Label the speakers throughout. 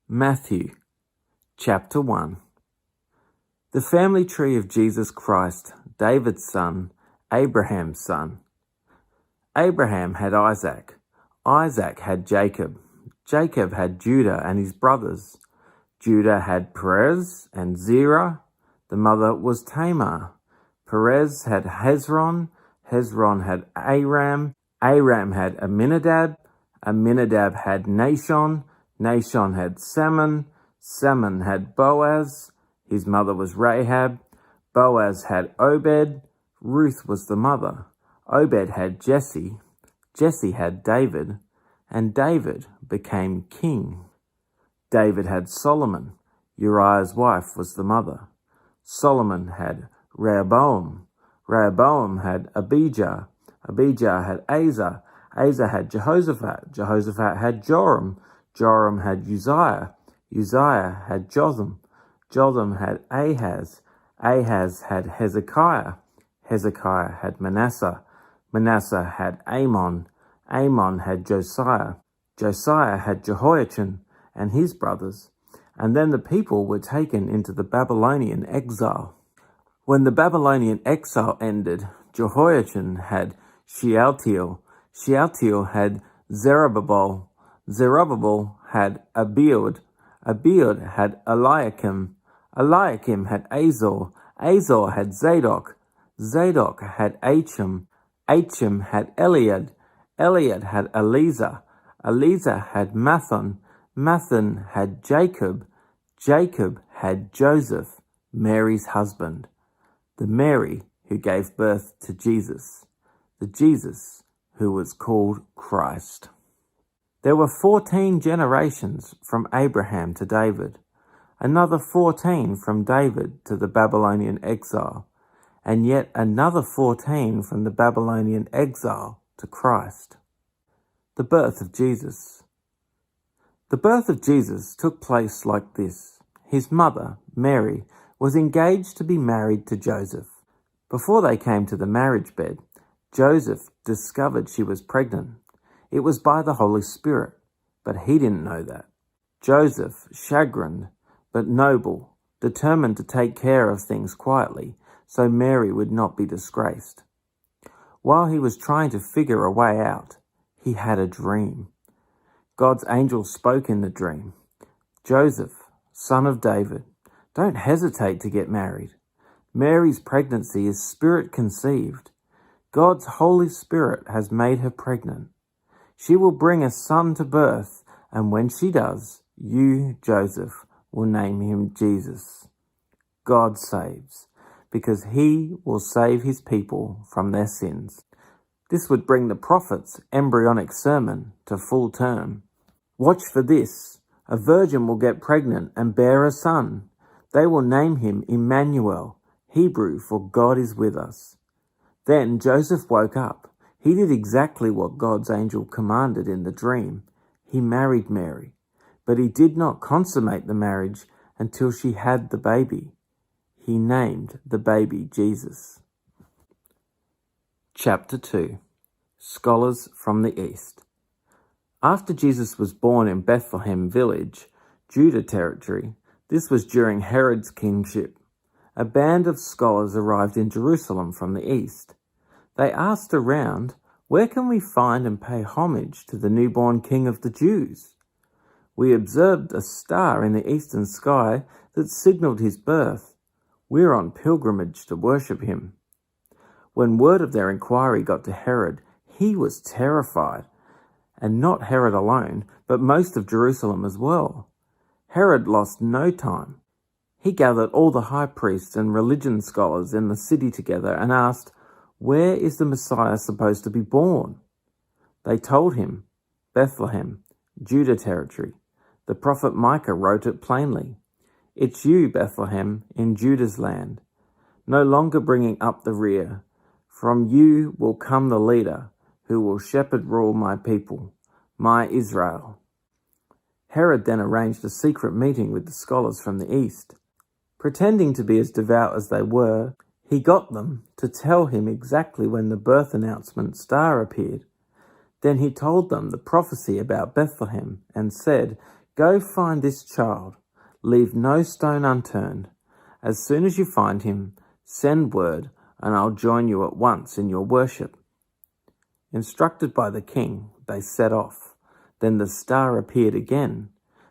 Speaker 1: Matthew, chapter 1. The family tree of Jesus Christ, David's son, Abraham's son. Abraham had Isaac. Isaac had Jacob. Jacob had Judah and his brothers. Judah had Perez and Zerah. The mother was Tamar. Perez had Hezron. Hezron had Aram. Aram had Amminadab. Amminadab had Nahshon. Nahshon had Salmon. Salmon had Boaz. His mother was Rahab. Boaz had Obed. Ruth was the mother. Obed had Jesse. Jesse had David. And David became king. David had Solomon. Uriah's wife was the mother. Solomon had Rehoboam. Rehoboam had Abijah. Abijah had Asa. Asa had Jehoshaphat. Jehoshaphat had Joram. Joram had Uzziah. Uzziah had Jotham. Jotham had Ahaz. Ahaz had Hezekiah. Hezekiah had Manasseh. Manasseh had Amon. Amon had Josiah. Josiah had Jehoiachin and his brothers. And then the people were taken into the Babylonian exile. When the Babylonian exile ended, Jehoiachin had Shealtiel. Shealtiel had Zerubbabel. Zerubbabel had Abiud. Abiud had Eliakim. Eliakim had Azor. Azor had Zadok. Zadok had Achim. Achim had Eliad. Eliad had Eleazar. Eleazar had Matthan. Matthan had Jacob. Jacob had Joseph, Mary's husband. The Mary who gave birth to Jesus. The Jesus who was called Christ. There were 14 generations from Abraham to David, another 14 from David to the Babylonian exile, and yet another 14 from the Babylonian exile to Christ. The birth of Jesus. The birth of Jesus took place like this. His mother, Mary, was engaged to be married to Joseph. Before they came to the marriage bed, Joseph discovered she was pregnant. It was by the Holy Spirit, but he didn't know that. Joseph, chagrined but noble, determined to take care of things quietly so Mary would not be disgraced. While he was trying to figure a way out, he had a dream. God's angel spoke in the dream. Joseph, son of David, don't hesitate to get married. Mary's pregnancy is spirit conceived. God's Holy Spirit has made her pregnant. She will bring a son to birth, and when she does, you, Joseph, will name him Jesus. God saves, because he will save his people from their sins. This would bring the prophet's embryonic sermon to full term. Watch for this. A virgin will get pregnant and bear a son. They will name him Emmanuel, Hebrew for God is with us. Then Joseph woke up. He did exactly what God's angel commanded in the dream. He married Mary, but he did not consummate the marriage until she had the baby. He named the baby Jesus. Chapter 2. Scholars from the East. After Jesus was born in Bethlehem village, Judah territory, this was during Herod's kingship, a band of scholars arrived in Jerusalem from the east. They asked around, "Where can we find and pay homage to the newborn King of the Jews? We observed a star in the eastern sky that signaled his birth. We're on pilgrimage to worship him." When word of their inquiry got to Herod, he was terrified. And not Herod alone, but most of Jerusalem as well. Herod lost no time. He gathered all the high priests and religion scholars in the city together and asked, "Where is the Messiah supposed to be born?" They told him, "Bethlehem, Judah territory." The prophet Micah wrote it plainly. "It's you, Bethlehem, in Judah's land, no longer bringing up the rear. From you will come the leader who will shepherd rule my people, my Israel." Herod then arranged a secret meeting with the scholars from the east. Pretending to be as devout as they were, he got them to tell him exactly when the birth announcement star appeared. Then he told them the prophecy about Bethlehem and said, Go find this child. Leave no stone unturned. As soon as you find him, send word, and I'll join you at once in your worship." Instructed by the king, they set off. Then the star appeared again,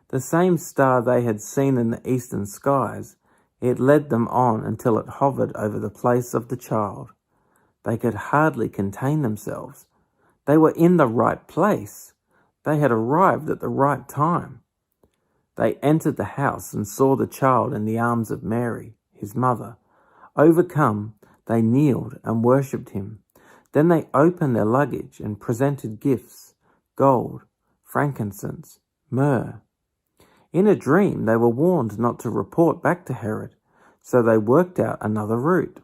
Speaker 1: the same star they had seen in the eastern skies. It led them on until it hovered over the place of the child. They could hardly contain themselves. They were in the right place. They had arrived at the right time. They entered the house and saw the child in the arms of Mary, his mother. Overcome, they kneeled and worshipped him. Then they opened their luggage and presented gifts: gold, frankincense, myrrh. In a dream, they were warned not to report back to Herod, so they worked out another route,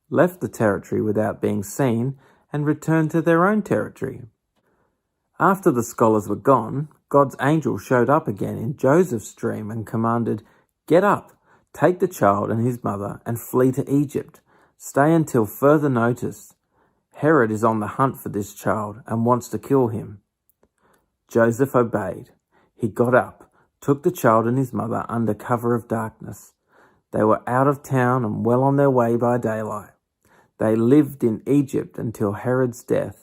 Speaker 1: left the territory without being seen, and returned to their own territory. After the scholars were gone, God's angel showed up again in Joseph's dream and commanded, "Get up, take the child and his mother and flee to Egypt. Stay until further notice. Herod is on the hunt for this child and wants to kill him." Joseph obeyed. He got up, took the child and his mother under cover of darkness. They were out of town and well on their way by daylight. They lived in Egypt until Herod's death.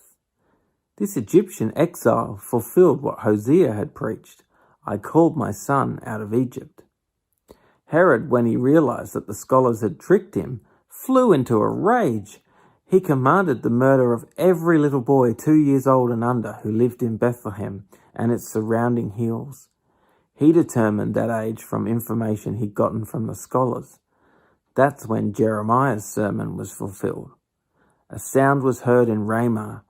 Speaker 1: This Egyptian exile fulfilled what Hosea had preached: "I called my son out of Egypt." Herod, when he realized that the scholars had tricked him, flew into a rage. He commanded the murder of every little boy 2 years old and under who lived in Bethlehem and its surrounding hills. He determined that age from information he'd gotten from the scholars. That's when Jeremiah's sermon was fulfilled. A sound was heard in Ramah,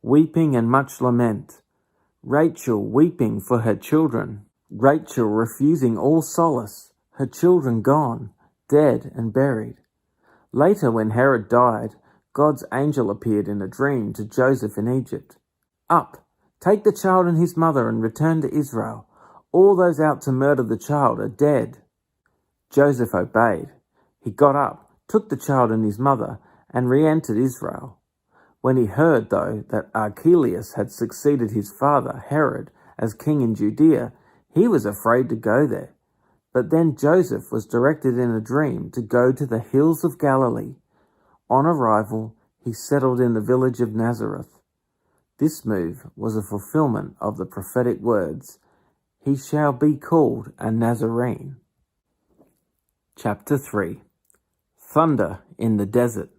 Speaker 1: weeping and much lament. Rachel weeping for her children. Rachel refusing all solace, her children gone, dead and buried. Later, when Herod died, God's angel appeared in a dream to Joseph in Egypt. "Up, take the child and his mother and return to Israel. All those out to murder the child are dead." Joseph obeyed. He got up, took the child and his mother, and re-entered Israel. When he heard, though, that Archelaus had succeeded his father, Herod, as king in Judea, he was afraid to go there. But then Joseph was directed in a dream to go to the hills of Galilee. On arrival, he settled in the village of Nazareth. This move was a fulfillment of the prophetic words, "He shall be called a Nazarene." Chapter 3. Thunder in the Desert.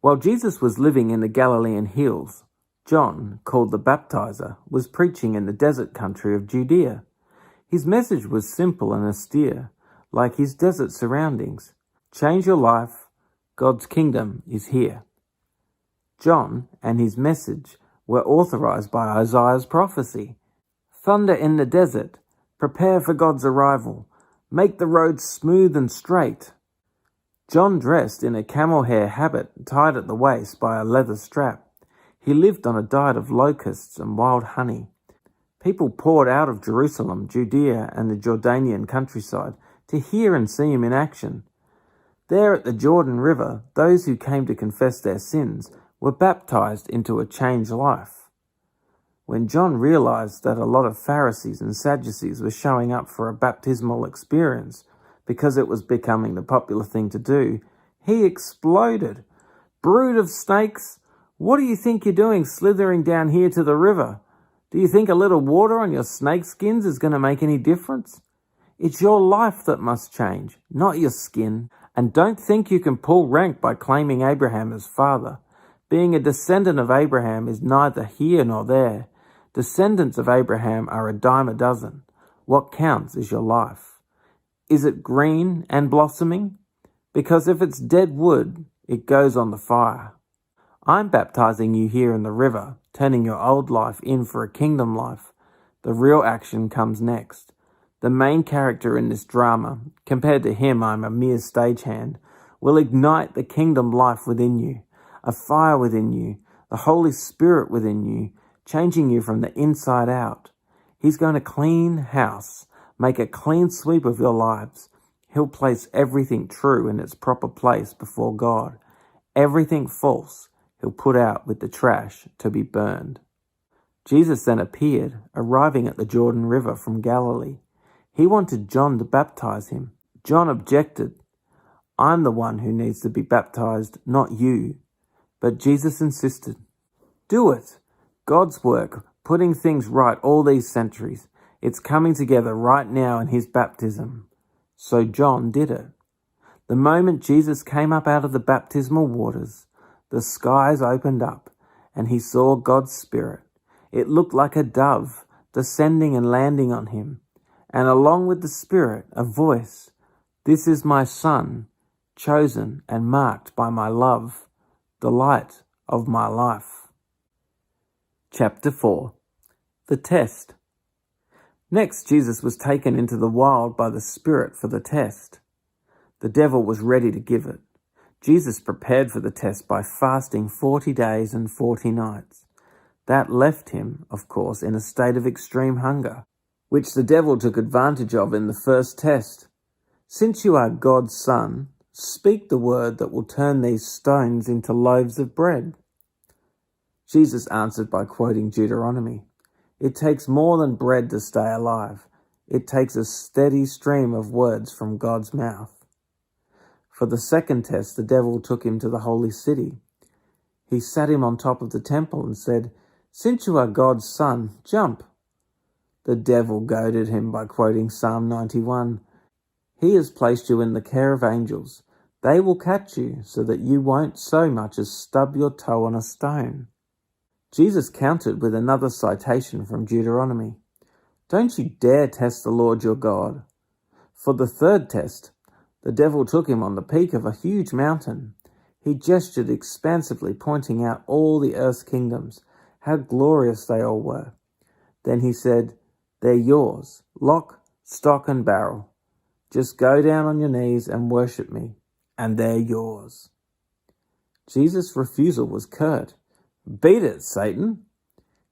Speaker 1: While Jesus was living in the Galilean hills, John, called the Baptizer, was preaching in the desert country of Judea. His message was simple and austere, like his desert surroundings. Change your life. God's kingdom is here. John and his message were authorized by Isaiah's prophecy. Thunder in the desert. Prepare for God's arrival. Make the roads smooth and straight. John dressed in a camel hair habit tied at the waist by a leather strap. He lived on a diet of locusts and wild honey. People poured out of Jerusalem, Judea, and the Jordanian countryside to hear and see him in action. There at the Jordan River, those who came to confess their sins were baptized into a changed life. When John realized that a lot of Pharisees and Sadducees were showing up for a baptismal experience because it was becoming the popular thing to do, he exploded. "Brood of snakes, what do you think you're doing slithering down here to the river? Do you think a little water on your snake skins is going to make any difference? It's your life that must change, not your skin. And don't think you can pull rank by claiming Abraham as father. Being a descendant of Abraham is neither here nor there. Descendants of Abraham are a dime a dozen. What counts is your life. Is it green and blossoming? Because if it's dead wood, it goes on the fire. I'm baptizing you here in the river, turning your old life in for a kingdom life. The real action comes next. The main character in this drama, compared to him I'm a mere stagehand, will ignite the kingdom life within you, a fire within you, the Holy Spirit within you, changing you from the inside out. He's going to clean house, make a clean sweep of your lives. He'll place everything true in its proper place before God. Everything false he'll put out with the trash to be burned. Jesus then appeared, arriving at the Jordan River from Galilee. He wanted John to baptize him. John objected. I'm the one who needs to be baptized, not you. But Jesus insisted. Do it. God's work, putting things right all these centuries. It's coming together right now in his baptism. So John did it. The moment Jesus came up out of the baptismal waters, the skies opened up and he saw God's Spirit. It looked like a dove descending and landing on him. And along with the Spirit, a voice, "This is my Son, chosen and marked by my love, the light of my life." Chapter 4. The Test. Next, Jesus was taken into the wild by the Spirit for the test. The devil was ready to give it. Jesus prepared for the test by fasting 40 days and 40 nights. That left him, of course, in a state of extreme hunger, which the devil took advantage of in the first test. Since you are God's Son, speak the word that will turn these stones into loaves of bread. Jesus answered by quoting Deuteronomy. It takes more than bread to stay alive. It takes a steady stream of words from God's mouth. For the second test, the devil took him to the holy city. He sat him on top of the temple and said, "Since you are God's Son, jump." The devil goaded him by quoting Psalm 91. He has placed you in the care of angels. They will catch you so that you won't so much as stub your toe on a stone. Jesus countered with another citation from Deuteronomy. Don't you dare test the Lord your God. For the third test, the devil took him on the peak of a huge mountain. He gestured expansively, pointing out all the earth's kingdoms, how glorious they all were. Then he said, "They're yours, lock, stock and barrel. Just go down on your knees and worship me, and they're yours." Jesus' refusal was curt. "Beat it, Satan."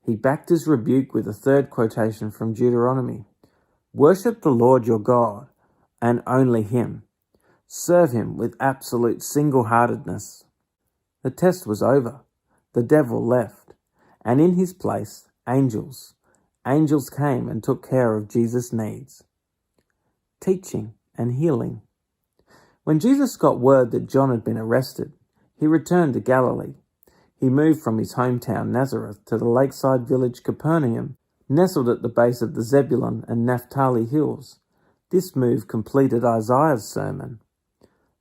Speaker 1: He backed his rebuke with a third quotation from Deuteronomy. "Worship the Lord your God, and only him. Serve him with absolute single-heartedness." The test was over. The devil left, and in his place, angels. Angels came and took care of Jesus' needs. Teaching and healing. When Jesus got word that John had been arrested, he returned to Galilee. He moved from his hometown Nazareth to the lakeside village Capernaum, nestled at the base of the Zebulun and Naphtali hills. This move completed Isaiah's sermon.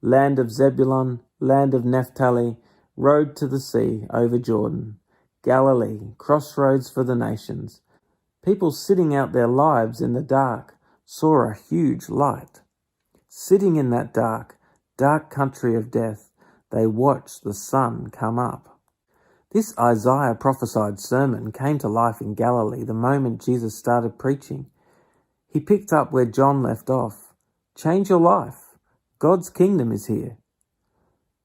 Speaker 1: Land of Zebulun, land of Naphtali, road to the sea over Jordan. Galilee, crossroads for the nations. People sitting out their lives in the dark saw a huge light. Sitting in that dark country of death, they watched the sun come up. This Isaiah prophesied sermon came to life in Galilee the moment Jesus started preaching. He picked up where John left off. Change your life. God's kingdom is here.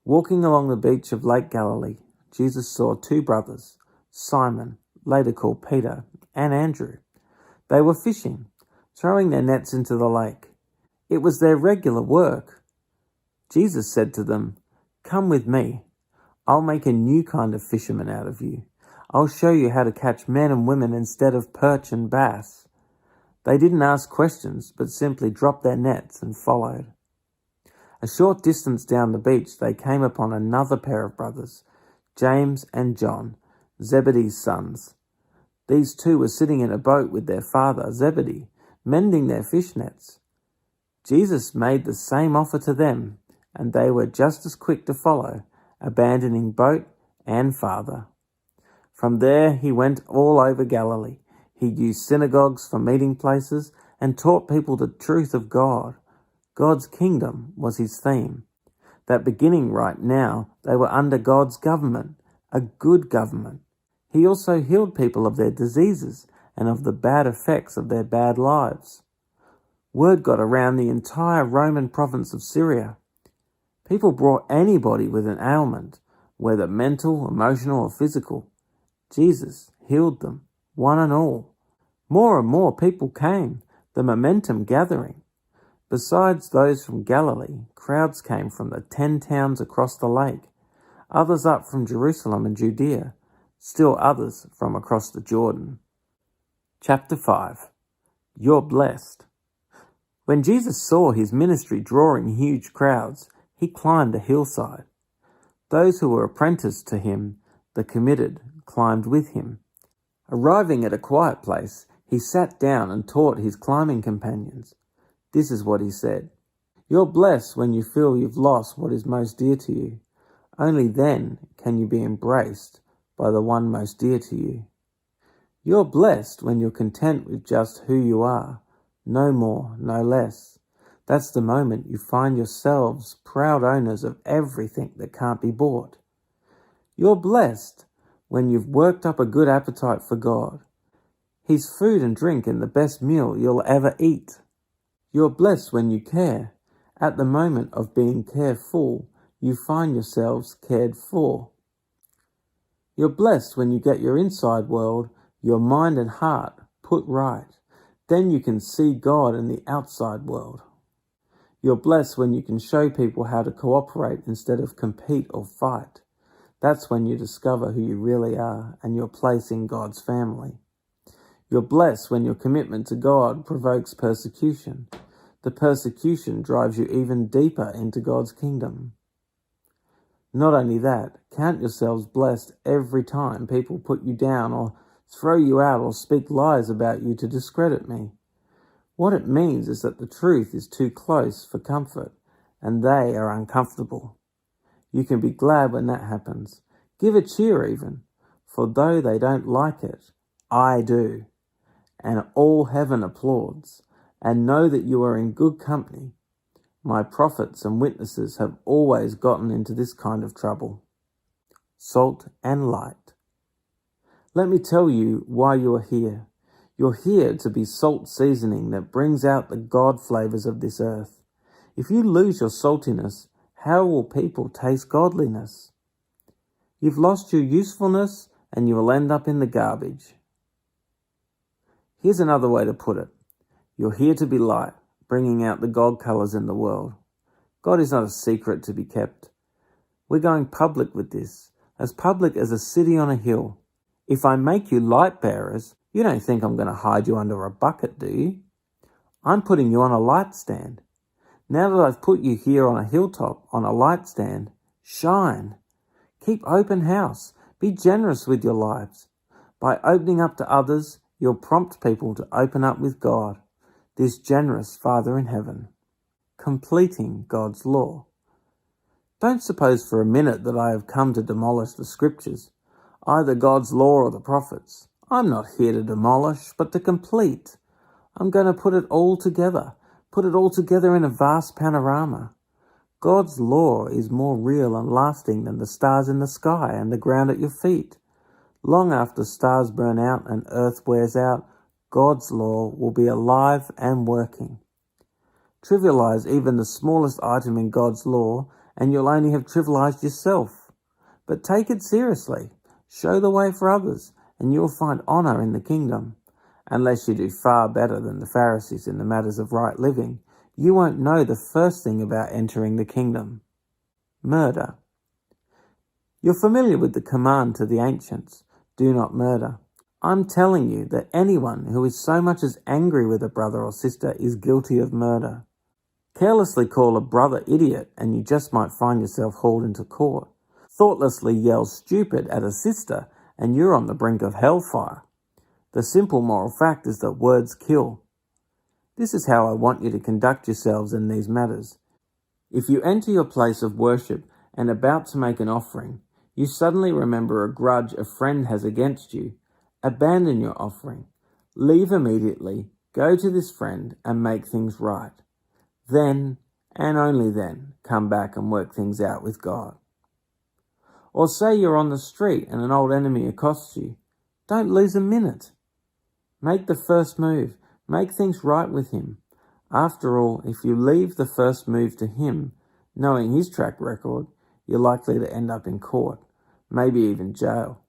Speaker 1: Walking along the beach of Lake Galilee, Jesus saw two brothers, Simon, later called Peter, and Andrew. They were fishing, throwing their nets into the lake. It was their regular work. Jesus said to them, "Come with me. I'll make a new kind of fisherman out of you. I'll show you how to catch men and women instead of perch and bass." They didn't ask questions, but simply dropped their nets and followed. A short distance down the beach, they came upon another pair of brothers, James and John, Zebedee's sons. These two were sitting in a boat with their father, Zebedee, mending their fish nets. Jesus made the same offer to them, and they were just as quick to follow, abandoning boat and father. From there he went all over Galilee. He used synagogues for meeting places and taught people the truth of God. God's kingdom was his theme. That beginning right now, they were under God's government, a good government. He also healed people of their diseases and of the bad effects of their bad lives. Word got around the entire Roman province of Syria. People brought anybody with an ailment, whether mental, emotional, or physical. Jesus healed them, one and all. More and more people came, the momentum gathering. Besides those from Galilee, crowds came from the 10 towns across the lake, others up from Jerusalem and Judea, still others from across the Jordan. Chapter 5. You're blessed. When Jesus saw his ministry drawing huge crowds, he climbed a hillside. Those who were apprenticed to him, the committed, climbed with him. Arriving at a quiet place, he sat down and taught his climbing companions. This is what he said. You're blessed when you feel you've lost what is most dear to you. Only then can you be embraced by the one most dear to you. You're blessed when you're content with just who you are, no more, no less. That's the moment you find yourselves proud owners of everything that can't be bought. You're blessed when you've worked up a good appetite for God. He's food and drink and the best meal you'll ever eat. You're blessed when you care. At the moment of being careful, you find yourselves cared for. You're blessed when you get your inside world, your mind and heart, put right. Then you can see God in the outside world. You're blessed when you can show people how to cooperate instead of compete or fight. That's when you discover who you really are and your place in God's family. You're blessed when your commitment to God provokes persecution. The persecution drives you even deeper into God's kingdom. Not only that, count yourselves blessed every time people put you down or throw you out or speak lies about you to discredit me. What it means is that the truth is too close for comfort, and they are uncomfortable. You can be glad when that happens. Give a cheer even, for though they don't like it, I do. And all heaven applauds, and know that you are in good company. My prophets and witnesses have always gotten into this kind of trouble. Salt and light. Let me tell you why you are here. You're here to be salt seasoning that brings out the God flavors of this earth. If you lose your saltiness, how will people taste godliness? You've lost your usefulness and you will end up in the garbage. Here's another way to put it. You're here to be light, bringing out the God colors in the world. God is not a secret to be kept. We're going public with this, as public as a city on a hill. If I make you light bearers, you don't think I'm going to hide you under a bucket, do you? I'm putting you on a light stand. Now that I've put you here on a hilltop, on a light stand, shine. Keep open house. Be generous with your lives. By opening up to others, you'll prompt people to open up with God, this generous Father in heaven. Completing God's law. Don't suppose for a minute that I have come to demolish the scriptures, either God's law or the prophets. I'm not here to demolish, but to complete. I'm going to put it all together in a vast panorama. God's law is more real and lasting than the stars in the sky and the ground at your feet. Long after stars burn out and earth wears out, God's law will be alive and working. Trivialize even the smallest item in God's law, and you'll only have trivialized yourself. But take it seriously. Show the way for others, and you'll find honor in the kingdom. Unless you do far better than the Pharisees in the matters of right living, you won't know the first thing about entering the kingdom. Murder. You're familiar with the command to the ancients, do not murder. I'm telling you that anyone who is so much as angry with a brother or sister is guilty of murder. Carelessly call a brother idiot and you just might find yourself hauled into court. Thoughtlessly yell stupid at a sister and you're on the brink of hellfire. The simple moral fact is that words kill. This is how I want you to conduct yourselves in these matters. If you enter your place of worship and about to make an offering, you suddenly remember a grudge a friend has against you, abandon your offering. Leave immediately, go to this friend and make things right. Then, and only then, come back and work things out with God. Or say you're on the street and an old enemy accosts you. Don't lose a minute. Make the first move. Make things right with him. After all, if you leave the first move to him, knowing his track record, you're likely to end up in court, maybe even jail.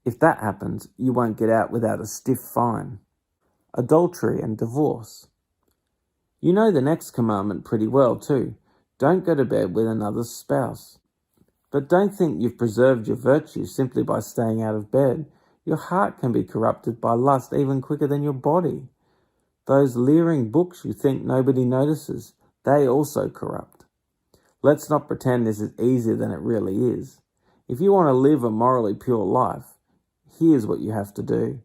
Speaker 1: If that happens, you won't get out without a stiff fine. Adultery and divorce. You know the next commandment pretty well too. Don't go to bed with another's spouse. But don't think you've preserved your virtue simply by staying out of bed. Your heart can be corrupted by lust even quicker than your body. Those leering books you think nobody notices, they also corrupt. Let's not pretend this is easier than it really is. If you want to live a morally pure life, here's what you have to do.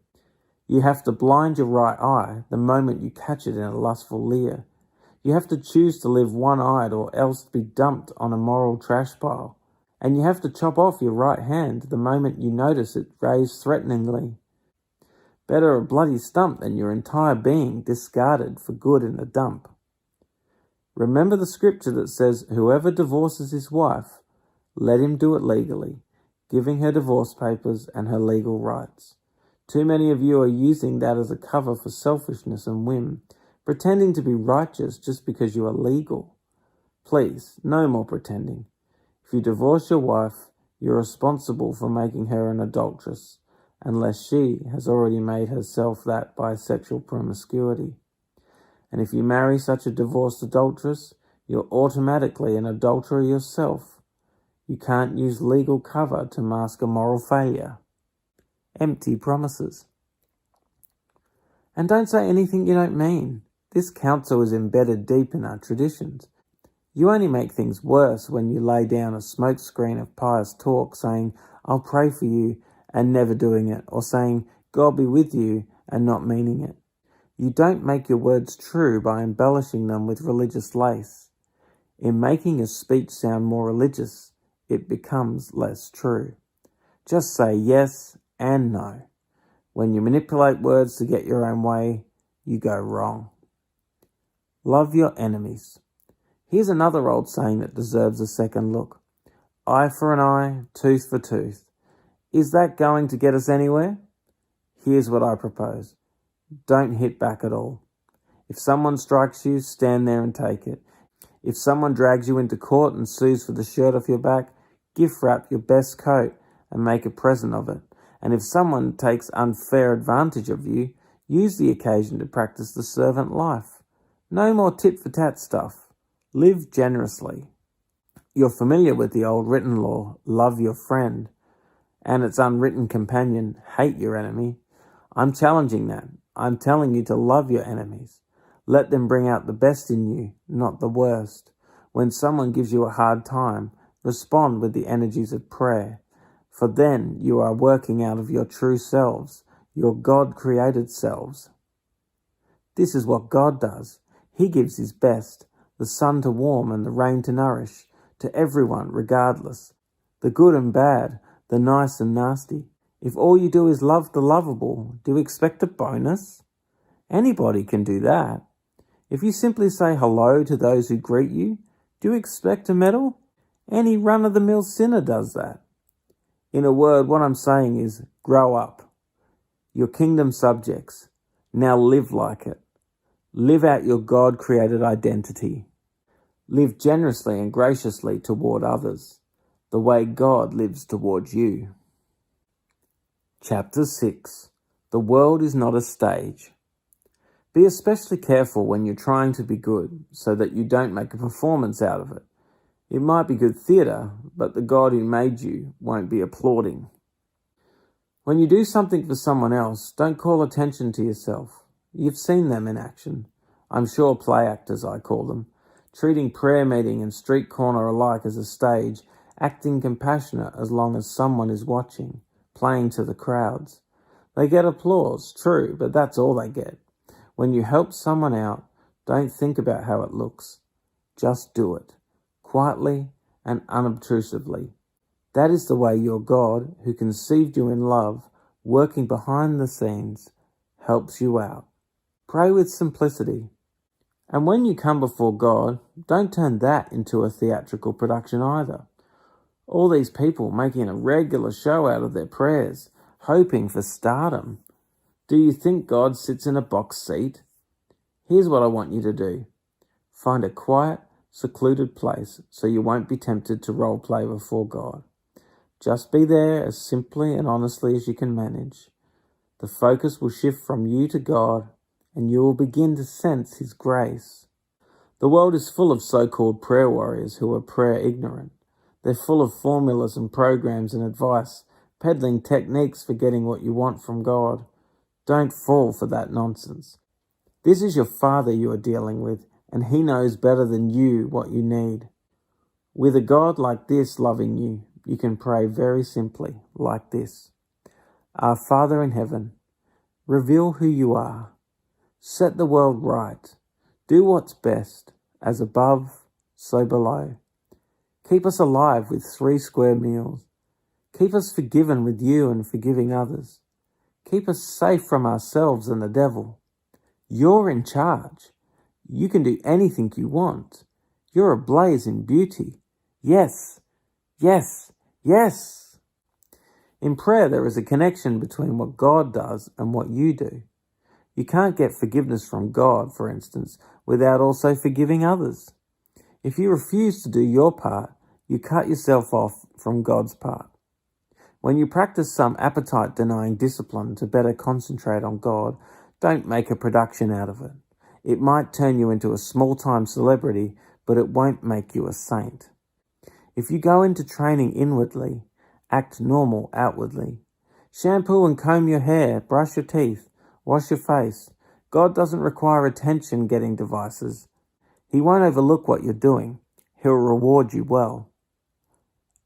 Speaker 1: You have to blind your right eye the moment you catch it in a lustful leer. You have to choose to live one-eyed or else be dumped on a moral trash pile. And you have to chop off your right hand the moment you notice it raised threateningly. Better a bloody stump than your entire being discarded for good in a dump. Remember the scripture that says, whoever divorces his wife, let him do it legally, giving her divorce papers and her legal rights. Too many of you are using that as a cover for selfishness and whim, pretending to be righteous just because you are legal. Please, no more pretending. If you divorce your wife, you're responsible for making her an adulteress, unless she has already made herself that by sexual promiscuity. And if you marry such a divorced adulteress, you're automatically an adulterer yourself. You can't use legal cover to mask a moral failure. Empty promises. And don't say anything you don't mean. This counsel is embedded deep in our traditions. You only make things worse when you lay down a smokescreen of pious talk saying, I'll pray for you, and never doing it, or saying, God be with you, and not meaning it. You don't make your words true by embellishing them with religious lace. In making your speech sound more religious, it becomes less true. Just say yes and no. When you manipulate words to get your own way, you go wrong. Love your enemies. Here's another old saying that deserves a second look. Eye for an eye, tooth for tooth. Is that going to get us anywhere? Here's what I propose. Don't hit back at all. If someone strikes you, stand there and take it. If someone drags you into court and sues for the shirt off your back, gift wrap your best coat and make a present of it. And if someone takes unfair advantage of you, use the occasion to practice the servant life. No more tit-for-tat stuff. Live generously. You're familiar with the old written law, love your friend, and its unwritten companion, hate your enemy. I'm challenging that. I'm telling you to love your enemies. Let them bring out the best in you, not the worst. When someone gives you a hard time, respond with the energies of prayer, for then you are working out of your true selves, your God-created selves. This is what God does. He gives his best, the sun to warm and the rain to nourish, to everyone regardless, the good and bad, the nice and nasty. If all you do is love the lovable, do you expect a bonus? Anybody can do that. If you simply say hello to those who greet you, do you expect a medal? Any run-of-the-mill sinner does that. In a word, what I'm saying is, grow up. You're kingdom subjects. Now live like it. Live out your God-created identity. Live generously and graciously toward others, the way God lives towards you. Chapter 6. The world is not a stage. Be especially careful when you're trying to be good, so that you don't make a performance out of it. It might be good theatre, but the God who made you won't be applauding. When you do something for someone else, don't call attention to yourself. You've seen them in action. I'm sure play actors, I call them, treating prayer meeting and street corner alike as a stage, acting compassionate as long as someone is watching, playing to the crowds. They get applause, true, but that's all they get. When you help someone out, don't think about how it looks. Just do it, quietly and unobtrusively. That is the way your God, who conceived you in love, working behind the scenes, helps you out. Pray with simplicity. And when you come before God, don't turn that into a theatrical production either. All these people making a regular show out of their prayers, hoping for stardom. Do you think God sits in a box seat? Here's what I want you to do. Find a quiet, secluded place so you won't be tempted to role play before God. Just be there as simply and honestly as you can manage. The focus will shift from you to God, and you will begin to sense his grace. The world is full of so-called prayer warriors who are prayer ignorant. They're full of formulas and programs and advice, peddling techniques for getting what you want from God. Don't fall for that nonsense. This is your Father you are dealing with, and He knows better than you what you need. With a God like this loving you, you can pray very simply, like this. Our Father in heaven, reveal who you are. Set the world right. Do what's best, as above, so below. Keep us alive with 3 square meals. Keep us forgiven with you and forgiving others. Keep us safe from ourselves and the devil. You're in charge. You can do anything you want. You're ablaze in beauty. Yes, yes, yes. In prayer, there is a connection between what God does and what you do. You can't get forgiveness from God, for instance, without also forgiving others. If you refuse to do your part, you cut yourself off from God's part. When you practice some appetite-denying discipline to better concentrate on God, don't make a production out of it. It might turn you into a small-time celebrity, but it won't make you a saint. If you go into training inwardly, act normal outwardly. Shampoo and comb your hair, brush your teeth, wash your face. God doesn't require attention-getting devices. He won't overlook what you're doing. He'll reward you well.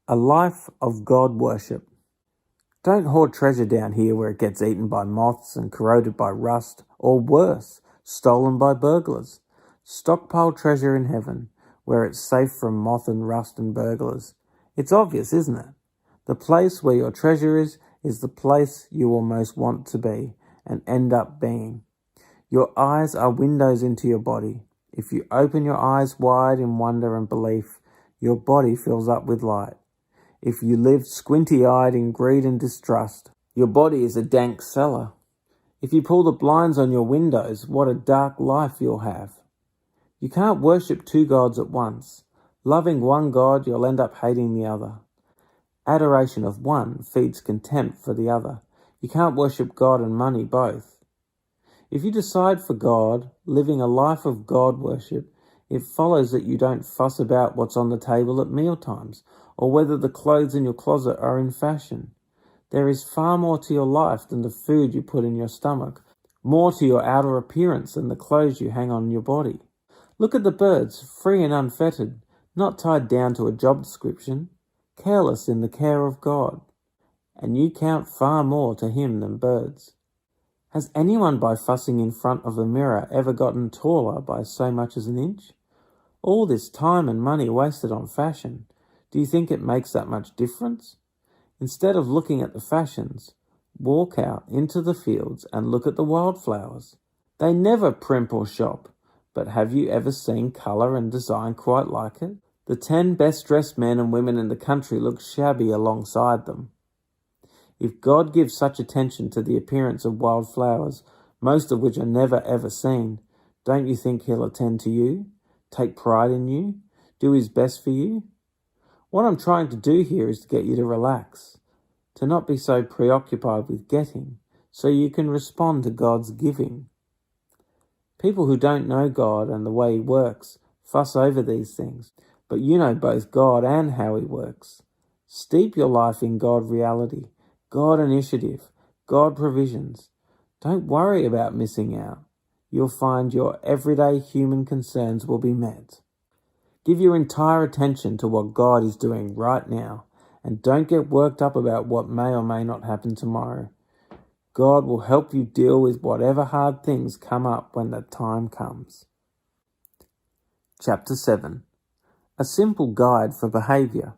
Speaker 1: A life of God worship. Don't hoard treasure down here where it gets eaten by moths and corroded by rust, or worse, stolen by burglars. Stockpile treasure in heaven, where it's safe from moth and rust and burglars. It's obvious, isn't it? The place where your treasure is the place you will most want to be and end up being. Your eyes are windows into your body. If you open your eyes wide in wonder and belief, your body fills up with light. If you live squinty-eyed in greed and distrust, your body is a dank cellar. If you pull the blinds on your windows, what a dark life you'll have. You can't worship 2 gods at once. Loving one God, you'll end up hating the other. Adoration of one feeds contempt for the other. You can't worship God and money both. If you decide for God, living a life of God worship, it follows that you don't fuss about what's on the table at mealtimes, or whether the clothes in your closet are in fashion. There is far more to your life than the food you put in your stomach, more to your outer appearance than the clothes you hang on your body. Look at the birds, free and unfettered, not tied down to a job description, careless in the care of God. And you count far more to Him than birds. Has anyone by fussing in front of a mirror ever gotten taller by so much as an inch? All this time and money wasted on fashion, do you think it makes that much difference? Instead of looking at the fashions, walk out into the fields and look at the wildflowers. They never primp or shop, but have you ever seen colour and design quite like it? The 10 best-dressed men and women in the country look shabby alongside them. If God gives such attention to the appearance of wildflowers, most of which are never ever seen, don't you think He'll attend to you, take pride in you, do His best for you? What I'm trying to do here is to get you to relax, to not be so preoccupied with getting, so you can respond to God's giving. People who don't know God and the way He works fuss over these things, but you know both God and how He works. Steep your life in God reality, God initiative, God provisions. Don't worry about missing out. You'll find your everyday human concerns will be met. Give your entire attention to what God is doing right now, and don't get worked up about what may or may not happen tomorrow. God will help you deal with whatever hard things come up when the time comes. Chapter 7. A simple guide for behaviour.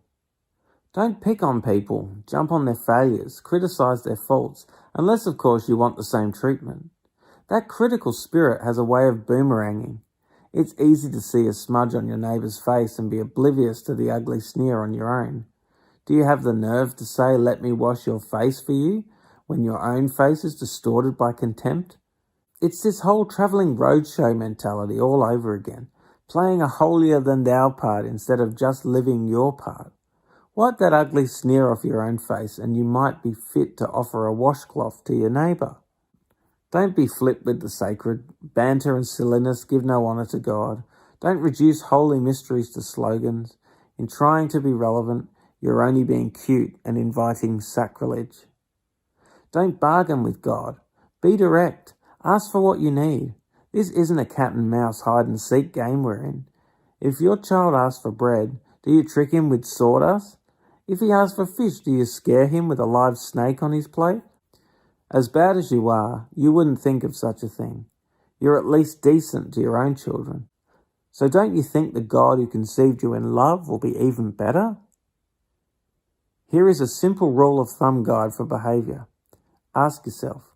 Speaker 1: Don't pick on people, jump on their failures, criticise their faults, unless of course you want the same treatment. That critical spirit has a way of boomeranging. It's easy to see a smudge on your neighbour's face and be oblivious to the ugly sneer on your own. Do you have the nerve to say, "Let me wash your face for you," when your own face is distorted by contempt? It's this whole travelling roadshow mentality all over again, playing a holier-than-thou part instead of just living your part. Wipe that ugly sneer off your own face and you might be fit to offer a washcloth to your neighbour. Don't be flip with the sacred. Banter and silliness give no honour to God. Don't reduce holy mysteries to slogans. In trying to be relevant, you're only being cute and inviting sacrilege. Don't bargain with God. Be direct. Ask for what you need. This isn't a cat and mouse hide and seek game we're in. If your child asks for bread, do you trick him with sawdust? If he asks for fish, do you scare him with a live snake on his plate? As bad as you are, you wouldn't think of such a thing. You're at least decent to your own children. So don't you think the God who conceived you in love will be even better? Here is a simple rule of thumb guide for behaviour. Ask yourself,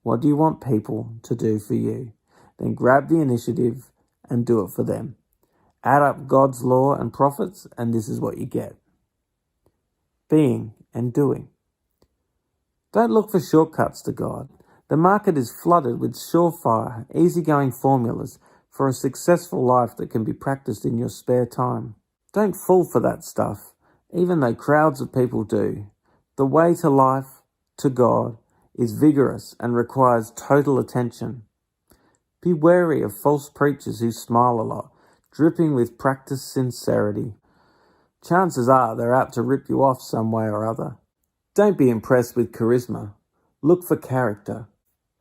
Speaker 1: what do you want people to do for you? Then grab the initiative and do it for them. Add up God's law and prophets, and this is what you get. Being and doing. Don't look for shortcuts to God. The market is flooded with surefire, easygoing formulas for a successful life that can be practiced in your spare time. Don't fall for that stuff, even though crowds of people do. The way to life, to God, is vigorous and requires total attention. Be wary of false preachers who smile a lot, dripping with practiced sincerity. Chances are they're apt to rip you off some way or other. Don't be impressed with charisma. Look for character.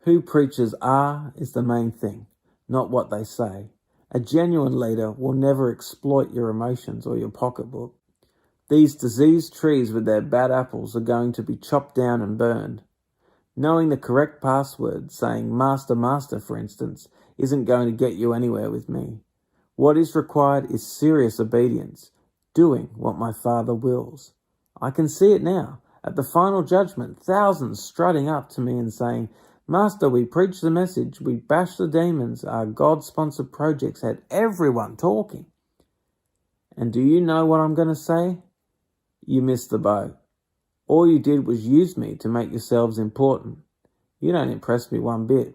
Speaker 1: Who preachers are is the main thing, not what they say. A genuine leader will never exploit your emotions or your pocketbook. These diseased trees with their bad apples are going to be chopped down and burned. Knowing the correct password, saying Master, Master, for instance, isn't going to get you anywhere with me. What is required is serious obedience, doing what my Father wills. I can see it now. At the final judgment, thousands strutting up to me and saying, Master, we preached the message, we bashed the demons, our God-sponsored projects had everyone talking. And do you know what I'm going to say? You missed the boat. All you did was use me to make yourselves important. You don't impress me one bit.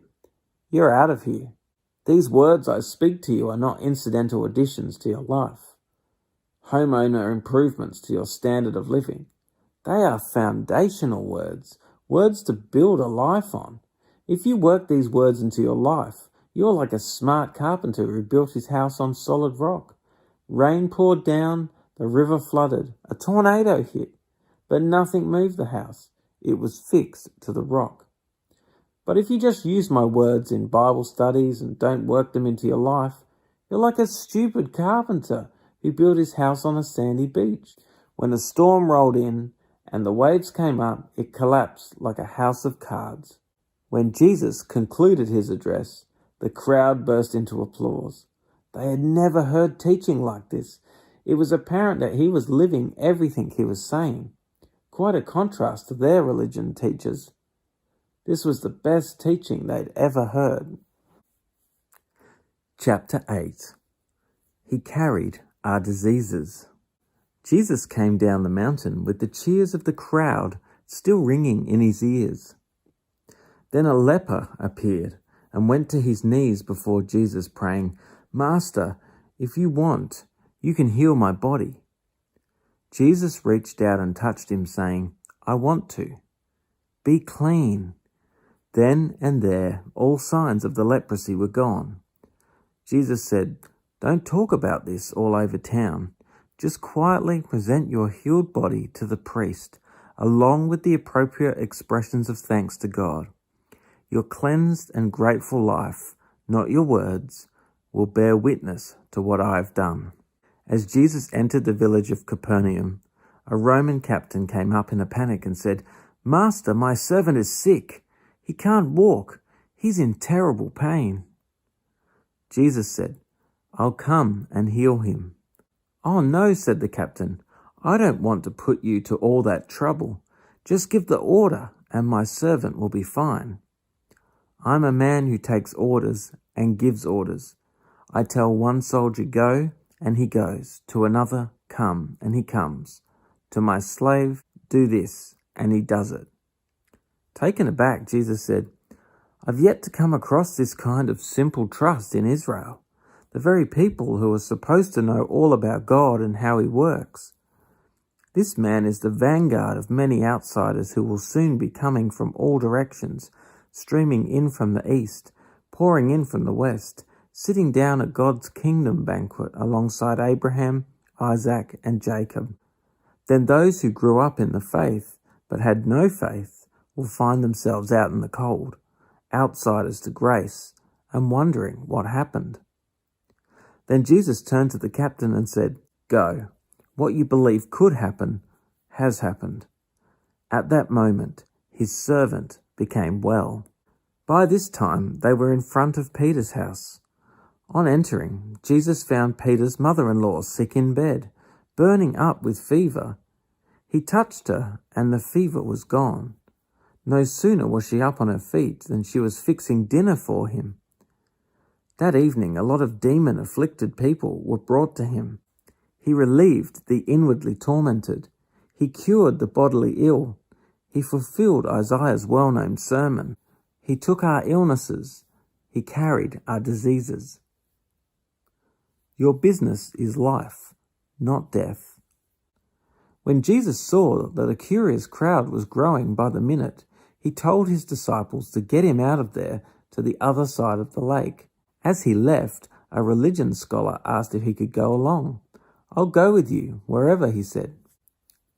Speaker 1: You're out of here. These words I speak to you are not incidental additions to your life, homeowner improvements to your standard of living. They are foundational words, words to build a life on. If you work these words into your life, you're like a smart carpenter who built his house on solid rock. Rain poured down, the river flooded, a tornado hit, but nothing moved the house. It was fixed to the rock. But if you just use my words in Bible studies and don't work them into your life, you're like a stupid carpenter who built his house on a sandy beach. When a storm rolled in and the waves came up, it collapsed like a house of cards. When Jesus concluded his address, the crowd burst into applause. They had never heard teaching like this. It was apparent that he was living everything he was saying. Quite a contrast to their religion teachers. This was the best teaching they'd ever heard. Chapter 8. He carried our diseases. Jesus came down the mountain with the cheers of the crowd still ringing in his ears. Then a leper appeared and went to his knees before Jesus, praying, Master, if you want, you can heal my body. Jesus reached out and touched him, saying, I want to. Be clean. Then and there, all signs of the leprosy were gone. Jesus said, Don't talk about this all over town. Just quietly present your healed body to the priest, along with the appropriate expressions of thanks to God. Your cleansed and grateful life, not your words, will bear witness to what I have done. As Jesus entered the village of Capernaum, a Roman captain came up in a panic and said, Master, my servant is sick. He can't walk. He's in terrible pain. Jesus said, I'll come and heal him. Oh no, said the captain. I don't want to put you to all that trouble. Just give the order and my servant will be fine. I'm a man who takes orders and gives orders. I tell one soldier go, and he goes. To another, come, and he comes. To my slave, do this, and he does it. Taken aback, Jesus said, I've yet to come across this kind of simple trust in Israel, the very people who are supposed to know all about God and how he works. This man is the vanguard of many outsiders who will soon be coming from all directions, streaming in from the east, pouring in from the west, sitting down at God's kingdom banquet alongside Abraham, Isaac, and Jacob. Then those who grew up in the faith but had no faith will find themselves out in the cold, outsiders to grace, and wondering what happened. Then Jesus turned to the captain and said, "Go. What you believe could happen has happened." At that moment, his servant became well. By this time, they were in front of Peter's house. On entering, Jesus found Peter's mother-in-law sick in bed, burning up with fever. He touched her, and the fever was gone. No sooner was she up on her feet than she was fixing dinner for him. That evening, a lot of demon-afflicted people were brought to him. He relieved the inwardly tormented. He cured the bodily ill. He fulfilled Isaiah's well-known sermon. He took our illnesses. He carried our diseases. Your business is life, not death. When Jesus saw that a curious crowd was growing by the minute, he told his disciples to get him out of there to the other side of the lake. As he left, a religion scholar asked if he could go along. "I'll go with you, wherever," he said.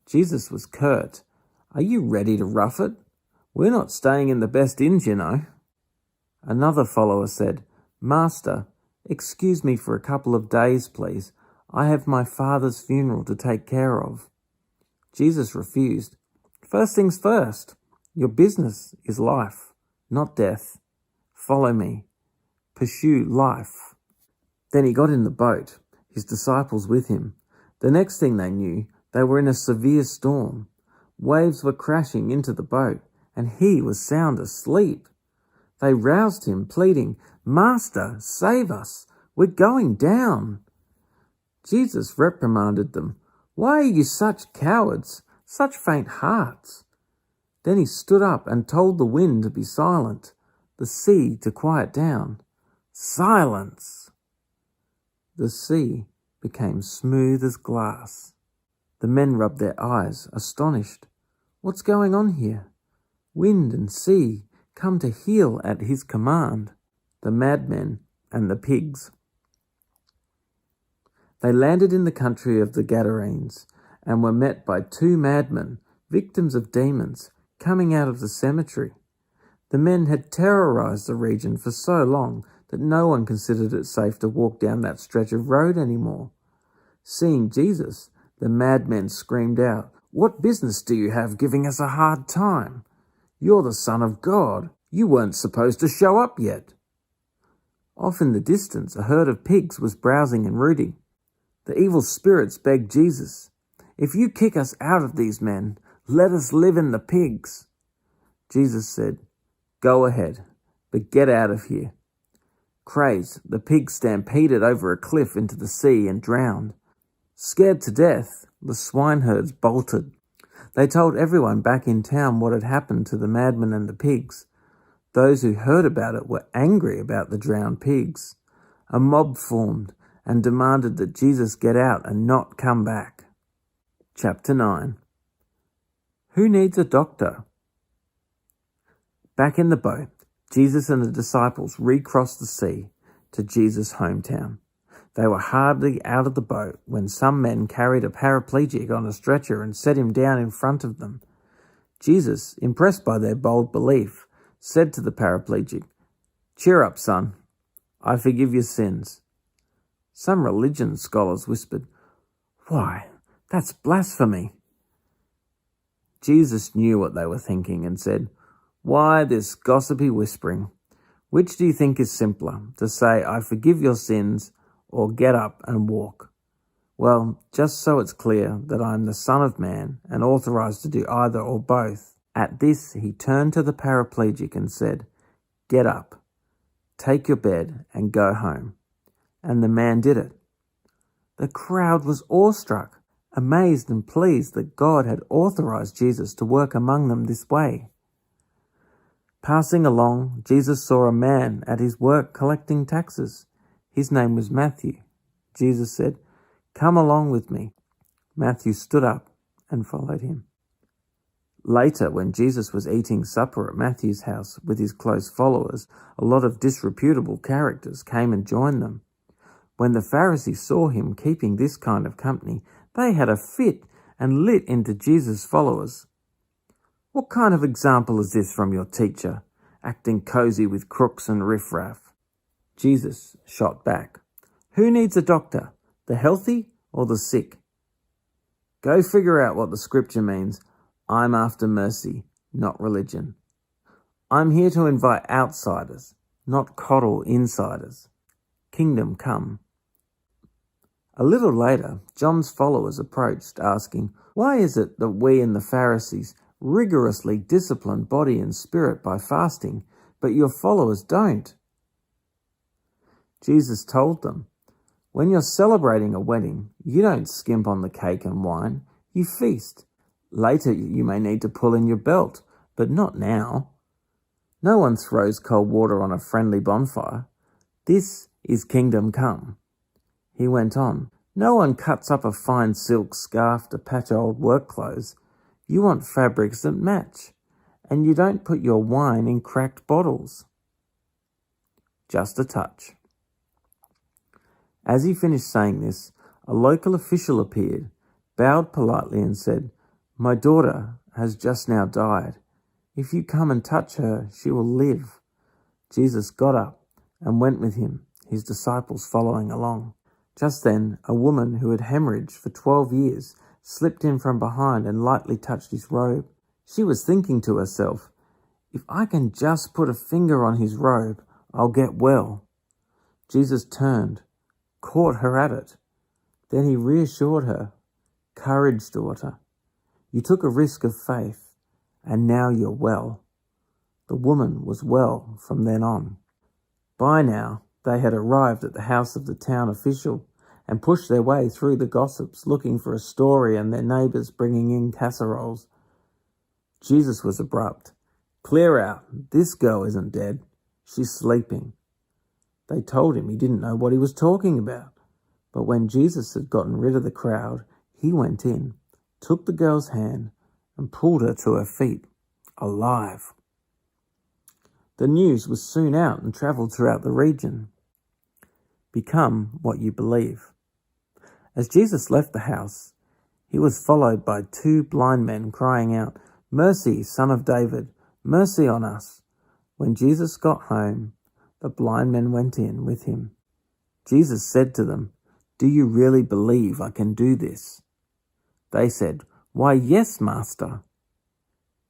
Speaker 1: Jesus was curt. "Are you ready to rough it? We're not staying in the best inns, you know." Another follower said, "Master, excuse me for a couple of days, please. I have my father's funeral to take care of." Jesus refused. "First things first. Your business is life, not death. Follow me. Pursue life." Then he got in the boat, his disciples with him. The next thing they knew, they were in a severe storm. Waves were crashing into the boat, and he was sound asleep. They roused him, pleading, "Master, save us. We're going down." Jesus reprimanded them. "Why are you such cowards, such faint hearts?" Then he stood up and told the wind to be silent, the sea to quiet down. Silence! The sea became smooth as glass. The men rubbed their eyes, astonished. What's going on here? Wind and sea come to heel at his command. The madmen and the pigs. They landed in the country of the Gadarenes and were met by two madmen, victims of demons, coming out of the cemetery. The men had terrorized the region for so long that no one considered it safe to walk down that stretch of road anymore. Seeing Jesus, the madmen screamed out, "What business do you have giving us a hard time? You're the Son of God. You weren't supposed to show up yet." Off in the distance, a herd of pigs was browsing and rooting. The evil spirits begged Jesus, "If you kick us out of these men, let us live in the pigs." Jesus said, "Go ahead, but get out of here." Crazed, the pigs stampeded over a cliff into the sea and drowned. Scared to death, the swineherds bolted. They told everyone back in town what had happened to the madmen and the pigs. Those who heard about it were angry about the drowned pigs. A mob formed and demanded that Jesus get out and not come back. Chapter 9. Who needs a doctor? Back in the boat, Jesus and the disciples recrossed the sea to Jesus' hometown. They were hardly out of the boat when some men carried a paraplegic on a stretcher and set him down in front of them. Jesus, impressed by their bold belief, said to the paraplegic, "Cheer up, son. I forgive your sins." Some religion scholars whispered, "Why, that's blasphemy." Jesus knew what they were thinking and said, "Why this gossipy whispering? Which do you think is simpler, to say, 'I forgive your sins,' or 'get up and walk'? Well, just so it's clear that I am the Son of Man and authorized to do either or both." At this, he turned to the paraplegic and said, "Get up, take your bed and go home." And the man did it. The crowd was awestruck, amazed and pleased that God had authorized Jesus to work among them this way. Passing along, Jesus saw a man at his work collecting taxes. His name was Matthew. Jesus said, "Come along with me." Matthew stood up and followed him. Later, when Jesus was eating supper at Matthew's house with his close followers, a lot of disreputable characters came and joined them. When the Pharisees saw him keeping this kind of company, they had a fit and lit into Jesus' followers. What kind of example is this from your teacher, acting cozy with crooks and riffraff? Jesus shot back. Who needs a doctor, the healthy or the sick? Go figure out what the scripture means. I'm after mercy, not religion. I'm here to invite outsiders, not coddle insiders. Kingdom come. A little later, John's followers approached, asking, "Why is it that we and the Pharisees rigorously discipline body and spirit by fasting, but your followers don't?" Jesus told them, "When you're celebrating a wedding, you don't skimp on the cake and wine, you feast. Later you may need to pull in your belt, but not now. No one throws cold water on a friendly bonfire. This is kingdom come." He went on, "No one cuts up a fine silk scarf to patch old work clothes. You want fabrics that match, and you don't put your wine in cracked bottles." Just a touch. As he finished saying this, a local official appeared, bowed politely and said, "My daughter has just now died. If you come and touch her, she will live." Jesus got up and went with him, his disciples following along. Just then, a woman who had hemorrhaged for 12 years slipped in from behind and lightly touched his robe. She was thinking to herself, "If I can just put a finger on his robe, I'll get well." Jesus turned, caught her at it. Then he reassured her, "Courage, daughter. You took a risk of faith, and now you're well." The woman was well from then on. By now, they had arrived at the house of the town official and pushed their way through the gossips, looking for a story and their neighbours bringing in casseroles. Jesus was abrupt. "Clear out. This girl isn't dead. She's sleeping." They told him he didn't know what he was talking about. But when Jesus had gotten rid of the crowd, he went in, took the girl's hand, and pulled her to her feet, alive. The news was soon out and travelled throughout the region. Become what you believe. As Jesus left the house, he was followed by 2 blind men crying out, "Mercy, Son of David, mercy on us." When Jesus got home, the blind men went in with him. Jesus said to them, "Do you really believe I can do this?" They said, "Why, yes, Master."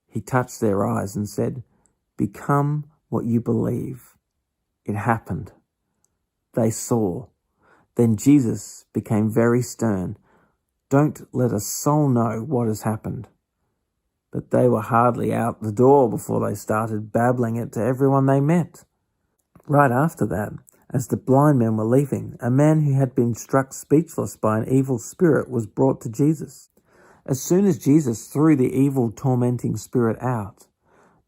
Speaker 1: He touched their eyes and said, "Become what you believe." It happened. They saw. Then Jesus became very stern. "Don't let a soul know what has happened." But they were hardly out the door before they started babbling it to everyone they met. Right after that, as the blind men were leaving, a man who had been struck speechless by an evil spirit was brought to Jesus. As soon as Jesus threw the evil tormenting spirit out,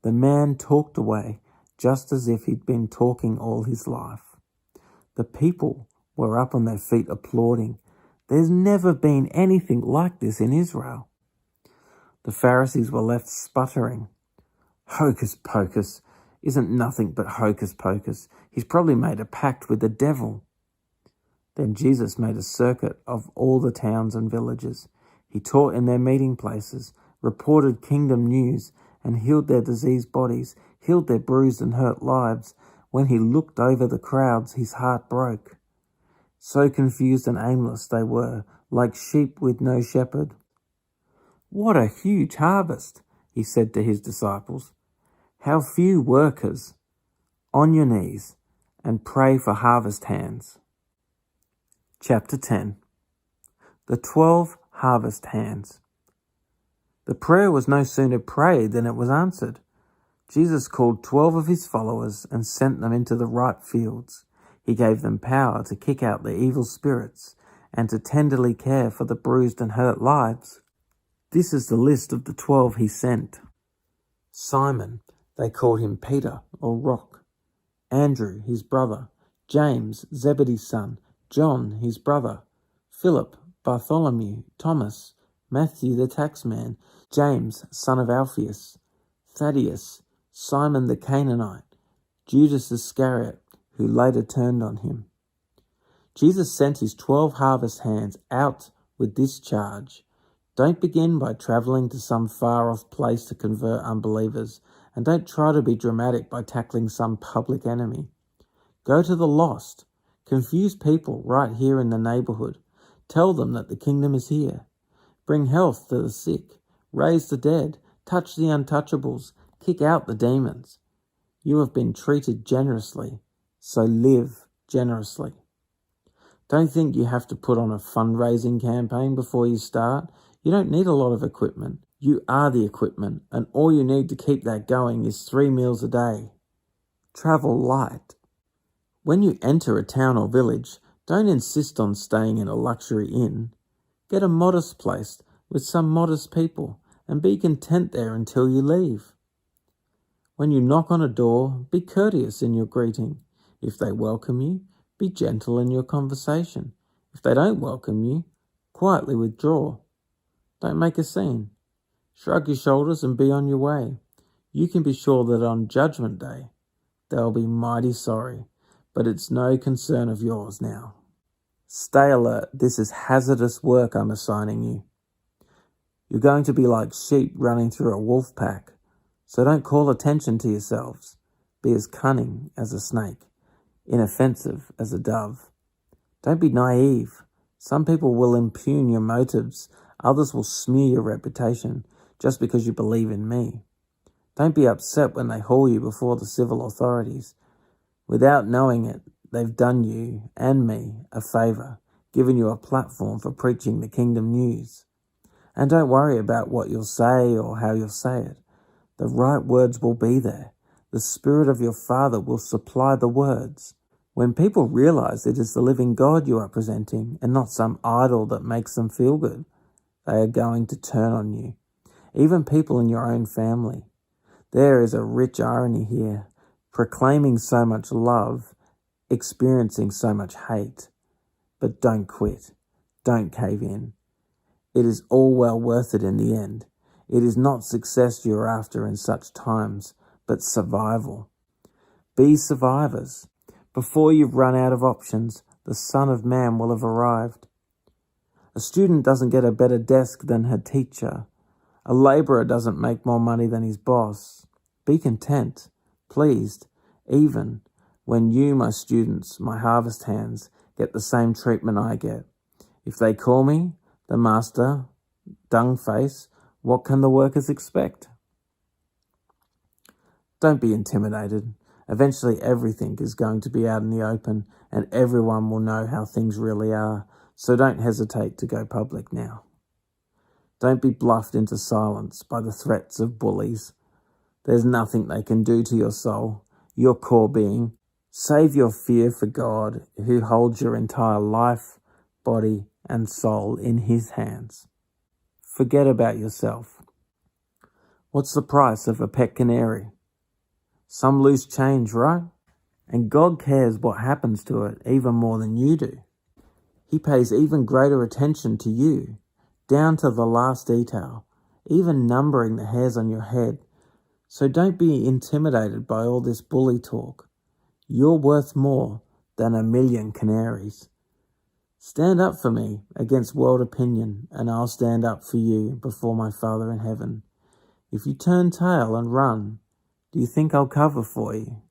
Speaker 1: the man talked away just as if he'd been talking all his life. The people were up on their feet applauding. There's never been anything like this in Israel. The Pharisees were left sputtering. "Hocus pocus. Isn't nothing but hocus pocus. He's probably made a pact with the devil." Then Jesus made a circuit of all the towns and villages. He taught in their meeting places, reported kingdom news, and healed their diseased bodies, healed their bruised and hurt lives. When he looked over the crowds, his heart broke. So confused and aimless they were, like sheep with no shepherd. "What a huge harvest," he said to his disciples. "How few workers. On your knees and pray for harvest hands." Chapter 10. The 12 harvest hands. The prayer was no sooner prayed than it was answered. Jesus called 12 of his followers and sent them into the ripe fields. He gave them power to kick out the evil spirits and to tenderly care for the bruised and hurt lives. This is the list of the 12 he sent. Simon, they called him Peter or Rock. Andrew, his brother. James, Zebedee's son. John, his brother. Philip, Bartholomew, Thomas, Matthew the taxman, James, son of Alphaeus, Thaddeus, Simon the Canaanite, Judas Iscariot, who later turned on him. Jesus sent his 12 harvest hands out with this charge: Don't begin by travelling to some far-off place to convert unbelievers, and don't try to be dramatic by tackling some public enemy. Go to the lost. Confuse people right here in the neighbourhood. Tell them that the kingdom is here. Bring health to the sick. Raise the dead. Touch the untouchables. Kick out the demons. You have been treated generously, so live generously. Don't think you have to put on a fundraising campaign before you start. You don't need a lot of equipment. You are the equipment, and all you need to keep that going is 3 meals a day. Travel light. When you enter a town or village, don't insist on staying in a luxury inn. Get a modest place with some modest people and be content there until you leave. When you knock on a door, be courteous in your greeting. If they welcome you, be gentle in your conversation. If they don't welcome you, quietly withdraw. Don't make a scene. Shrug your shoulders and be on your way. You can be sure that on Judgment Day, they'll be mighty sorry, but it's no concern of yours now. Stay alert. This is hazardous work I'm assigning you. You're going to be like sheep running through a wolf pack, so don't call attention to yourselves. Be as cunning as a snake, inoffensive as a dove. Don't be naive. Some people will impugn your motives. Others will smear your reputation just because you believe in me. Don't be upset when they haul you before the civil authorities. Without knowing it, they've done you and me a favour, given you a platform for preaching the kingdom news. And don't worry about what you'll say or how you'll say it. The right words will be there. The Spirit of your Father will supply the words. When people realise it is the living God you are presenting and not some idol that makes them feel good, they are going to turn on you. Even people in your own family. There is a rich irony here. Proclaiming so much love, experiencing so much hate. But don't quit. Don't cave in. It is all well worth it in the end. It is not success you are after in such times, but survival. Be survivors. Before you've run out of options, the Son of Man will have arrived. A student doesn't get a better desk than her teacher. A labourer doesn't make more money than his boss. Be content, pleased, even when you, my students, my harvest hands, get the same treatment I get. If they call me the master, dung face, what can the workers expect? Don't be intimidated. Eventually everything is going to be out in the open and everyone will know how things really are, so don't hesitate to go public now. Don't be bluffed into silence by the threats of bullies. There's nothing they can do to your soul, your core being. Save your fear for God, who holds your entire life, body, and soul in His hands. Forget about yourself. What's the price of a pet canary? Some loose change, right? And God cares what happens to it even more than you do. He pays even greater attention to you, down to the last detail, even numbering the hairs on your head. So don't be intimidated by all this bully talk. You're worth more than 1,000,000 canaries. Stand up for me against world opinion, and I'll stand up for you before my Father in heaven. If you turn tail and run, do you think I'll cover for you?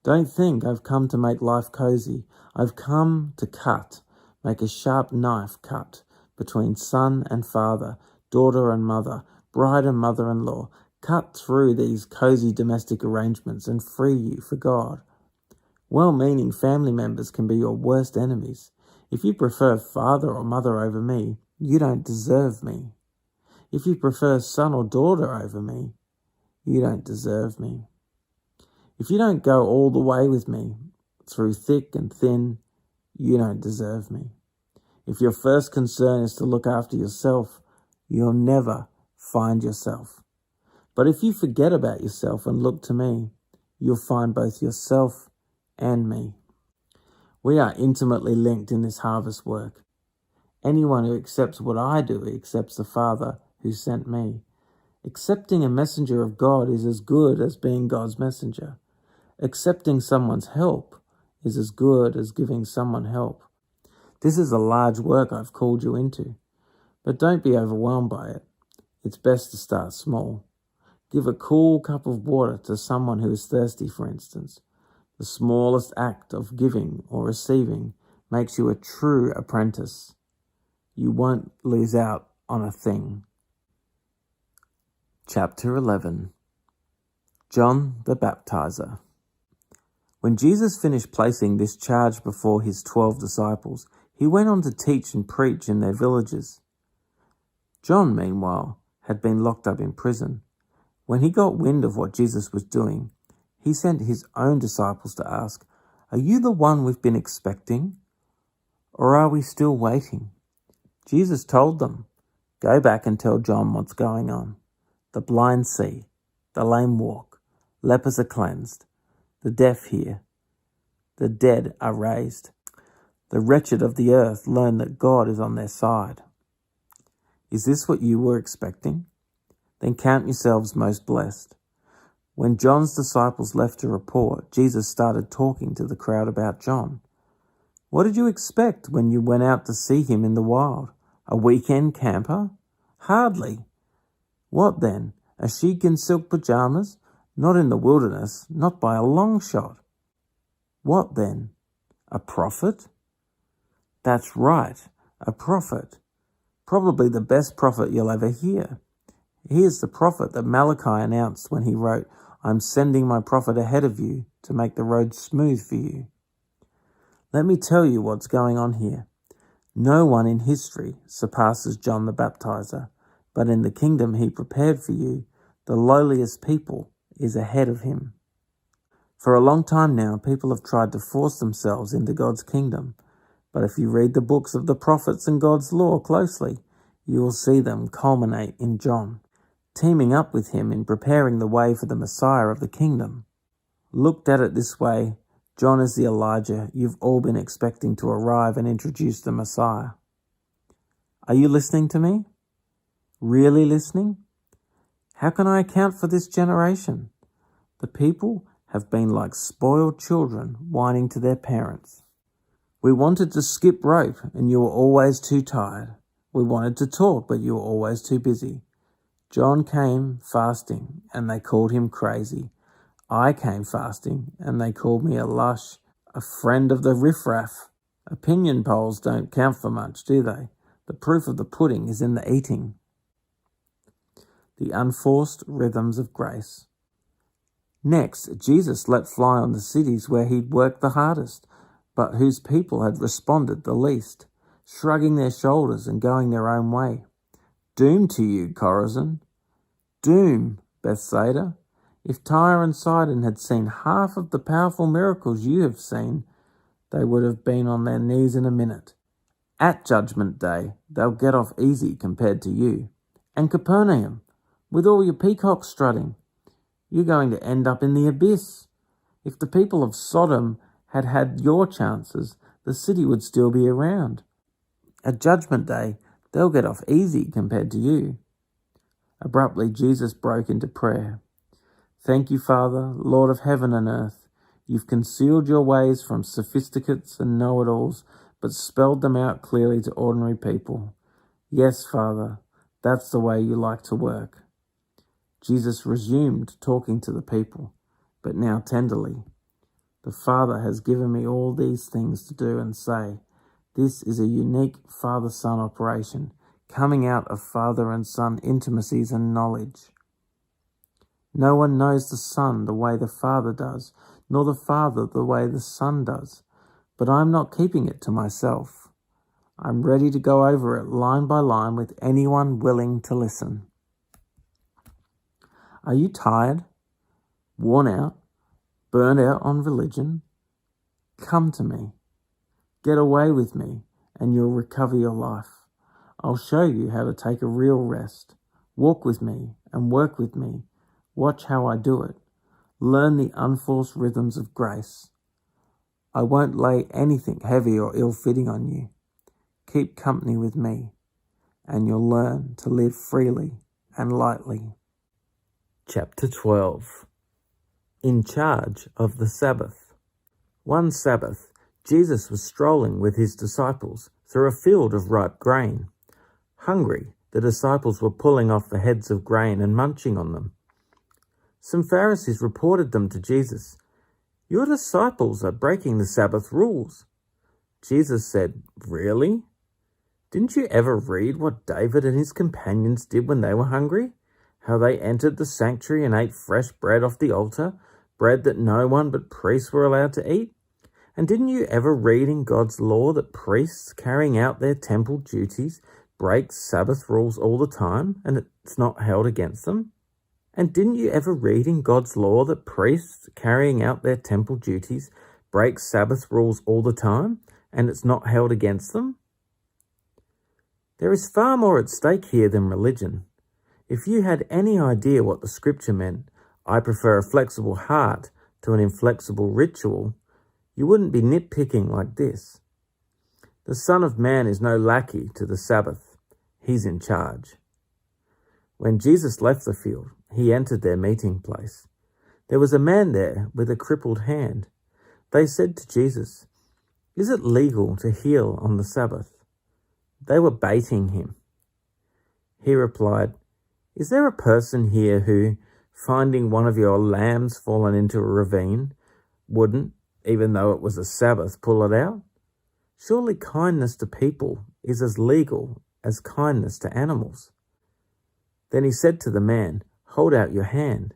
Speaker 1: Don't think I've come to make life cozy. I've come to cut, make a sharp knife cut between son and father, daughter and mother, bride and mother-in-law. Cut through these cozy domestic arrangements and free you for God. Well-meaning family members can be your worst enemies. If you prefer father or mother over me, you don't deserve me. If you prefer son or daughter over me, you don't deserve me. If you don't go all the way with me, through thick and thin, you don't deserve me. If your first concern is to look after yourself, you'll never find yourself. But if you forget about yourself and look to me, you'll find both yourself and me. We are intimately linked in this harvest work. Anyone who accepts what I do accepts the Father who sent me. Accepting a messenger of God is as good as being God's messenger. Accepting someone's help is as good as giving someone help. This is a large work I've called you into. But don't be overwhelmed by it. It's best to start small. Give a cool cup of water to someone who is thirsty, for instance. The smallest act of giving or receiving makes you a true apprentice. You won't lose out on a thing. Chapter 11. John the Baptizer. When Jesus finished placing this charge before his 12 disciples, he went on to teach and preach in their villages. John, meanwhile, had been locked up in prison. When he got wind of what Jesus was doing, he sent his own disciples to ask, "Are you the one we've been expecting? Or are we still waiting?" Jesus told them, "Go back and tell John what's going on. The blind see, the lame walk, lepers are cleansed, the deaf hear, the dead are raised. The wretched of the earth learn that God is on their side." Is this what you were expecting? Then count yourselves most blessed. When John's disciples left to report, Jesus started talking to the crowd about John. What did you expect when you went out to see him in the wild? A weekend camper? Hardly. What then? A sheik in silk pajamas? Not in the wilderness, not by a long shot. What then? A prophet? That's right, a prophet. Probably the best prophet you'll ever hear. He is the prophet that Malachi announced when he wrote, "I'm sending my prophet ahead of you to make the road smooth for you." Let me tell you what's going on here. No one in history surpasses John the Baptizer, but in the kingdom he prepared for you, the lowliest people is ahead of him. For a long time now, people have tried to force themselves into God's kingdom, but if you read the books of the prophets and God's law closely, you will see them culminate in John, teaming up with him in preparing the way for the Messiah of the kingdom. Looked at it this way, John is the Elijah you've all been expecting to arrive and introduce the Messiah. Are you listening to me? Really listening? How can I account for this generation? The people have been like spoiled children whining to their parents. We wanted to skip rope and you were always too tired. We wanted to talk but you were always too busy. John came fasting and they called him crazy. I came fasting and they called me a lush, a friend of the riffraff. Opinion polls don't count for much, do they? The proof of the pudding is in the eating. The unforced rhythms of grace. Next, Jesus let fly on the cities where he'd worked the hardest, but whose people had responded the least, shrugging their shoulders and going their own way. Doom to you, Chorazin. Doom, Bethsaida. If Tyre and Sidon had seen half of the powerful miracles you have seen, they would have been on their knees in a minute. At Judgment Day, they'll get off easy compared to you. And Capernaum, with all your peacocks strutting, you're going to end up in the abyss. If the people of Sodom had had your chances, the city would still be around. At Judgment Day, they'll get off easy compared to you. Abruptly, Jesus broke into prayer. Thank you, Father, Lord of heaven and earth. You've concealed your ways from sophisticates and know-it-alls, but spelled them out clearly to ordinary people. Yes, Father, that's the way you like to work. Jesus resumed talking to the people, but now tenderly. The Father has given me all these things to do and say. This is a unique father-son operation, coming out of father and son intimacies and knowledge. No one knows the Son the way the Father does, nor the Father the way the Son does. But I'm not keeping it to myself. I'm ready to go over it line by line with anyone willing to listen. Are you tired, worn out, burned out on religion? Come to me. Get away with me, and you'll recover your life. I'll show you how to take a real rest. Walk with me and work with me. Watch how I do it. Learn the unforced rhythms of grace. I won't lay anything heavy or ill-fitting on you. Keep company with me, and you'll learn to live freely and lightly. Chapter 12. In charge of the Sabbath. One Sabbath, Jesus was strolling with his disciples through a field of ripe grain. Hungry, the disciples were pulling off the heads of grain and munching on them. Some Pharisees reported them to Jesus. "Your disciples are breaking the Sabbath rules." Jesus said, "Really? Didn't you ever read what David and his companions did when they were hungry? How they entered the sanctuary and ate fresh bread off the altar, bread that no one but priests were allowed to eat? And didn't you ever read in God's law that priests carrying out their temple duties break Sabbath rules all the time and it's not held against them? And didn't you ever read in God's law that priests carrying out their temple duties break Sabbath rules all the time and it's not held against them?" There is far more at stake here than religion. If you had any idea what the scripture meant, "I prefer a flexible heart to an inflexible ritual," you wouldn't be nitpicking like this. The Son of Man is no lackey to the Sabbath. He's in charge. When Jesus left the field, he entered their meeting place. There was a man there with a crippled hand. They said to Jesus, "Is it legal to heal on the Sabbath?" They were baiting him. He replied, "Is there a person here who, finding one of your lambs fallen into a ravine, wouldn't, even though it was a Sabbath, pull it out? Surely kindness to people is as legal as kindness to animals." Then he said to the man, "Hold out your hand."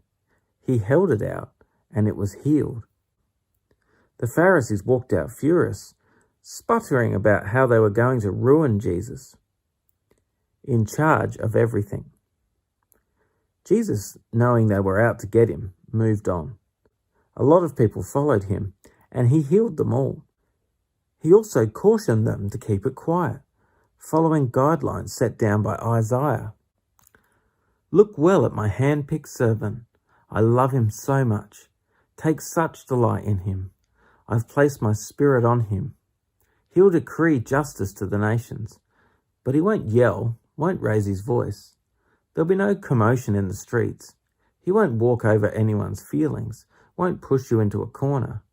Speaker 1: He held it out, and it was healed. The Pharisees walked out furious, sputtering about how they were going to ruin Jesus, in charge of everything. Jesus, knowing they were out to get him, moved on. A lot of people followed him, and he healed them all. He also cautioned them to keep it quiet, following guidelines set down by Isaiah. "Look well at my hand-picked servant. I love him so much. Take such delight in him. I've placed my spirit on him. He'll decree justice to the nations, but he won't yell, won't raise his voice. There'll be no commotion in the streets. He won't walk over anyone's feelings, won't push you into a corner.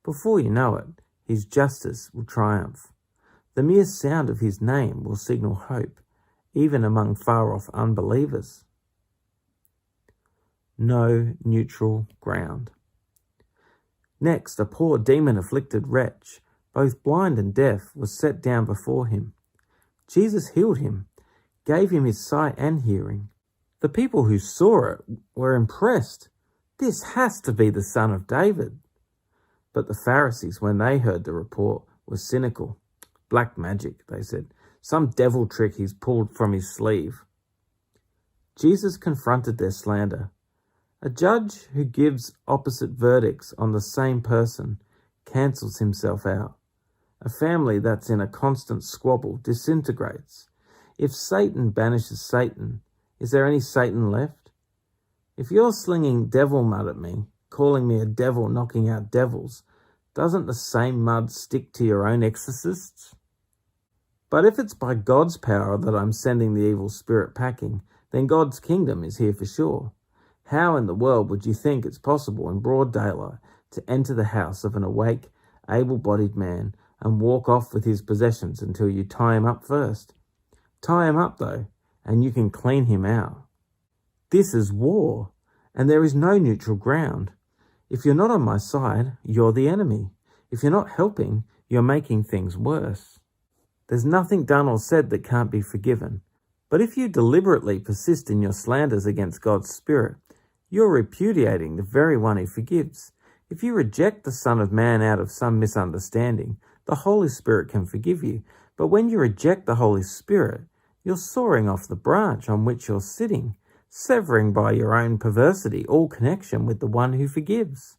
Speaker 1: Before you know it, his justice will triumph. The mere sound of his name will signal hope, even among far-off unbelievers." No neutral ground. Next, a poor demon-afflicted wretch, both blind and deaf, was set down before him. Jesus healed him, gave him his sight and hearing. The people who saw it were impressed. "This has to be the Son of David." But the Pharisees, when they heard the report, were cynical. "Black magic," they said. "Some devil trick he's pulled from his sleeve." Jesus confronted their slander. A judge who gives opposite verdicts on the same person cancels himself out. A family that's in a constant squabble disintegrates. If Satan banishes Satan, is there any Satan left? If you're slinging devil mud at me, calling me a devil knocking out devils, doesn't the same mud stick to your own exorcists? But if it's by God's power that I'm sending the evil spirit packing, then God's kingdom is here for sure. How in the world would you think it's possible in broad daylight to enter the house of an awake, able-bodied man and walk off with his possessions until you tie him up first? Tie him up, though, and you can clean him out. This is war, and there is no neutral ground. If you're not on my side, you're the enemy. If you're not helping, you're making things worse. There's nothing done or said that can't be forgiven. But if you deliberately persist in your slanders against God's Spirit, you're repudiating the very one he forgives. If you reject the Son of Man out of some misunderstanding, the Holy Spirit can forgive you. But when you reject the Holy Spirit, you're sawing off the branch on which you're sitting, severing by your own perversity all connection with the one who forgives.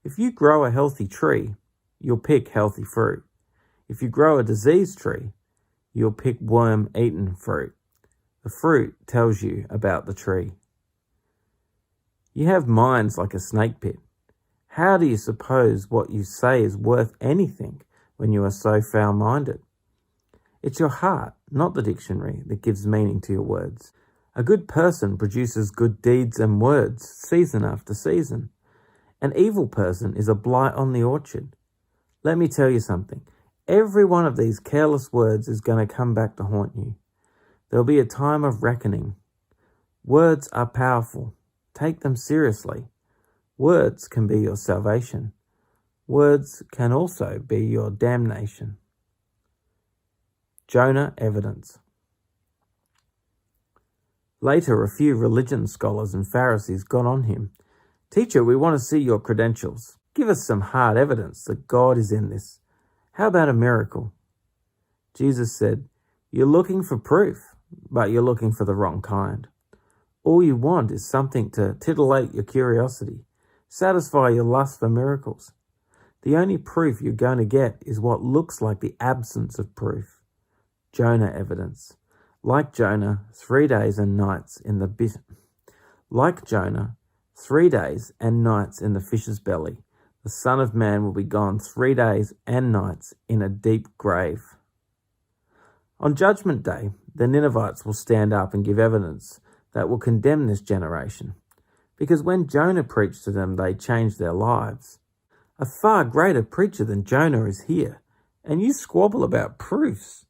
Speaker 1: If you grow a healthy tree, you'll pick healthy fruit. If you grow a diseased tree, you'll pick worm-eaten fruit. The fruit tells you about the tree. You have minds like a snake pit. How do you suppose what you say is worth anything when you are so foul-minded? It's your heart, not the dictionary, that gives meaning to your words. A good person produces good deeds and words season after season. An evil person is a blight on the orchard. Let me tell you something. Every one of these careless words is going to come back to haunt you. There'll be a time of reckoning. Words are powerful. Take them seriously. Words can be your salvation. Words can also be your damnation. Jonah evidence. Later, a few religion scholars and Pharisees got on him. "Teacher, we want to see your credentials. Give us some hard evidence that God is in this. How about a miracle?" Jesus said, "You're looking for proof, but you're looking for the wrong kind. All you want is something to titillate your curiosity, satisfy your lust for miracles. The only proof you're going to get is what looks like the absence of proof. Jonah evidence. Like Jonah, 3 days and nights in the fish's belly. The Son of Man will be gone 3 days and nights in a deep grave." On Judgment Day, the Ninevites will stand up and give evidence that will condemn this generation, because when Jonah preached to them, they changed their lives. A far greater preacher than Jonah is here, and you squabble about proofs.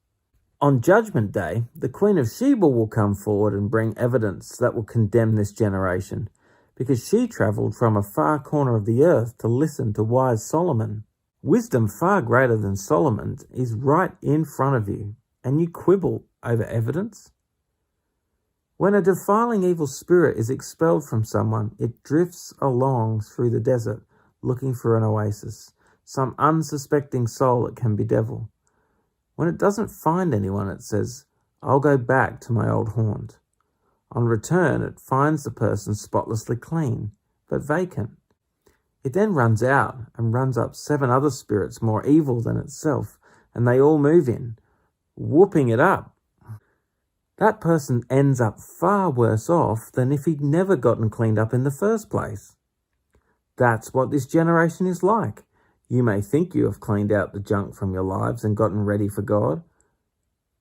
Speaker 1: On Judgment Day, the Queen of Sheba will come forward and bring evidence that will condemn this generation, because she travelled from a far corner of the earth to listen to wise Solomon. Wisdom far greater than Solomon's is right in front of you, and you quibble over evidence? When a defiling evil spirit is expelled from someone, it drifts along through the desert looking for an oasis, some unsuspecting soul it can bedevil. When it doesn't find anyone, it says, "I'll go back to my old haunt." On return, it finds the person spotlessly clean, but vacant. It then runs out and runs up 7 other spirits more evil than itself, and they all move in, whooping it up. That person ends up far worse off than if he'd never gotten cleaned up in the first place. That's what this generation is like. You may think you have cleaned out the junk from your lives and gotten ready for God,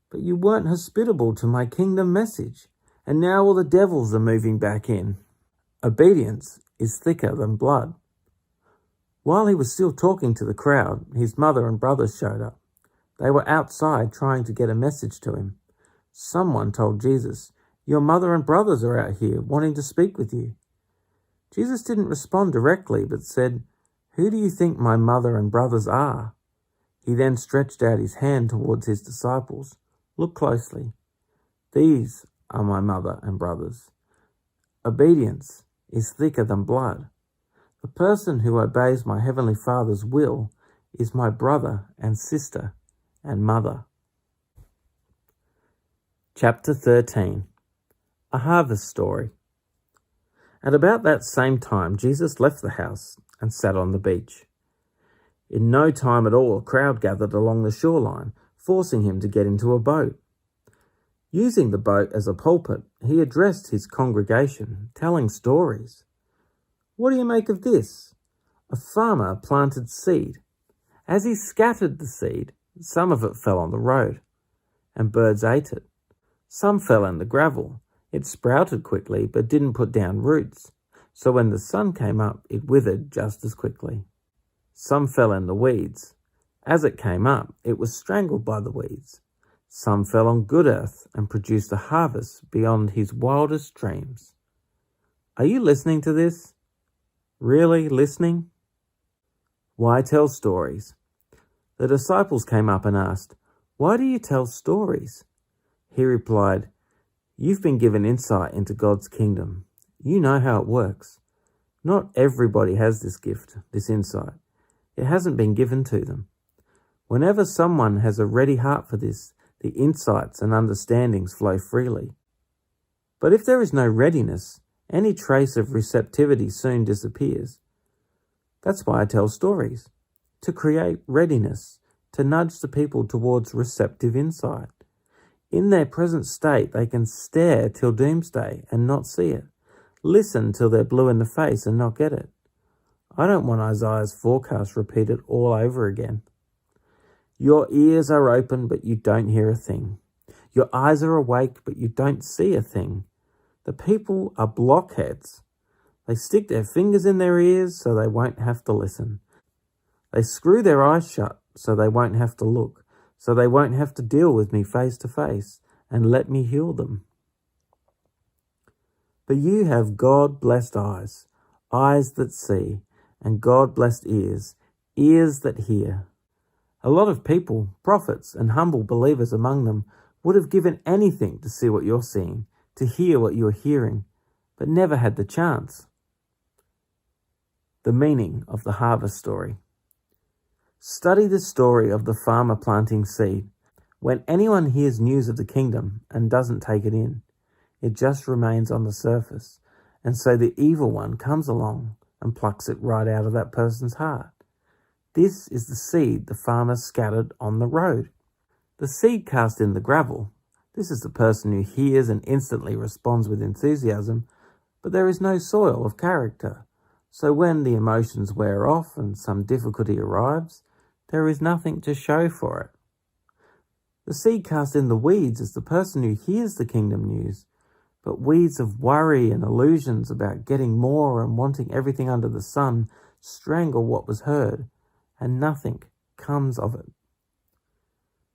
Speaker 1: but you weren't hospitable to my kingdom message, and now all the devils are moving back in. Obedience is thicker than blood. While he was still talking to the crowd, his mother and brothers showed up. They were outside trying to get a message to him. Someone told Jesus, "Your mother and brothers are out here wanting to speak with you." Jesus didn't respond directly, but said, "Who do you think my mother and brothers are?" He then stretched out his hand towards his disciples. "Look closely. These are my mother and brothers." Obedience is thicker than blood. The person who obeys my heavenly Father's will is my brother and sister and mother. Chapter 13. A Harvest Story. At about that same time, Jesus left the house and sat on the beach. In no time at all, a crowd gathered along the shoreline, forcing him to get into a boat. Using the boat as a pulpit, he addressed his congregation, telling stories. "What do you make of this? A farmer planted seed. As he scattered the seed, some of it fell on the road, and birds ate it. Some fell in the gravel. It sprouted quickly, but didn't put down roots. So when the sun came up, it withered just as quickly. Some fell in the weeds. As it came up, it was strangled by the weeds. Some fell on good earth and produced a harvest beyond his wildest dreams." Are you listening to this? Really listening? Why tell stories? The disciples came up and asked, "Why do you tell stories?" He replied, "You've been given insight into God's kingdom. You know how it works. Not everybody has this gift, this insight. It hasn't been given to them. Whenever someone has a ready heart for this, the insights and understandings flow freely. But if there is no readiness, any trace of receptivity soon disappears. That's why I tell stories, to create readiness, to nudge the people towards receptive insight. In their present state, they can stare till doomsday and not see it, listen till they're blue in the face and not get it. I don't want Isaiah's forecast repeated all over again. Your ears are open, but you don't hear a thing. Your eyes are awake, but you don't see a thing. The people are blockheads. They stick their fingers in their ears so they won't have to listen. They screw their eyes shut so they won't have to look, so they won't have to deal with me face to face, and let me heal them. But you have God-blessed eyes, eyes that see, and God-blessed ears, ears that hear. A lot of people, prophets and humble believers among them, would have given anything to see what you're seeing, to hear what you're hearing, but never had the chance. The meaning of the harvest story. Study the story of the farmer planting seed. When anyone hears news of the kingdom and doesn't take it in, it just remains on the surface, and so the evil one comes along and plucks it right out of that person's heart. This is the seed the farmer scattered on the road. The seed cast in the gravel. This is the person who hears and instantly responds with enthusiasm, but there is no soil of character. So when the emotions wear off and some difficulty arrives, there is nothing to show for it. The seed cast in the weeds is the person who hears the kingdom news, but weeds of worry and illusions about getting more and wanting everything under the sun strangle what was heard, and nothing comes of it.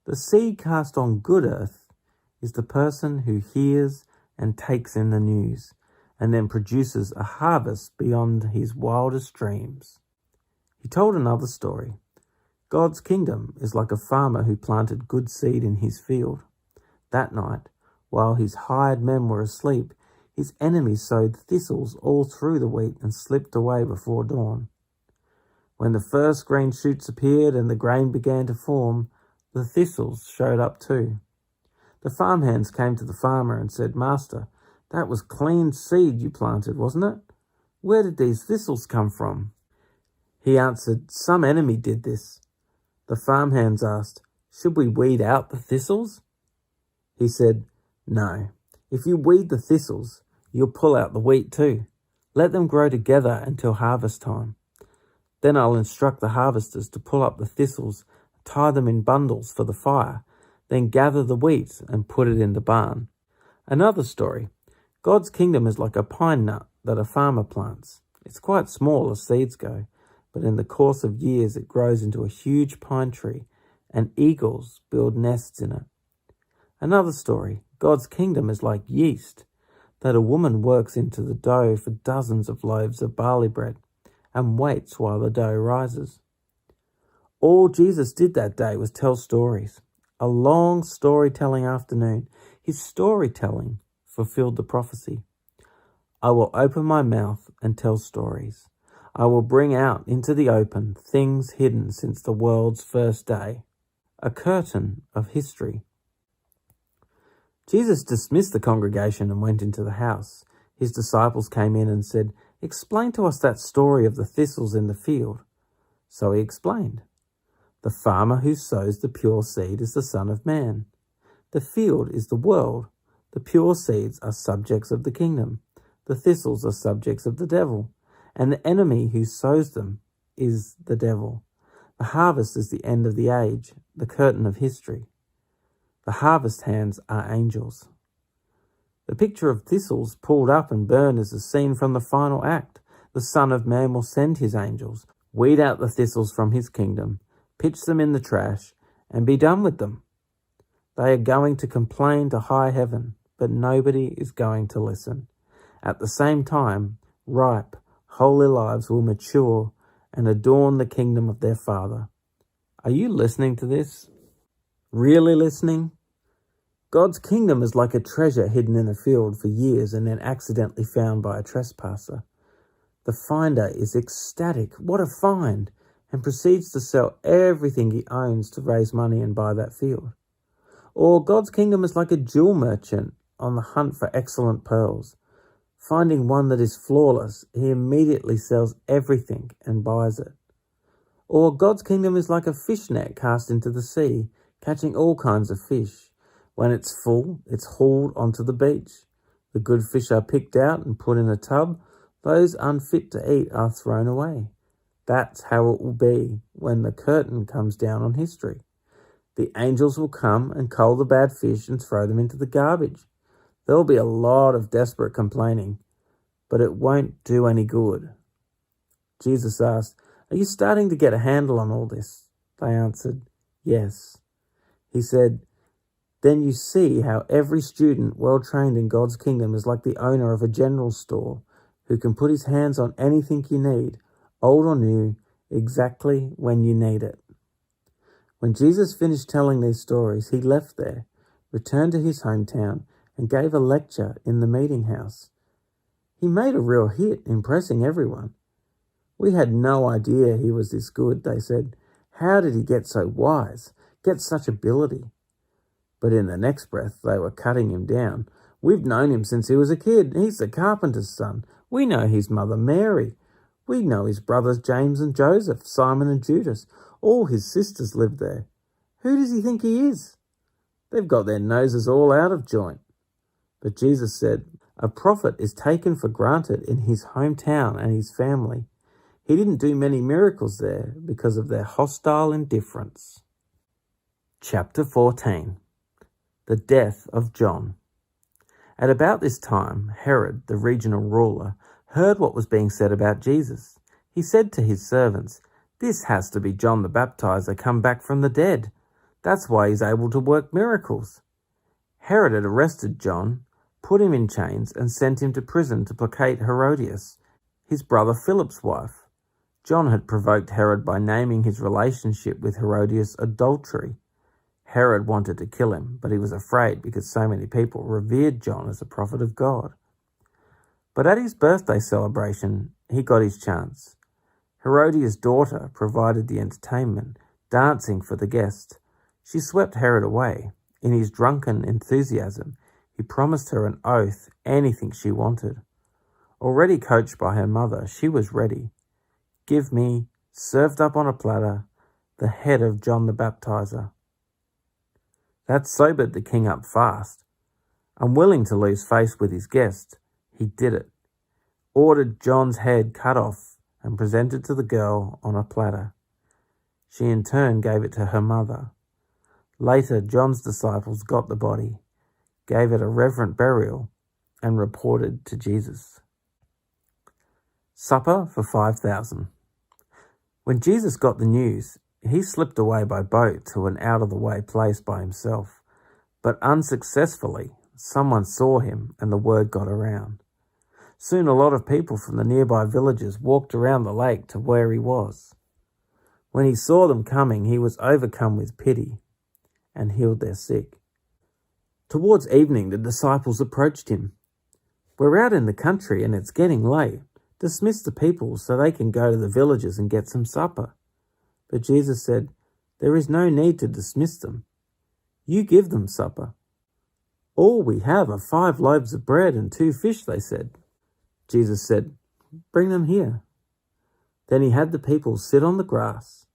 Speaker 1: The seed cast on good earth is the person who hears and takes in the news, and then produces a harvest beyond his wildest dreams. He told another story. God's kingdom is like a farmer who planted good seed in his field. That night, while his hired men were asleep, his enemies sowed thistles all through the wheat and slipped away before dawn. When the first green shoots appeared and the grain began to form, the thistles showed up too. The farmhands came to the farmer and said, "Master, that was clean seed you planted, wasn't it? Where did these thistles come from?" He answered, "Some enemy did this." The farmhands asked, "Should we weed out the thistles?" He said, "No. If you weed the thistles, you'll pull out the wheat too. Let them grow together until harvest time. Then I'll instruct the harvesters to pull up the thistles, tie them in bundles for the fire, then gather the wheat and put it in the barn." Another story. God's kingdom is like a pine nut that a farmer plants. It's quite small as seeds go, but in the course of years it grows into a huge pine tree, and eagles build nests in it. Another story. God's kingdom is like yeast that a woman works into the dough for dozens of loaves of barley bread and waits while the dough rises. All Jesus did that day was tell stories. A long storytelling afternoon. His storytelling fulfilled the prophecy. I will open my mouth and tell stories. I will bring out into the open things hidden since the world's first day. A curtain of history. Jesus dismissed the congregation and went into the house. His disciples came in and said, "Explain to us that story of the thistles in the field." So he explained. The farmer who sows the pure seed is the Son of Man. The field is the world. The pure seeds are subjects of the kingdom. The thistles are subjects of the devil. And the enemy who sows them is the devil. The harvest is the end of the age, the curtain of history. The harvest hands are angels. The picture of thistles pulled up and burned is a scene from the final act. The Son of Man will send his angels, weed out the thistles from his kingdom, pitch them in the trash, and be done with them. They are going to complain to high heaven, but nobody is going to listen. At the same time, ripe, holy lives will mature and adorn the kingdom of their Father. Are you listening to this? Really listening? God's kingdom is like a treasure hidden in a field for years and then accidentally found by a trespasser. The finder is ecstatic, what a find, and proceeds to sell everything he owns to raise money and buy that field. Or God's kingdom is like a jewel merchant on the hunt for excellent pearls. Finding one that is flawless, he immediately sells everything and buys it. Or God's kingdom is like a fish net cast into the sea, catching all kinds of fish. When it's full, it's hauled onto the beach. The good fish are picked out and put in a tub. Those unfit to eat are thrown away. That's how it will be when the curtain comes down on history. The angels will come and cull the bad fish and throw them into the garbage. There will be a lot of desperate complaining, but it won't do any good. Jesus asked, "Are you starting to get a handle on all this?" They answered, "Yes." He said, Then you see how every student well trained in God's kingdom is like the owner of a general store who can put his hands on anything you need, old or new, exactly when you need it. When Jesus finished telling these stories, he left there, returned to his hometown, and gave a lecture in the meeting house. He made a real hit, impressing everyone. We had no idea he was this good, they said. How did he get so wise, get such ability? But in the next breath, they were cutting him down. We've known him since he was a kid. He's the carpenter's son. We know his mother Mary. We know his brothers James and Joseph, Simon and Judas. All his sisters lived there. Who does he think he is? They've got their noses all out of joint. But Jesus said, a prophet is taken for granted in his hometown and his family. He didn't do many miracles there because of their hostile indifference. Chapter 14. The death of John. At about this time, Herod, the regional ruler, heard what was being said about Jesus. He said to his servants, "This has to be John the Baptizer come back from the dead. That's why he's able to work miracles." Herod had arrested John, put him in chains, and sent him to prison to placate Herodias, his brother Philip's wife. John had provoked Herod by naming his relationship with Herodias adultery. Herod wanted to kill him, but he was afraid because so many people revered John as a prophet of God. But at his birthday celebration, he got his chance. Herodias' daughter provided the entertainment, dancing for the guests. She swept Herod away. In his drunken enthusiasm, he promised her an oath, anything she wanted. Already coached by her mother, she was ready. "Give me, served up on a platter, the head of John the Baptizer." That sobered the king up fast. Unwilling to lose face with his guest, he did it. Ordered John's head cut off and presented to the girl on a platter. She in turn gave it to her mother. Later, John's disciples got the body, gave it a reverent burial, and reported to Jesus. Supper for 5,000. When Jesus got the news, he slipped away by boat to an out-of-the-way place by himself. But unsuccessfully, someone saw him and the word got around. Soon a lot of people from the nearby villages walked around the lake to where he was. When he saw them coming, he was overcome with pity and healed their sick. Towards evening, the disciples approached him. "We're out in the country and it's getting late. Dismiss the people so they can go to the villages and get some supper." But Jesus said, "There is no need to dismiss them. You give them supper." "All we have are 5 loaves of bread and 2 fish, they said. Jesus said, "Bring them here." Then he had the people sit on the grass.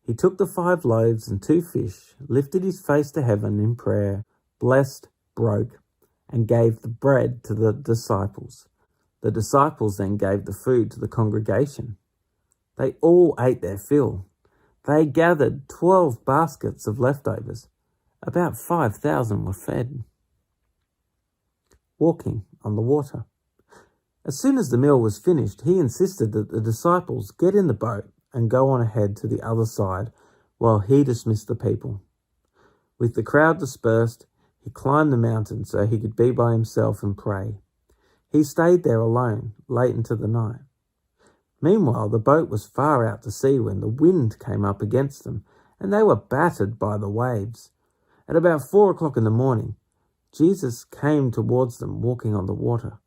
Speaker 1: He took the 5 loaves and 2 fish, lifted his face to heaven in prayer, blessed, broke, and gave the bread to the disciples. The disciples then gave the food to the congregation. They all ate their fill. They gathered 12 baskets of leftovers. About 5,000 were fed. Walking on the water. As soon as the meal was finished, he insisted that the disciples get in the boat and go on ahead to the other side while he dismissed the people. With the crowd dispersed, he climbed the mountain so he could be by himself and pray. He stayed there alone late into the night. Meanwhile, the boat was far out to sea when the wind came up against them, and they were battered by the waves. At about 4 o'clock in the morning, Jesus came towards them walking on the water.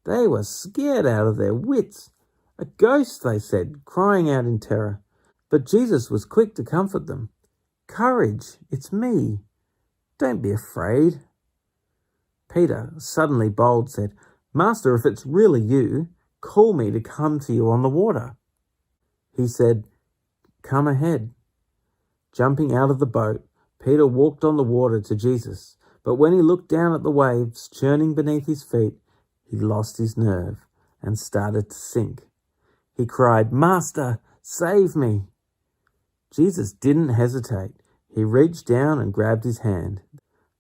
Speaker 1: They were scared out of their wits. "A ghost," they said, crying out in terror. But Jesus was quick to comfort them. "Courage, it's me. Don't be afraid." Peter, suddenly bold, said, "Master, if it's really you, call me to come to you on the water." He said, "Come ahead." Jumping out of the boat, Peter walked on the water to Jesus. But when he looked down at the waves churning beneath his feet, he lost his nerve and started to sink. He cried, "Master, save me." Jesus didn't hesitate. He reached down and grabbed his hand.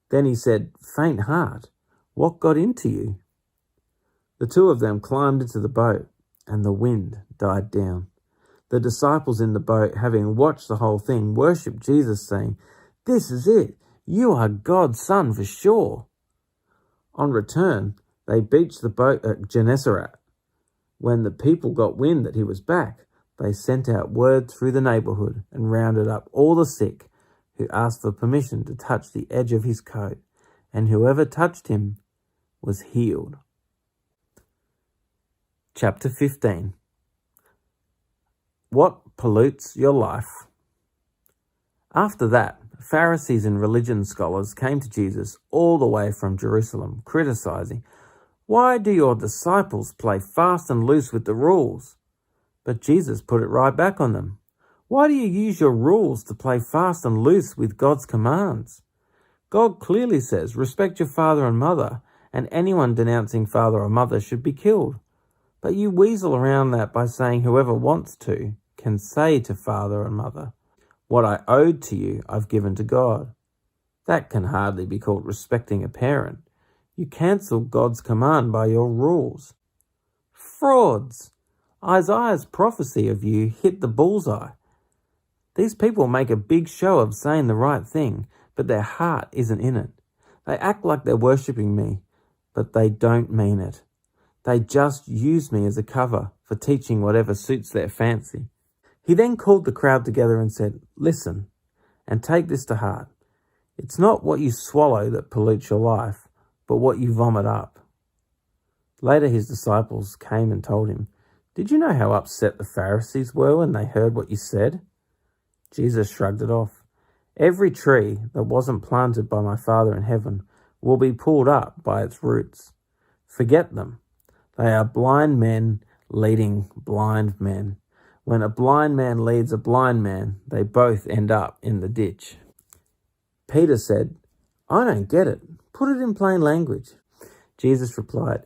Speaker 1: Then he said, "Faint heart, what got into you?" The 2 of them climbed into the boat, and the wind died down. The disciples in the boat, having watched the whole thing, worshipped Jesus, saying, "This is it. "You are God's son for sure." On return, they beached the boat at Gennesaret. When the people got wind that he was back, they sent out word through the neighborhood and rounded up all the sick who asked for permission to touch the edge of his coat, and whoever touched him was healed. Chapter 15. What pollutes your life? After that, Pharisees and religion scholars came to Jesus all the way from Jerusalem, criticizing, "Why do your disciples play fast and loose with the rules?" But Jesus put it right back on them. "Why do you use your rules to play fast and loose with God's commands? God clearly says, respect your father and mother, and anyone denouncing father or mother should be killed. But you weasel around that by saying whoever wants to can say to father and mother, 'What I owed to you, I've given to God.' That can hardly be called respecting a parent. You cancel God's command by your rules. Frauds! Isaiah's prophecy of you hit the bullseye. These people make a big show of saying the right thing, but their heart isn't in it. They act like they're worshipping me, but they don't mean it. They just use me as a cover for teaching whatever suits their fancy." He then called the crowd together and said, "Listen, and take this to heart. It's not what you swallow that pollutes your life, but what you vomit up." Later his disciples came and told him, "Did you know how upset the Pharisees were when they heard what you said?" Jesus shrugged it off. "Every tree that wasn't planted by my Father in heaven will be pulled up by its roots. Forget them. They are blind men leading blind men. When a blind man leads a blind man, they both end up in the ditch." Peter said, "I don't get it. Put it in plain language." Jesus replied,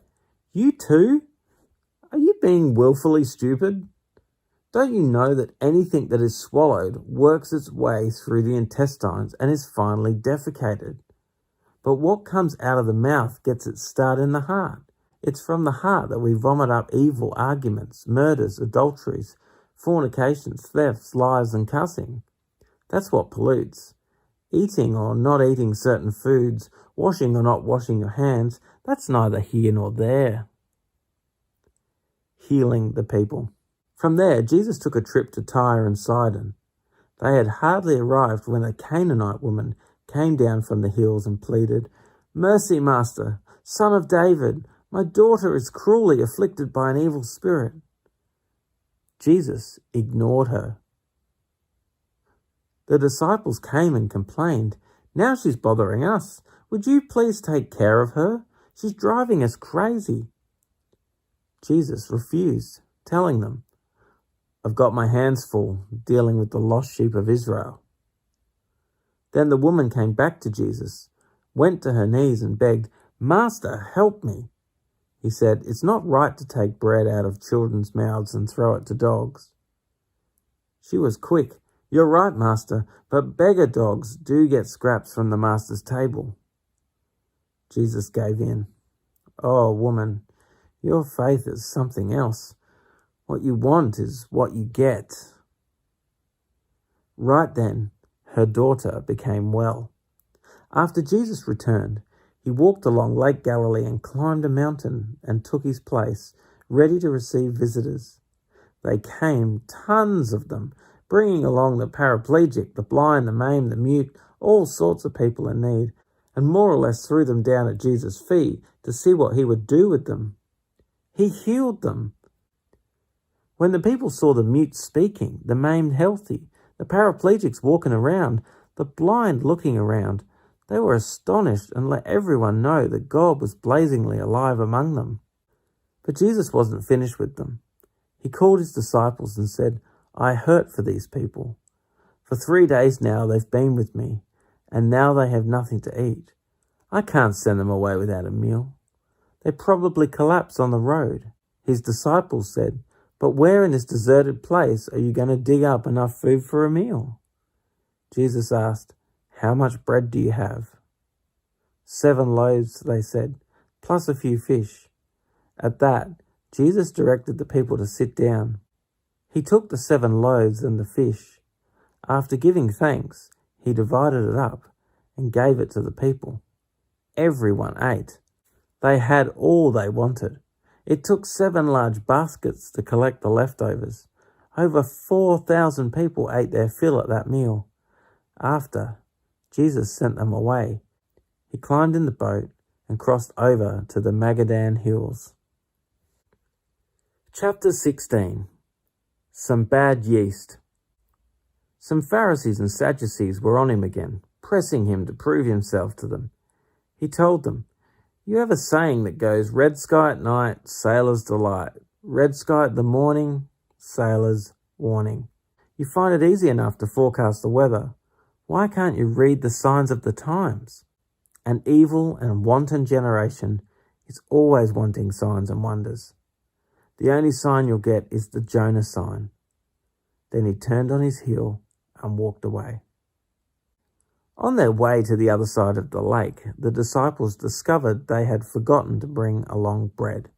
Speaker 1: "You too? Are you being willfully stupid? Don't you know that anything that is swallowed works its way through the intestines and is finally defecated? But what comes out of the mouth gets its start in the heart. It's from the heart that we vomit up evil arguments, murders, adulteries, fornications, thefts, lies, and cussing. That's what pollutes. Eating or not eating certain foods, washing or not washing your hands, that's neither here nor there." Healing the people. From there, Jesus took a trip to Tyre and Sidon. They had hardly arrived when a Canaanite woman came down from the hills and pleaded, "Mercy, Master, Son of David, my daughter is cruelly afflicted by an evil spirit." Jesus ignored her. The disciples came and complained, "Now she's bothering us. Would you please take care of her? She's driving us crazy." Jesus refused, telling them, "I've got my hands full dealing with the lost sheep of Israel." Then the woman came back to Jesus, went to her knees and begged, "Master, help me." He said, "It's not right to take bread out of children's mouths and throw it to dogs." She was quick. "You're right, Master, but beggar dogs do get scraps from the Master's table." Jesus gave in. "Oh, woman, your faith is something else. What you want is what you get." Right then, her daughter became well. After Jesus returned, he walked along Lake Galilee and climbed a mountain and took his place, ready to receive visitors. They came, tons of them, bringing along the paraplegic, the blind, the maimed, the mute, all sorts of people in need, and more or less threw them down at Jesus' feet to see what he would do with them. He healed them. When the people saw the mute speaking, the maimed healthy, the paraplegics walking around, the blind looking around, they were astonished and let everyone know that God was blazingly alive among them. But Jesus wasn't finished with them. He called his disciples and said, "I hurt for these people. For 3 days now they've been with me, and now they have nothing to eat. I can't send them away without a meal. They probably collapse on the road." His disciples said, "But where in this deserted place are you going to dig up enough food for a meal?" Jesus asked, "How much bread do you have?" 7 loaves, they said, plus a few fish. At that, Jesus directed the people to sit down. He took the 7 loaves and the fish. After giving thanks, he divided it up and gave it to the people. Everyone ate. They had all they wanted. It took 7 large baskets to collect the leftovers. Over 4,000 people ate their fill at that meal. After, Jesus sent them away. He climbed in the boat and crossed over to the Magadan Hills. Chapter 16. Some bad yeast. Some Pharisees and Sadducees were on him again, pressing him to prove himself to them. He told them, "You have a saying that goes, red sky at night, sailor's delight. Red sky at the morning, sailor's warning. You find it easy enough to forecast the weather. Why can't you read the signs of the times? An evil and wanton generation is always wanting signs and wonders. The only sign you'll get is the Jonah sign." Then he turned on his heel and walked away. On their way to the other side of the lake, the disciples discovered they had forgotten to bring along bread.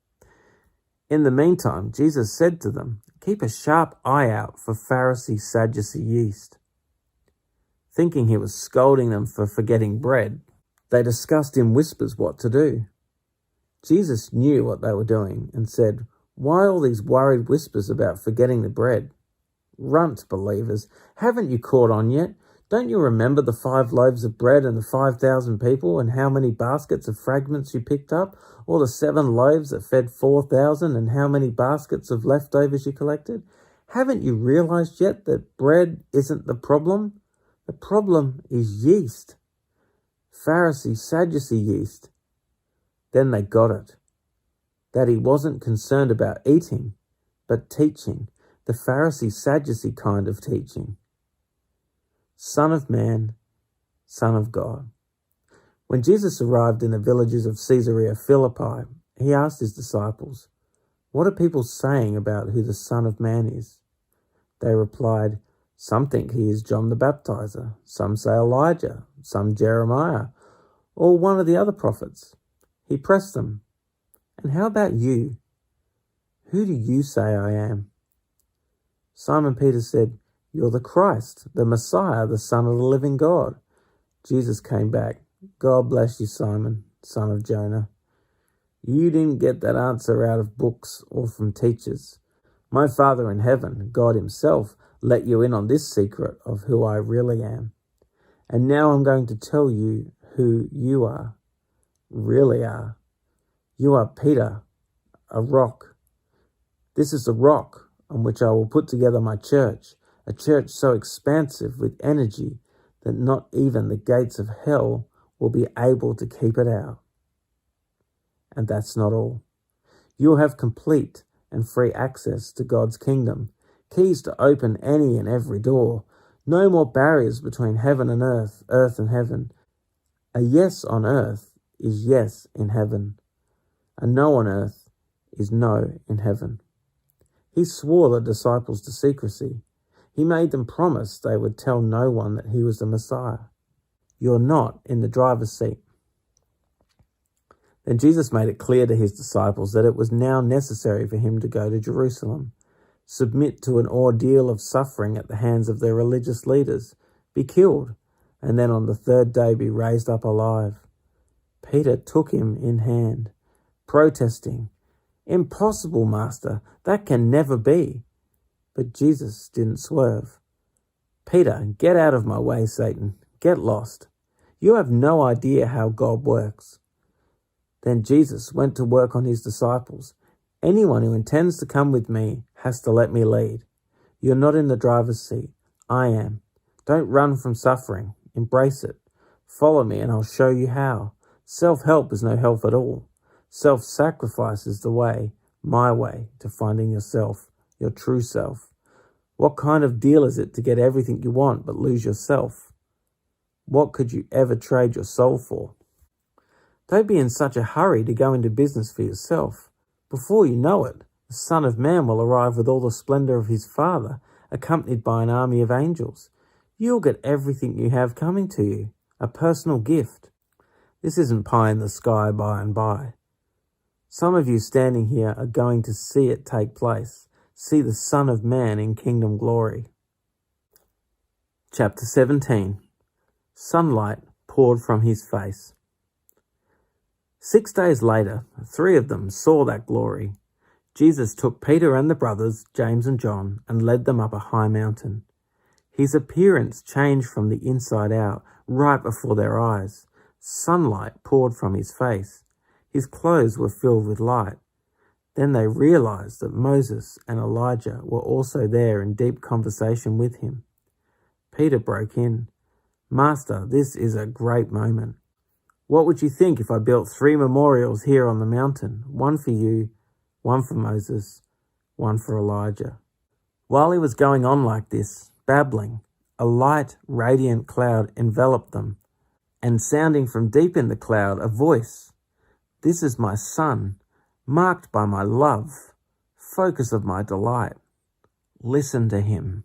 Speaker 1: In the meantime, Jesus said to them, "Keep a sharp eye out for Pharisee-Sadducee yeast." Thinking he was scolding them for forgetting bread, they discussed in whispers what to do. Jesus knew what they were doing and said, "Why all these worried whispers about forgetting the bread? Runt, believers, haven't you caught on yet? Don't you remember the 5 loaves of bread and the 5,000 people and how many baskets of fragments you picked up? Or the 7 loaves that fed 4,000 and how many baskets of leftovers you collected? Haven't you realized yet that bread isn't the problem? The problem is yeast. Pharisee, Sadducee yeast." Then they got it. That he wasn't concerned about eating, but teaching, the Pharisee, Sadducee kind of teaching. Son of Man, Son of God. When Jesus arrived in the villages of Caesarea Philippi, he asked his disciples, "What are people saying about who the Son of Man is?" They replied, "Some think he is John the Baptizer, some say Elijah, some Jeremiah, or one of the other prophets." He pressed them, "And how about you? Who do you say I am?" Simon Peter said, "You're the Christ, the Messiah, the Son of the living God." Jesus came back, "God bless you, Simon, son of Jonah. You didn't get that answer out of books or from teachers. My Father in heaven, God himself, let you in on this secret of who I really am. And now I'm going to tell you who you are, really are. You are Peter, a rock. This is the rock on which I will put together my church, a church so expansive with energy that not even the gates of hell will be able to keep it out." And that's not all. You'll have complete and free access to God's kingdom, keys to open any and every door. No more barriers between heaven and earth and heaven. A yes on earth is yes in heaven. A no on earth is no in heaven. He swore the disciples to secrecy. He made them promise they would tell no one that he was the Messiah. You're not in the driver's seat. Then Jesus made it clear to his disciples that it was now necessary for him to go to Jerusalem, submit to an ordeal of suffering at the hands of their religious leaders, be killed, and then on the 3rd day be raised up alive. Peter took him in hand, protesting, "Impossible, Master, that can never be." But Jesus didn't swerve. "Peter, get out of my way, Satan. Get lost. You have no idea how God works." Then Jesus went to work on his disciples. "Anyone who intends to come with me has to let me lead. You're not in the driver's seat. I am. Don't run from suffering. Embrace it. Follow me and I'll show you how. Self-help is no help at all. Self-sacrifice is the way, my way, to finding yourself, your true self. What kind of deal is it to get everything you want but lose yourself? What could you ever trade your soul for? Don't be in such a hurry to go into business for yourself. Before you know it, the Son of Man will arrive with all the splendor of his Father, accompanied by an army of angels. You'll get everything you have coming to you, a personal gift. This isn't pie in the sky by and by. Some of you standing here are going to see it take place, see the Son of Man in kingdom glory. Chapter 17. Sunlight poured from his face. 6 days later, 3 of them saw that glory. Jesus took Peter and the brothers, James and John, and led them up a high mountain. His appearance changed from the inside out, right before their eyes. Sunlight poured from his face. His clothes were filled with light. Then they realized that Moses and Elijah were also there in deep conversation with him. Peter broke in. "Master, this is a great moment. What would you think if I built 3 memorials here on the mountain? One for you, one for Moses, one for Elijah." While he was going on like this, babbling, a light, radiant cloud enveloped them, and sounding from deep in the cloud, a voice, "This is my Son, marked by my love, focus of my delight. Listen to him."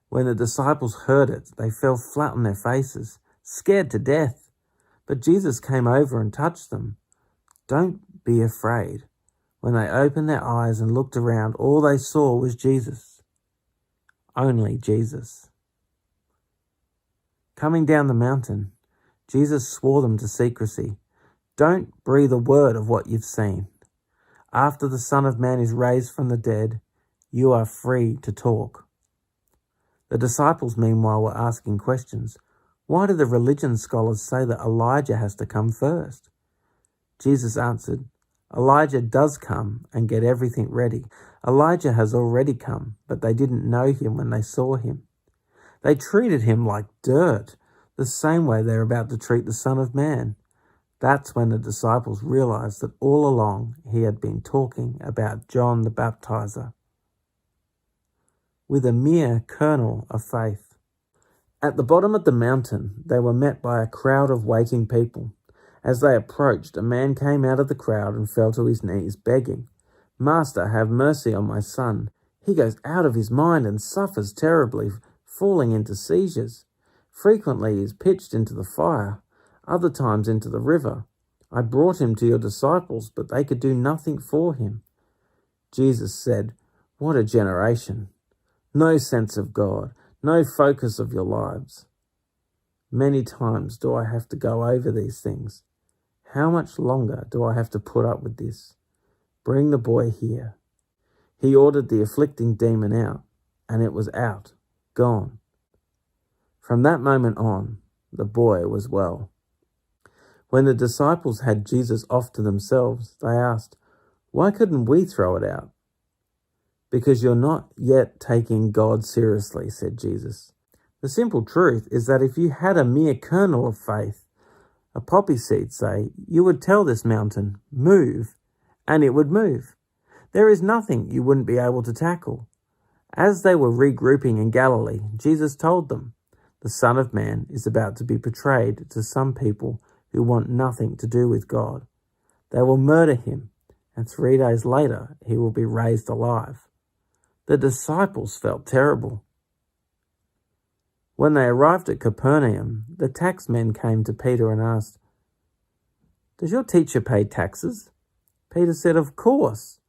Speaker 1: When the disciples heard it, they fell flat on their faces, scared to death. But Jesus came over and touched them. "Don't be afraid." When they opened their eyes and looked around, all they saw was Jesus. Only Jesus. Coming down the mountain, Jesus swore them to secrecy. "Don't breathe a word of what you've seen. After the Son of Man is raised from the dead, you are free to talk." The disciples, meanwhile, were asking questions. "Why do the religion scholars say that Elijah has to come first?" Jesus answered, "Elijah does come and get everything ready. Elijah has already come, but they didn't know him when they saw him. They treated him like dirt, the same way they're about to treat the Son of Man." That's when the disciples realized that all along he had been talking about John the Baptizer. With a mere kernel of faith. At the bottom of the mountain, they were met by a crowd of waiting people. As they approached, a man came out of the crowd and fell to his knees, begging, "Master, have mercy on my son. He goes out of his mind and suffers terribly, falling into seizures. Frequently he is pitched into the fire, other times into the river. I brought him to your disciples, but they could do nothing for him." Jesus said, "What a generation! No sense of God, no focus of your lives. Many times do I have to go over these things. How much longer do I have to put up with this? Bring the boy here." He ordered the afflicting demon out, and it was out, gone. From that moment on, the boy was well. When the disciples had Jesus off to themselves, they asked, "Why couldn't we throw it out?" "Because you're not yet taking God seriously," said Jesus. "The simple truth is that if you had a mere kernel of faith, a poppy seed, say, you would tell this mountain, 'Move,' and it would move. There is nothing you wouldn't be able to tackle." As they were regrouping in Galilee, Jesus told them, "The Son of Man is about to be betrayed to some people who want nothing to do with God. They will murder him, and 3 days later he will be raised alive." The disciples felt terrible. When they arrived at Capernaum, the tax men came to Peter and asked, "Does your teacher pay taxes?" Peter said, "Of course."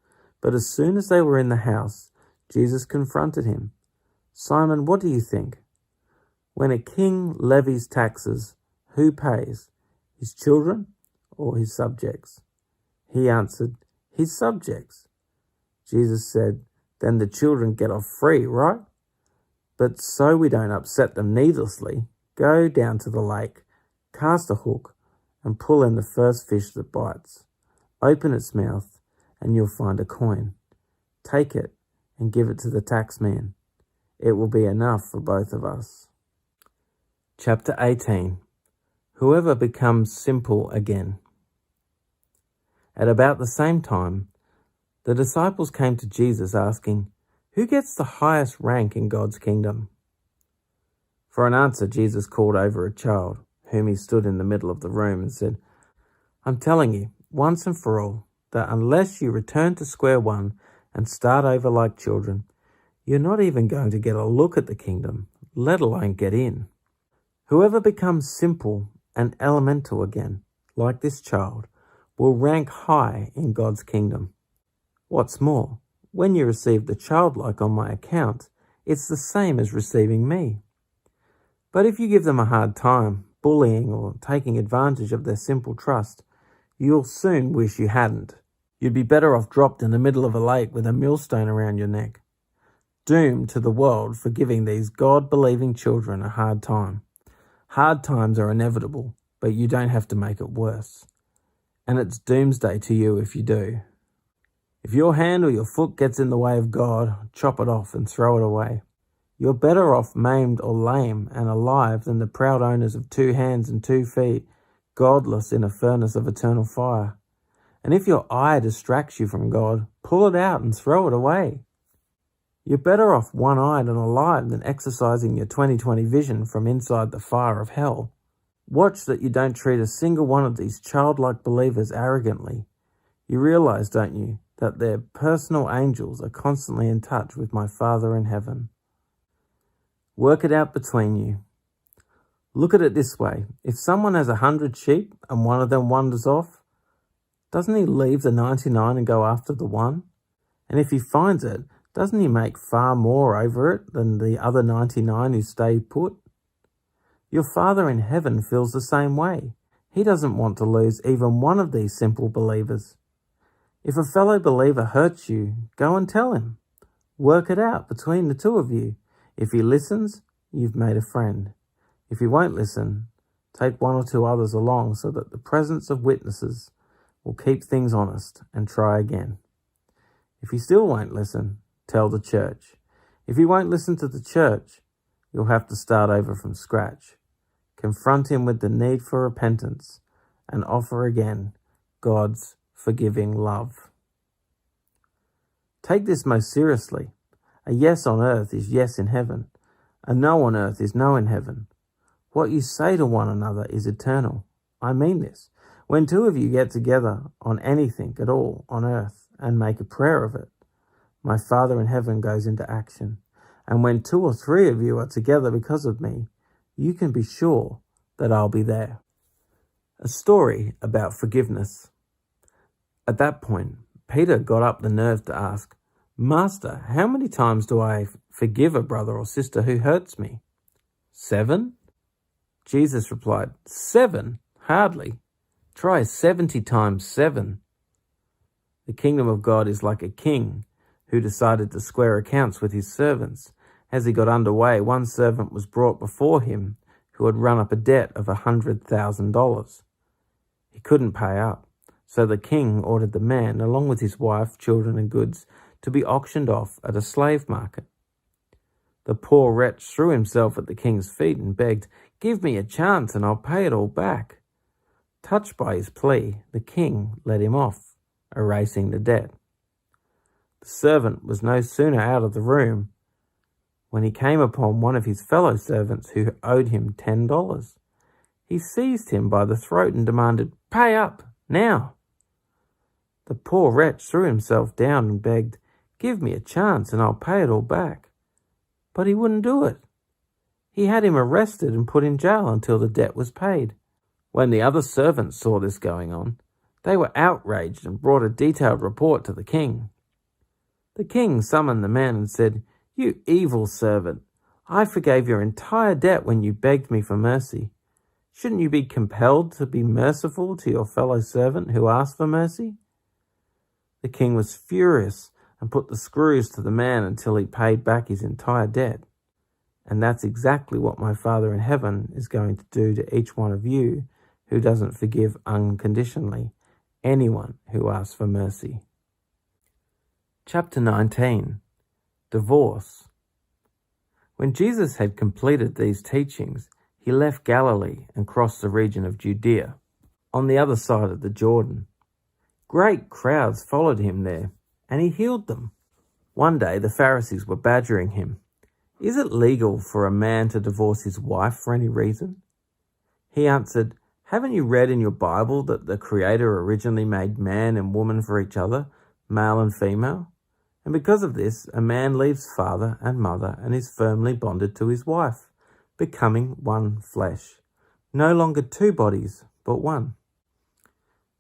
Speaker 1: But as soon as they were in the house, Jesus confronted him. "Simon, what do you think? When a king levies taxes, who pays? His children or his subjects?" He answered, "His subjects." Jesus said, "Then the children get off free, right? But so we don't upset them needlessly, go down to the lake, cast a hook, and pull in the first fish that bites. Open its mouth, and you'll find a coin. Take it and give it to the tax man. It will be enough for both of us." Chapter 18. Whoever becomes simple again. At about the same time, the disciples came to Jesus asking, "Who gets the highest rank in God's kingdom?" For an answer, Jesus called over a child, whom he stood in the middle of the room, and said, "I'm telling you, once and for all, that unless you return to square one and start over like children, you're not even going to get a look at the kingdom, let alone get in. Whoever becomes simple and elemental again, like this child, will rank high in God's kingdom. What's more, when you receive the childlike on my account, it's the same as receiving me. But if you give them a hard time, bullying or taking advantage of their simple trust, you'll soon wish you hadn't. You'd be better off dropped in the middle of a lake with a millstone around your neck, doomed to the world for giving these God-believing children a hard time. Hard times are inevitable, but you don't have to make it worse. And it's doomsday to you if you do. If your hand or your foot gets in the way of God, chop it off and throw it away. You're better off maimed or lame and alive than the proud owners of 2 hands and 2 feet, godless in a furnace of eternal fire. And if your eye distracts you from God, pull it out and throw it away. You're better off one-eyed and alive than exercising your 20/20 vision from inside the fire of hell. Watch that you don't treat a single one of these childlike believers arrogantly. You realize, don't you, that their personal angels are constantly in touch with my Father in heaven. Work it out between you. Look at it this way. If someone has 100 sheep and one of them wanders off, doesn't he leave the 99 and go after the one? And if he finds it, doesn't he make far more over it than the other 99 who stay put? Your Father in heaven feels the same way. He doesn't want to lose even one of these simple believers. If a fellow believer hurts you, go and tell him. Work it out between the two of you. If he listens, you've made a friend. If he won't listen, take 1 or 2 others along so that the presence of witnesses will keep things honest and try again. If he still won't listen, tell the church. If he won't listen to the church, you'll have to start over from scratch. Confront him with the need for repentance and offer again God's forgiving love. Take this most seriously. A yes on earth is yes in heaven. A no on earth is no in heaven. What you say to one another is eternal. I mean this. When 2 of you get together on anything at all on earth and make a prayer of it, my Father in heaven goes into action. And when 2 or 3 of you are together because of me, you can be sure that I'll be there. A story about forgiveness. At that point, Peter got up the nerve to ask, "Master, how many times do I forgive a brother or sister who hurts me?" 7? Jesus replied, 7? Hardly. Try 70 times 7. The kingdom of God is like a king who decided to square accounts with his servants. As he got underway, one servant was brought before him who had run up a debt of $100,000. He couldn't pay up, so the king ordered the man, along with his wife, children and goods, to be auctioned off at a slave market. The poor wretch threw himself at the king's feet and begged, "Give me a chance and I'll pay it all back." Touched by his plea, the king let him off, erasing the debt. The servant was no sooner out of the room when he came upon one of his fellow servants who owed him $10. He seized him by the throat and demanded, "Pay up, now." The poor wretch threw himself down and begged, "Give me a chance and I'll pay it all back." But he wouldn't do it. He had him arrested and put in jail until the debt was paid. When the other servants saw this going on, they were outraged and brought a detailed report to the king. The king summoned the man and said, "You evil servant, I forgave your entire debt when you begged me for mercy. Shouldn't you be compelled to be merciful to your fellow servant who asked for mercy?" The king was furious and put the screws to the man until he paid back his entire debt. And that's exactly what my Father in heaven is going to do to each one of you who doesn't forgive unconditionally anyone who asks for mercy. Chapter 19. Divorce. When Jesus had completed these teachings, he left Galilee and crossed the region of Judea, on the other side of the Jordan. Great crowds followed him there, and he healed them. One day the Pharisees were badgering him. "Is it legal for a man to divorce his wife for any reason?" He answered, "Haven't you read in your Bible that the Creator originally made man and woman for each other, male and female? And because of this, a man leaves father and mother and is firmly bonded to his wife, becoming one flesh. No longer 2 bodies, but one."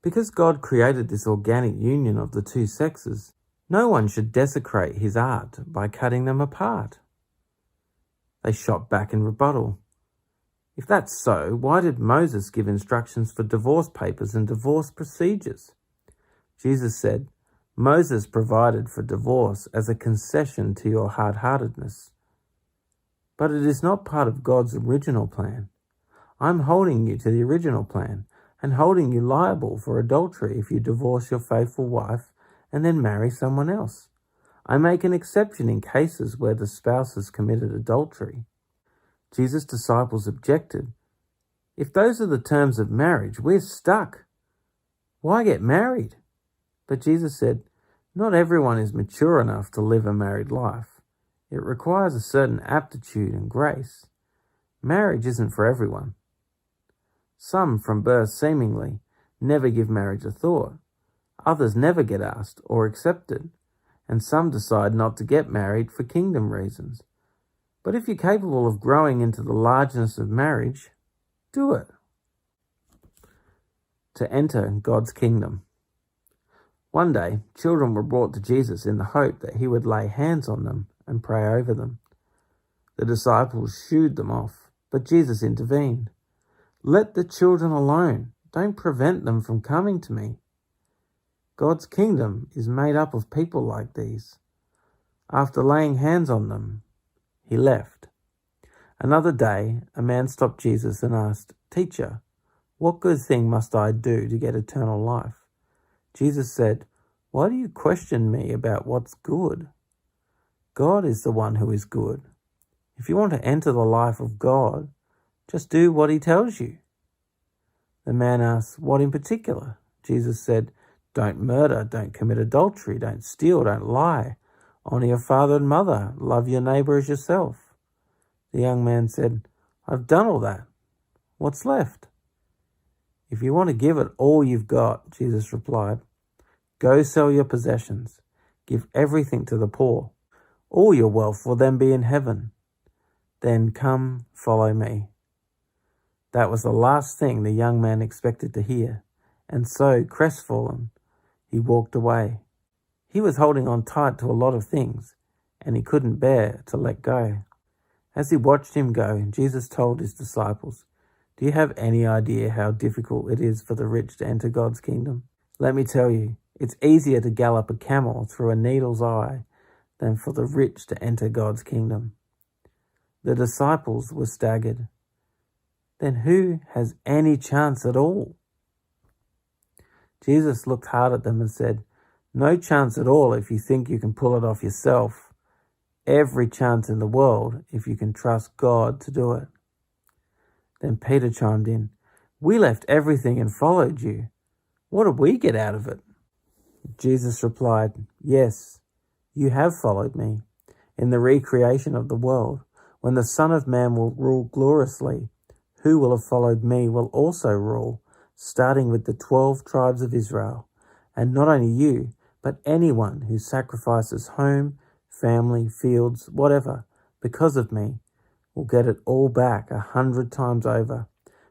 Speaker 1: Because God created this organic union of the 2 sexes, no one should desecrate his art by cutting them apart. They shot back in rebuttal. If that's so, why did Moses give instructions for divorce papers and divorce procedures? Jesus said, Moses provided for divorce as a concession to your hard-heartedness. But it is not part of God's original plan. I'm holding you to the original plan and holding you liable for adultery if you divorce your faithful wife and then marry someone else. I make an exception in cases where the spouse has committed adultery. Jesus' disciples objected. If those are the terms of marriage, we're stuck. Why get married? But Jesus said, not everyone is mature enough to live a married life. It requires a certain aptitude and grace. Marriage isn't for everyone. Some from birth seemingly never give marriage a thought. Others never get asked or accepted. And some decide not to get married for kingdom reasons. But if you're capable of growing into the largeness of marriage, do it. To enter God's kingdom. One day, children were brought to Jesus in the hope that he would lay hands on them and pray over them. The disciples shooed them off, but Jesus intervened. Let the children alone. Don't prevent them from coming to me. God's kingdom is made up of people like these. After laying hands on them, he left. Another day, a man stopped Jesus and asked, Teacher, what good thing must I do to get eternal life? Jesus said, Why do you question me about what's good? God is the one who is good. If you want to enter the life of God, just do what he tells you. The man asked, What in particular? Jesus said, Don't murder, don't commit adultery, don't steal, don't lie. Honor your father and mother, love your neighbor as yourself. The young man said, I've done all that. What's left? If you want to give it all you've got, Jesus replied, go sell your possessions, give everything to the poor. All your wealth will then be in heaven. Then come, follow me. That was the last thing the young man expected to hear, and so, crestfallen, he walked away. He was holding on tight to a lot of things, and he couldn't bear to let go. As he watched him go, Jesus told his disciples, Do you have any idea how difficult it is for the rich to enter God's kingdom? Let me tell you, it's easier to gallop a camel through a needle's eye than for the rich to enter God's kingdom. The disciples were staggered. Then who has any chance at all? Jesus looked hard at them and said, No chance at all if you think you can pull it off yourself. Every chance in the world if you can trust God to do it. Then Peter chimed in, We left everything and followed you. What did we get out of it? Jesus replied, Yes, you have followed me. In the recreation of the world, when the Son of Man will rule gloriously, who will have followed me will also rule, starting with the 12 tribes of Israel. And not only you, but anyone who sacrifices home, family, fields, whatever, because of me, will get it all back 100 times over,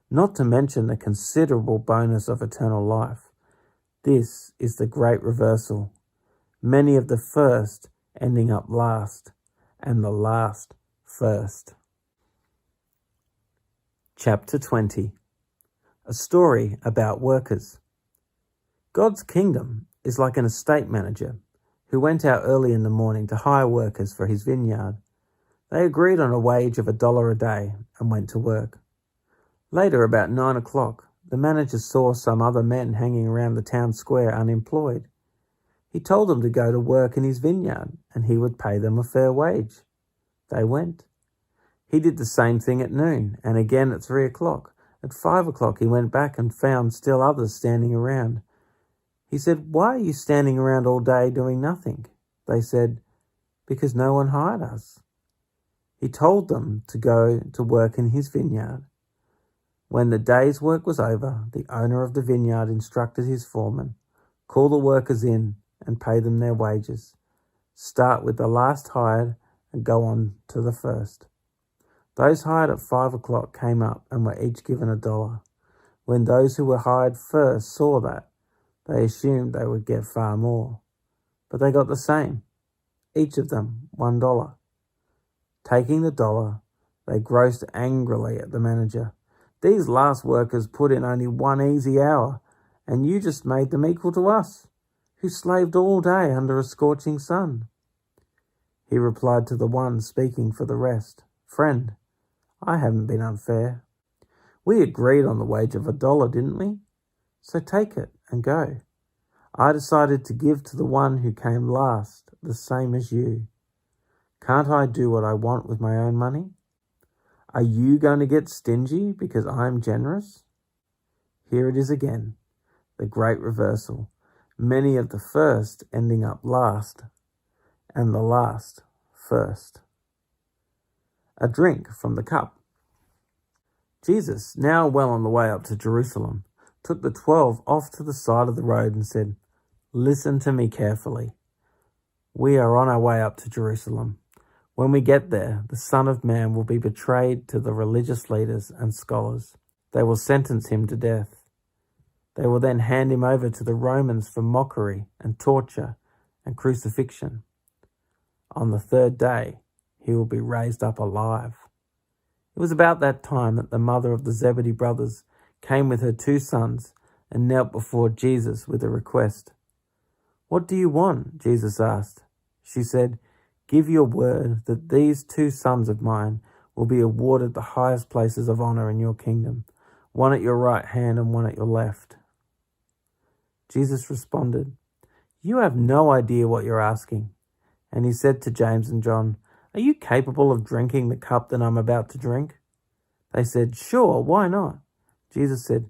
Speaker 1: not to mention the considerable bonus of eternal life. This is the great reversal. Many of the first ending up last, and the last first. Chapter 20. A story about workers. God's kingdom is like an estate manager who went out early in the morning to hire workers for his vineyard. They agreed on a wage of $1 a day and went to work. Later, about 9 o'clock, the manager saw some other men hanging around the town square unemployed. He told them to go to work in his vineyard and he would pay them a fair wage. They went. He did the same thing at noon and again at 3 o'clock. At 5 o'clock he went back and found still others standing around. He said, Why are you standing around all day doing nothing? They said, Because no one hired us. He told them to go to work in his vineyard. When the day's work was over, the owner of the vineyard instructed his foreman, Call the workers in and pay them their wages. Start with the last hired and go on to the first. Those hired at 5 o'clock came up and were each given $1. When those who were hired first saw that, they assumed they would get far more. But they got the same, each of them $1. Taking the $1, They groused angrily at the manager. "These last workers put in only 1 easy hour, and you just made them equal to us, who slaved all day under a scorching sun." He replied to the one speaking for the rest, "Friend, I haven't been unfair. We agreed on the wage of $1, didn't we? So take it and go. I decided to give to the one who came last the same as you. Can't I do what I want with my own money? Are you going to get stingy because I'm generous?" Here it is again, the great reversal. Many of the first ending up last, and the last first. A drink from the cup. Jesus, now well on the way up to Jerusalem, took the 12 off to the side of the road and said, "Listen to me carefully. We are on our way up to Jerusalem. When we get there, the Son of Man will be betrayed to the religious leaders and scholars. They will sentence him to death. They will then hand him over to the Romans for mockery and torture and crucifixion. On the third day, he will be raised up alive." It was about that time that the mother of the Zebedee brothers came with her 2 sons and knelt before Jesus with a request. "What do you want?" Jesus asked. She said, "Give your word that these 2 sons of mine will be awarded the highest places of honor in your kingdom, one at your right hand and one at your left." Jesus responded, "You have no idea what you're asking." And he said to James and John, "Are you capable of drinking the cup that I'm about to drink?" They said, "Sure, why not?" Jesus said,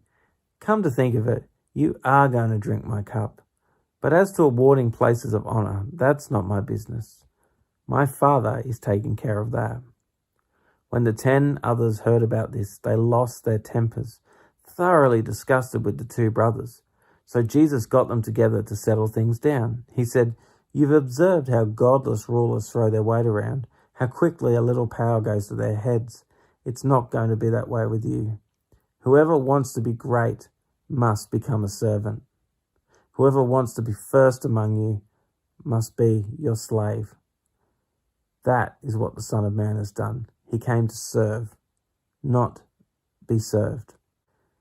Speaker 1: "Come to think of it, you are going to drink my cup. But as to awarding places of honor, that's not my business. My Father is taking care of that." When the 10 others heard about this, they lost their tempers, thoroughly disgusted with the 2 brothers. So Jesus got them together to settle things down. He said, "You've observed how godless rulers throw their weight around, how quickly a little power goes to their heads. It's not going to be that way with you. Whoever wants to be great must become a servant. Whoever wants to be first among you must be your slave. That is what the Son of Man has done. He came to serve, not be served,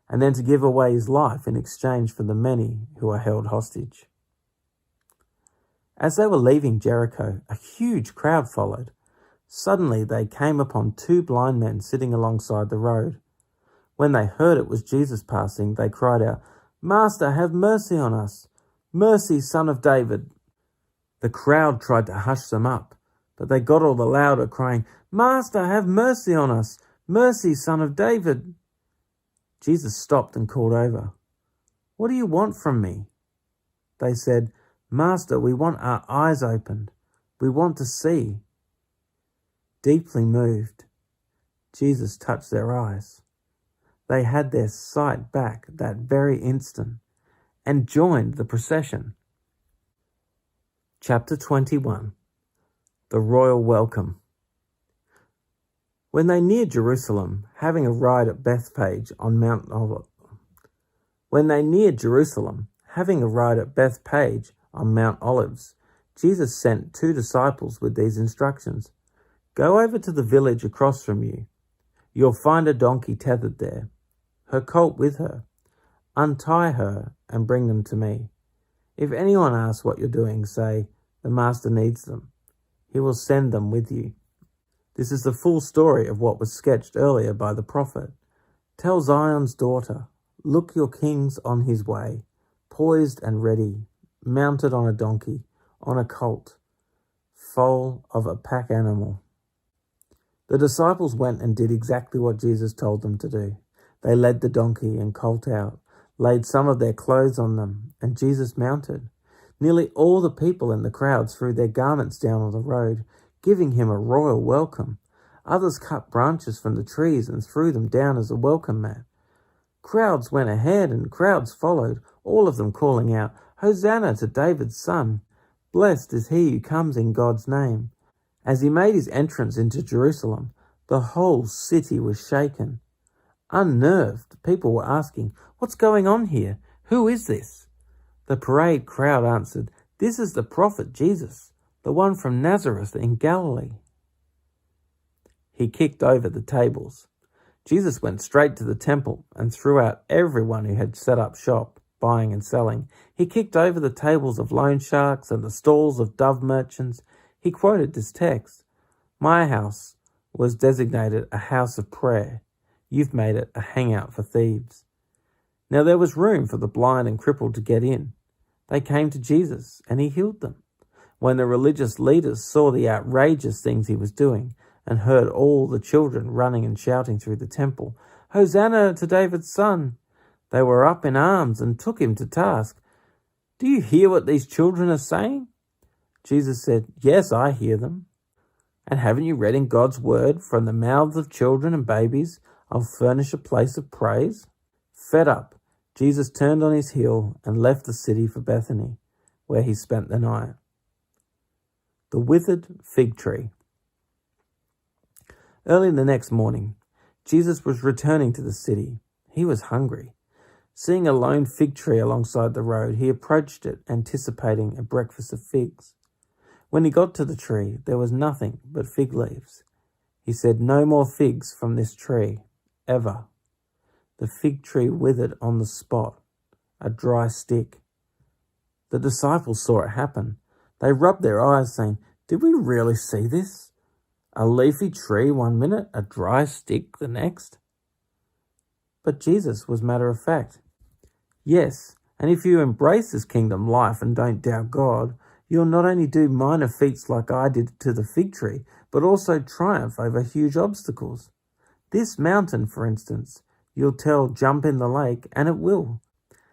Speaker 1: and then to give away his life in exchange for the many who are held hostage." As they were leaving Jericho, a huge crowd followed. Suddenly they came upon 2 blind men sitting alongside the road. When they heard it was Jesus passing, they cried out, "Master, have mercy on us. Mercy, Son of David." The crowd tried to hush them up, but they got all the louder, crying, "Master, have mercy on us. Mercy, Son of David." Jesus stopped and called over, "What do you want from me?" They said, "Master, we want our eyes opened. We want to see." Deeply moved, Jesus touched their eyes. They had their sight back that very instant and joined the procession. Chapter 21. The Royal Welcome. When they neared Jerusalem, having arrived at Bethphage on Mount Olives, Jesus sent 2 disciples with these instructions. "Go over to the village across from you. You'll find a donkey tethered there, her colt with her. Untie her and bring them to me. If anyone asks what you're doing, say, 'The Master needs them.' He will send them with you." This is the full story of what was sketched earlier by the prophet. "Tell Zion's daughter, look, your king's on his way, poised and ready, mounted on a donkey, on a colt, foal of a pack animal." The disciples went and did exactly what Jesus told them to do. They led the donkey and colt out, laid some of their clothes on them, and Jesus mounted. Nearly all the people in the crowd threw their garments down on the road, giving him a royal welcome. Others cut branches from the trees and threw them down as a welcome mat. Crowds went ahead and crowds followed, all of them calling out, "Hosanna to David's son! Blessed is he who comes in God's name." As he made his entrance into Jerusalem, the whole city was shaken. Unnerved, people were asking, "What's going on here? Who is this?" The parade crowd answered, "This is the prophet Jesus, the one from Nazareth in Galilee." he kicked over the tables. Jesus went straight to the temple and threw out everyone who had set up shop, buying and selling. He kicked over the tables of loan sharks and the stalls of dove merchants. He quoted this text, "My house was designated a house of prayer. You've made it a hangout for thieves." Now there was room for the blind and crippled to get in. They came to Jesus and he healed them. When the religious leaders saw the outrageous things he was doing and heard all the children running and shouting through the temple, "Hosanna to David's son," they were up in arms and took him to task. "Do you hear what these children are saying?" Jesus said, "Yes, I hear them. And haven't you read in God's word, from the mouths of children and babies, I'll furnish a place of praise?" Fed up, Jesus turned on his heel and left the city for Bethany, where he spent the night. The withered fig tree. Early the next morning, Jesus was returning to the city. He was hungry. Seeing a lone fig tree alongside the road, he approached it, anticipating a breakfast of figs. When he got to the tree, there was nothing but fig leaves. He said, "No more figs from this tree, ever." The fig tree withered on the spot, a dry stick. The disciples saw it happen. They rubbed their eyes, saying, "Did we really see this? A leafy tree one minute, a dry stick the next?" But Jesus was matter of fact. Yes, and if you embrace this kingdom life and don't doubt God, you'll not only do minor feats like I did to the fig tree, but also triumph over huge obstacles. This mountain, for instance, you'll tell jump in the lake, and it will.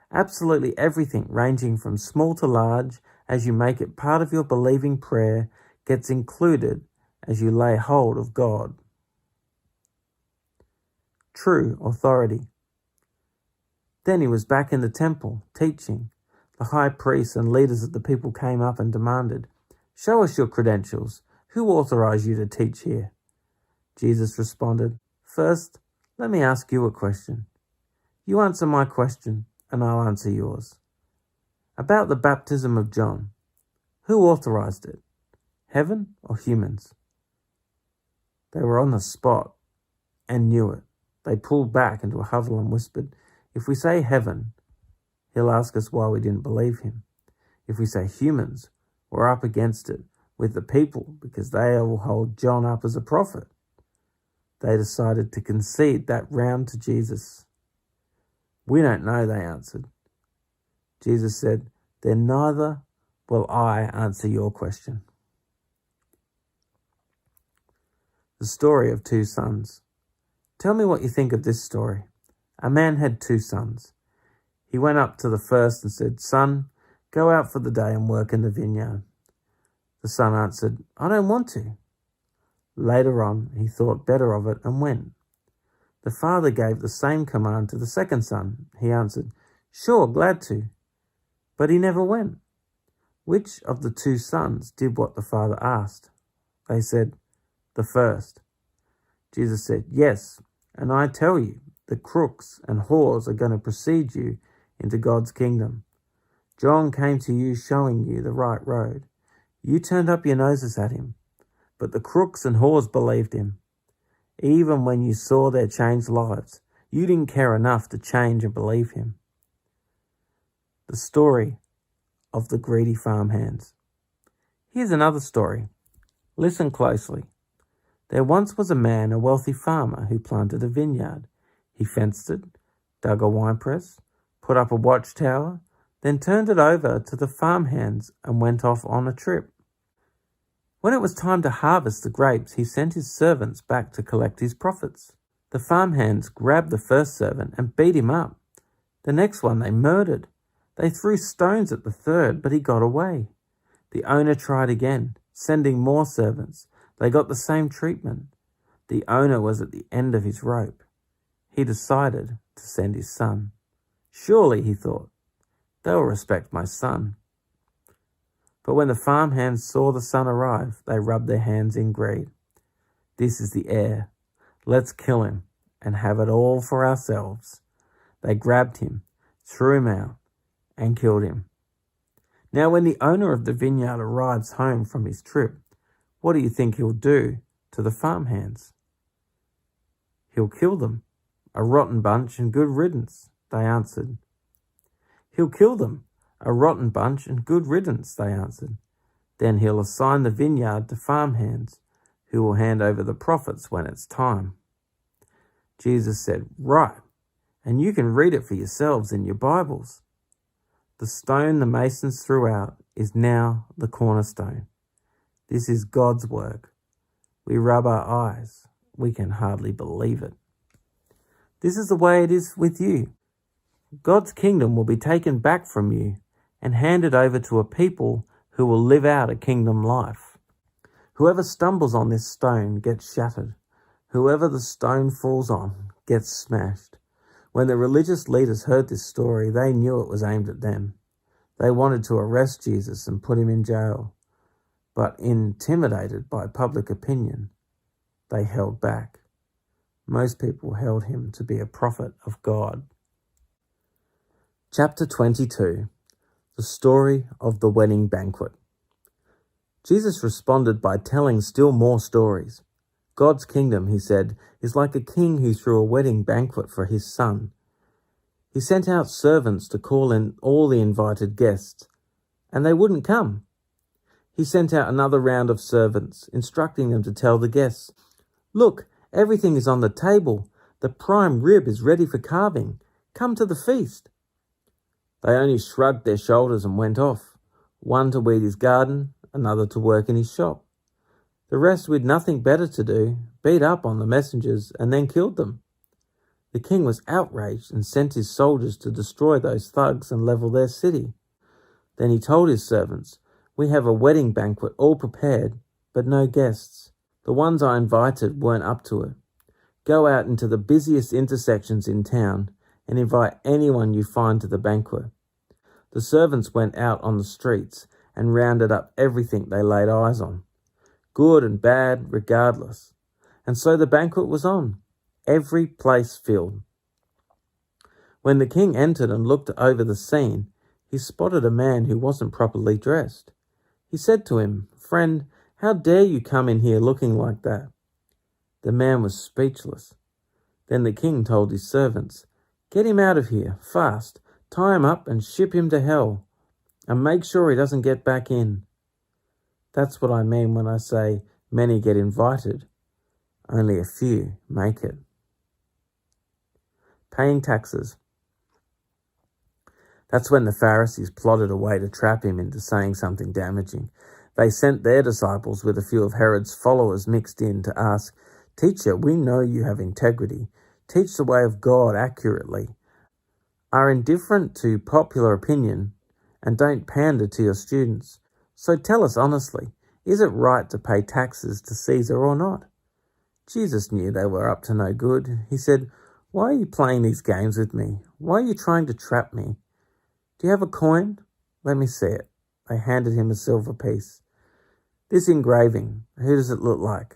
Speaker 1: Absolutely everything, ranging from small to large, as you make it part of your believing prayer, gets included as you lay hold of God. True authority. Then he was back in the temple, teaching. The high priests and leaders of the people came up and demanded, "Show us your credentials. Who authorized you to teach here?" Jesus responded, "First, let me ask you a question. You answer my question, and I'll answer yours. About the baptism of John, who authorized it? Heaven or humans?" They were on the spot and knew it. They pulled back into a huddle and whispered, "If we say heaven, he'll ask us why we didn't believe him. If we say humans, we're up against it with the people because they will hold John up as a prophet." They decided to concede that round to Jesus. "We don't know," they answered. Jesus said, "Then neither will I answer your question." The story of two sons. Tell me what you think of this story. A man had two sons. He went up to the first and said, "Son, go out for the day and work in the vineyard." The son answered, "I don't want to." Later on, he thought better of it and went. The father gave the same command to the second son. He answered, "Sure, glad to." But he never went. Which of the two sons did what the father asked? They said, "The first." Jesus said, "Yes, and I tell you, the crooks and whores are going to precede you into God's kingdom. John came to you showing you the right road. You turned up your noses at him, but the crooks and whores believed him. Even when you saw their changed lives, you didn't care enough to change and believe him." The story of the greedy farmhands. Here's another story. Listen closely. There once was a man, a wealthy farmer, who planted a vineyard. He fenced it, dug a winepress, put up a watchtower, then turned it over to the farmhands and went off on a trip. When it was time to harvest the grapes, he sent his servants back to collect his profits. The farmhands grabbed the first servant and beat him up. The next one they murdered. They threw stones at the third, but he got away. The owner tried again, sending more servants. They got the same treatment. The owner was at the end of his rope. He decided to send his son. Surely, he thought, they'll respect my son. But when the farmhands saw the son arrive, they rubbed their hands in greed. This is the heir. Let's kill him and have it all for ourselves. They grabbed him, threw him out, and killed him. Now, when the owner of the vineyard arrives home from his trip, what do you think he'll do to the farmhands? He'll kill them. A rotten bunch and good riddance, they answered. He'll kill them. A rotten bunch and good riddance, they answered. Then he'll assign the vineyard to farmhands, who will hand over the profits when it's time. Jesus said, Right, and you can read it for yourselves in your Bibles. The stone the masons threw out is now the cornerstone. This is God's work. We rub our eyes. We can hardly believe it. This is the way it is with you. God's kingdom will be taken back from you and handed over to a people who will live out a kingdom life. Whoever stumbles on this stone gets shattered. Whoever the stone falls on gets smashed. When the religious leaders heard this story, they knew it was aimed at them. They wanted to arrest Jesus and put him in jail, but intimidated by public opinion, they held back. Most people held him to be a prophet of God. Chapter 22. The story of the wedding banquet. Jesus responded by telling still more stories. God's kingdom, he said, is like a king who threw a wedding banquet for his son. He sent out servants to call in all the invited guests, and they wouldn't come. He sent out another round of servants, instructing them to tell the guests, Look, everything is on the table. The prime rib is ready for carving. Come to the feast. They only shrugged their shoulders and went off, one to weed his garden, another to work in his shop. The rest, with nothing better to do, beat up on the messengers and then killed them. The king was outraged and sent his soldiers to destroy those thugs and level their city. Then he told his servants, We have a wedding banquet all prepared, but no guests. The ones I invited weren't up to it. Go out into the busiest intersections in town and invite anyone you find to the banquet. The servants went out on the streets and rounded up everything they laid eyes on, good and bad regardless. And so the banquet was on, every place filled. When the king entered and looked over the scene, he spotted a man who wasn't properly dressed. He said to him, Friend, how dare you come in here looking like that? The man was speechless. Then the king told his servants, Get him out of here, fast, tie him up and ship him to hell, and make sure he doesn't get back in. That's what I mean when I say many get invited, only a few make it. Paying taxes. That's when the Pharisees plotted a way to trap him into saying something damaging. They sent their disciples with a few of Herod's followers mixed in to ask, Teacher, we know you have integrity. Teach the way of God accurately. Are indifferent to popular opinion and don't pander to your students. So tell us honestly, is it right to pay taxes to Caesar or not? Jesus knew they were up to no good. He said, Why are you playing these games with me? Why are you trying to trap me? Do you have a coin? Let me see it. They handed him a silver piece. This engraving, who does it look like?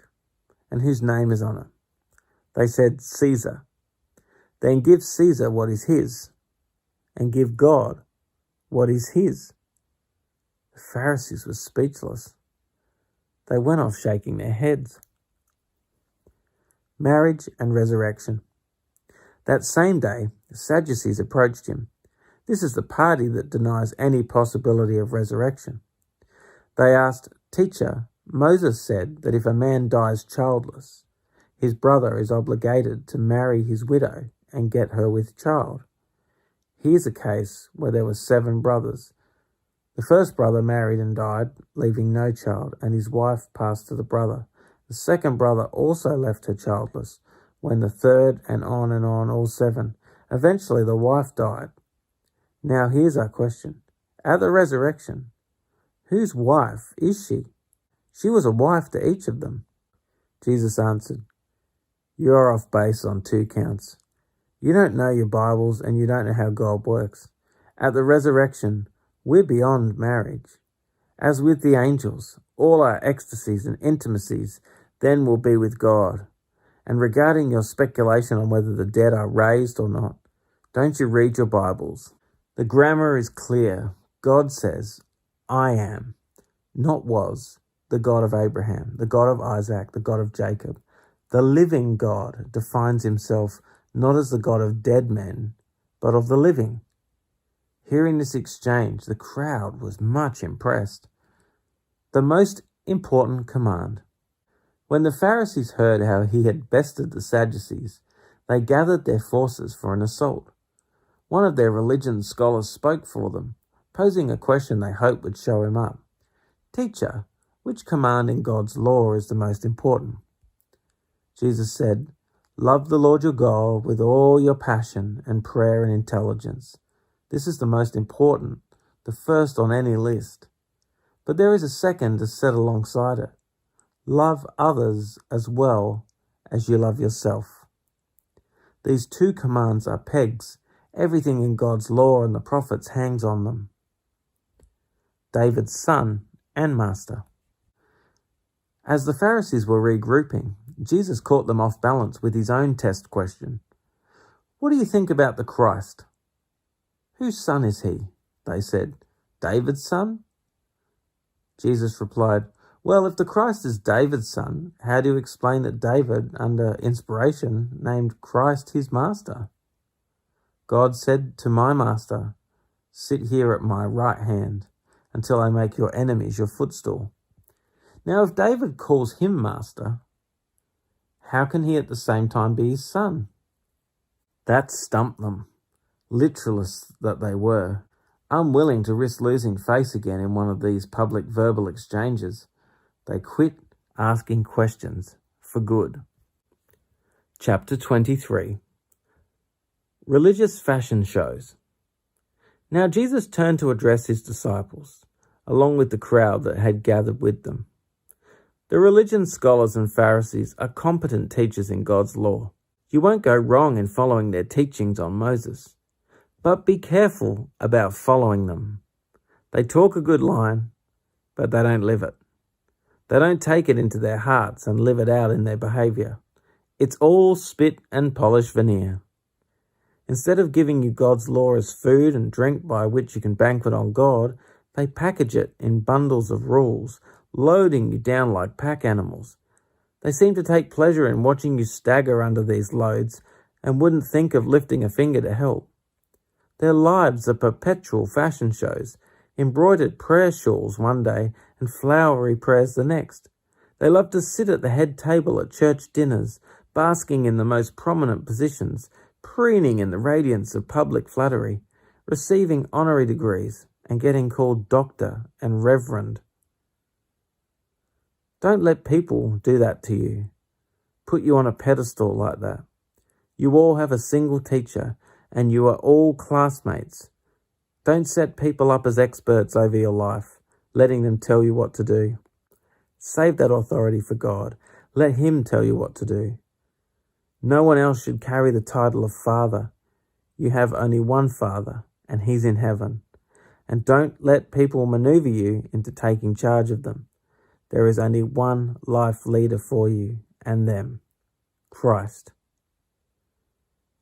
Speaker 1: And whose name is on it? They said, Caesar. Then give Caesar what is his, and give God what is his. The Pharisees were speechless. They went off shaking their heads. Marriage and resurrection. That same day, the Sadducees approached him. This is the party that denies any possibility of resurrection. They asked, Teacher, Moses said that if a man dies childless, his brother is obligated to marry his widow and get her with child. Here's a case where there were 7 brothers. The first brother married and died, leaving no child, and his wife passed to the brother. The second brother also left her childless, when the third and on, all 7. Eventually the wife died. Now here's our question. At the resurrection, whose wife is she? She was a wife to each of them. Jesus answered, You're off base on 2 counts. You don't know your Bibles and you don't know how God works. At the resurrection, we're beyond marriage. As with the angels, all our ecstasies and intimacies then will be with God. And regarding your speculation on whether the dead are raised or not, don't you read your Bibles? The grammar is clear. God says, I am, not was, the God of Abraham, the God of Isaac, the God of Jacob. The living God defines himself not as the God of dead men, but of the living. Hearing this exchange, the crowd was much impressed. The most important command. When the Pharisees heard how he had bested the Sadducees, they gathered their forces for an assault. One of their religion scholars spoke for them, posing a question they hoped would show him up. "Teacher, which command in God's law is the most important?" Jesus said, "Love the Lord your God with all your passion and prayer and intelligence. This is the most important, the first on any list. But there is a second to set alongside it. Love others as well as you love yourself." These two commands are pegs. Everything in God's law and the prophets hangs on them. David's son and master. As the Pharisees were regrouping, Jesus caught them off balance with his own test question. "What do you think about the Christ?" "Whose son is he?" they said. "David's son?" Jesus replied, "Well, if the Christ is David's son, how do you explain that David, under inspiration, named Christ his master? God said to my master, 'Sit here at my right hand until I make your enemies your footstool.' Now, if David calls him master, how can he at the same time be his son?" That stumped them, literalists that they were. Unwilling to risk losing face again in one of these public verbal exchanges, they quit asking questions for good. Chapter 23. Religious fashion shows. Now Jesus turned to address his disciples, along with the crowd that had gathered with them. The religion scholars and Pharisees are competent teachers in God's law. You won't go wrong in following their teachings on Moses. But be careful about following them. They talk a good line, but they don't live it. They don't take it into their hearts and live it out in their behavior. It's all spit and polish veneer. Instead of giving you God's law as food and drink by which you can banquet on God, they package it in bundles of rules, loading you down like pack animals. They seem to take pleasure in watching you stagger under these loads and wouldn't think of lifting a finger to help. Their lives are perpetual fashion shows, embroidered prayer shawls one day and flowery prayers the next. They love to sit at the head table at church dinners, basking in the most prominent positions, preening in the radiance of public flattery, receiving honorary degrees, and getting called doctor and reverend. Don't let people do that to you, put you on a pedestal like that. You all have a single teacher, and you are all classmates. Don't set people up as experts over your life, letting them tell you what to do. Save that authority for God. Let him tell you what to do. No one else should carry the title of Father. You have only one Father, and he's in heaven. And don't let people maneuver you into taking charge of them. There is only one life leader for you and them, Christ.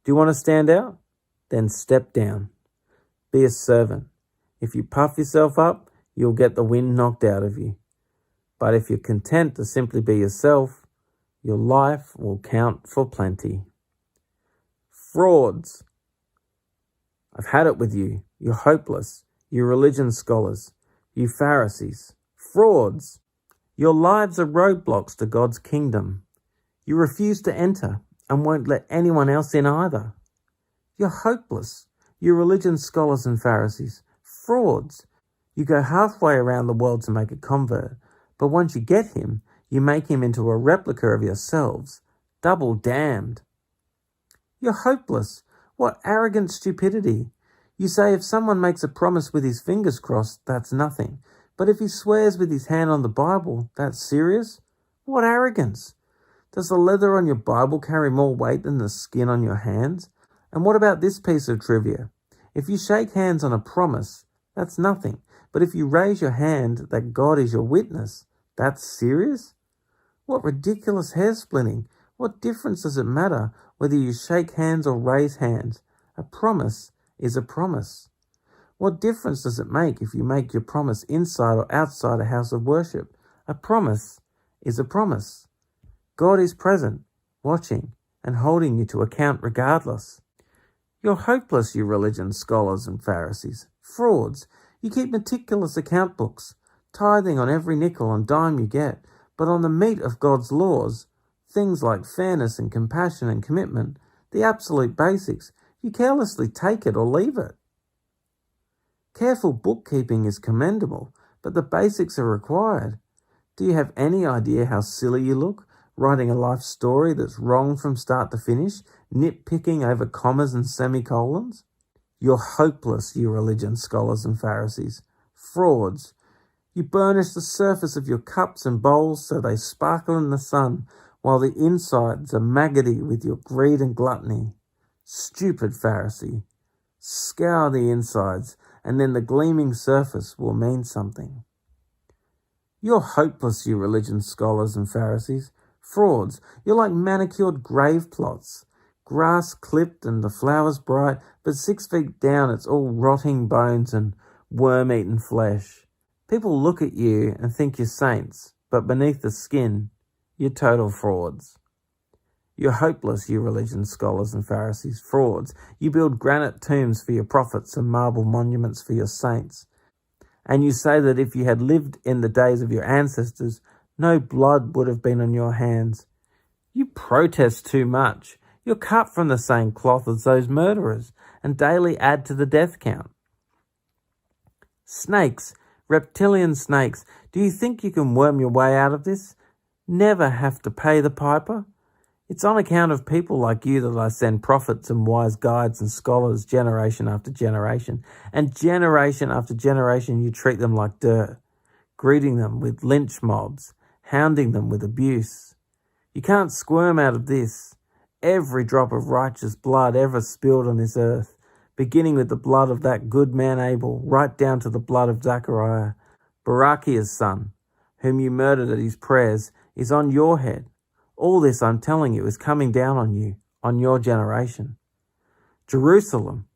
Speaker 1: Do you want to stand out? Then step down. Be a servant. If you puff yourself up, you'll get the wind knocked out of you. But if you're content to simply be yourself, your life will count for plenty. Frauds. I've had it with you. You're hopeless. You religion scholars. You Pharisees. Frauds. Your lives are roadblocks to God's kingdom. You refuse to enter and won't let anyone else in either. You're hopeless. You religion scholars and Pharisees. Frauds. You go halfway around the world to make a convert, but once you get him, you make him into a replica of yourselves. Double damned. You're hopeless. What arrogant stupidity. You say if someone makes a promise with his fingers crossed, that's nothing. But if he swears with his hand on the Bible, that's serious? What arrogance. Does the leather on your Bible carry more weight than the skin on your hands? And what about this piece of trivia? If you shake hands on a promise, that's nothing. But if you raise your hand that God is your witness, that's serious? What ridiculous hair-splitting. What difference does it matter whether you shake hands or raise hands? A promise is a promise. What difference does it make if you make your promise inside or outside a house of worship? A promise is a promise. God is present. watching and holding you to account regardless. You're hopeless, you religion scholars and Pharisees. Frauds. You keep meticulous account books, tithing on every nickel and dime you get, but on the meat of God's laws, things like fairness and compassion and commitment, the absolute basics, you carelessly take it or leave it. Careful bookkeeping is commendable, but the basics are required. Do you have any idea how silly you look, writing a life story that's wrong from start to finish, nitpicking over commas and semicolons? You're hopeless, you religion scholars and Pharisees. Frauds. You burnish the surface of your cups and bowls so they sparkle in the sun, while the insides are maggoty with your greed and gluttony. Stupid Pharisee. Scour the insides, and then the gleaming surface will mean something. You're hopeless, you religion scholars and Pharisees. Frauds. You're like manicured grave plots. Grass clipped and the flowers bright, but 6 feet down it's all rotting bones and worm-eaten flesh. People look at you and think you're saints, but beneath the skin, you're total frauds. You're hopeless, you religion scholars and Pharisees. Frauds. You build granite tombs for your prophets and marble monuments for your saints. And you say that if you had lived in the days of your ancestors, no blood would have been on your hands. You protest too much. You're cut from the same cloth as those murderers and daily add to the death count. Snakes, reptilian snakes, do you think you can worm your way out of this? Never have to pay the piper? It's on account of people like you that I send prophets and wise guides and scholars generation after generation. And generation after generation you treat them like dirt, greeting them with lynch mobs, hounding them with abuse. You can't squirm out of this. Every drop of righteous blood ever spilled on this earth, beginning with the blood of that good man Abel, right down to the blood of Zechariah, Barachiah's son, whom you murdered at his prayers, is on your head. All this, I'm telling you, is coming down on you, on your generation. Jerusalem,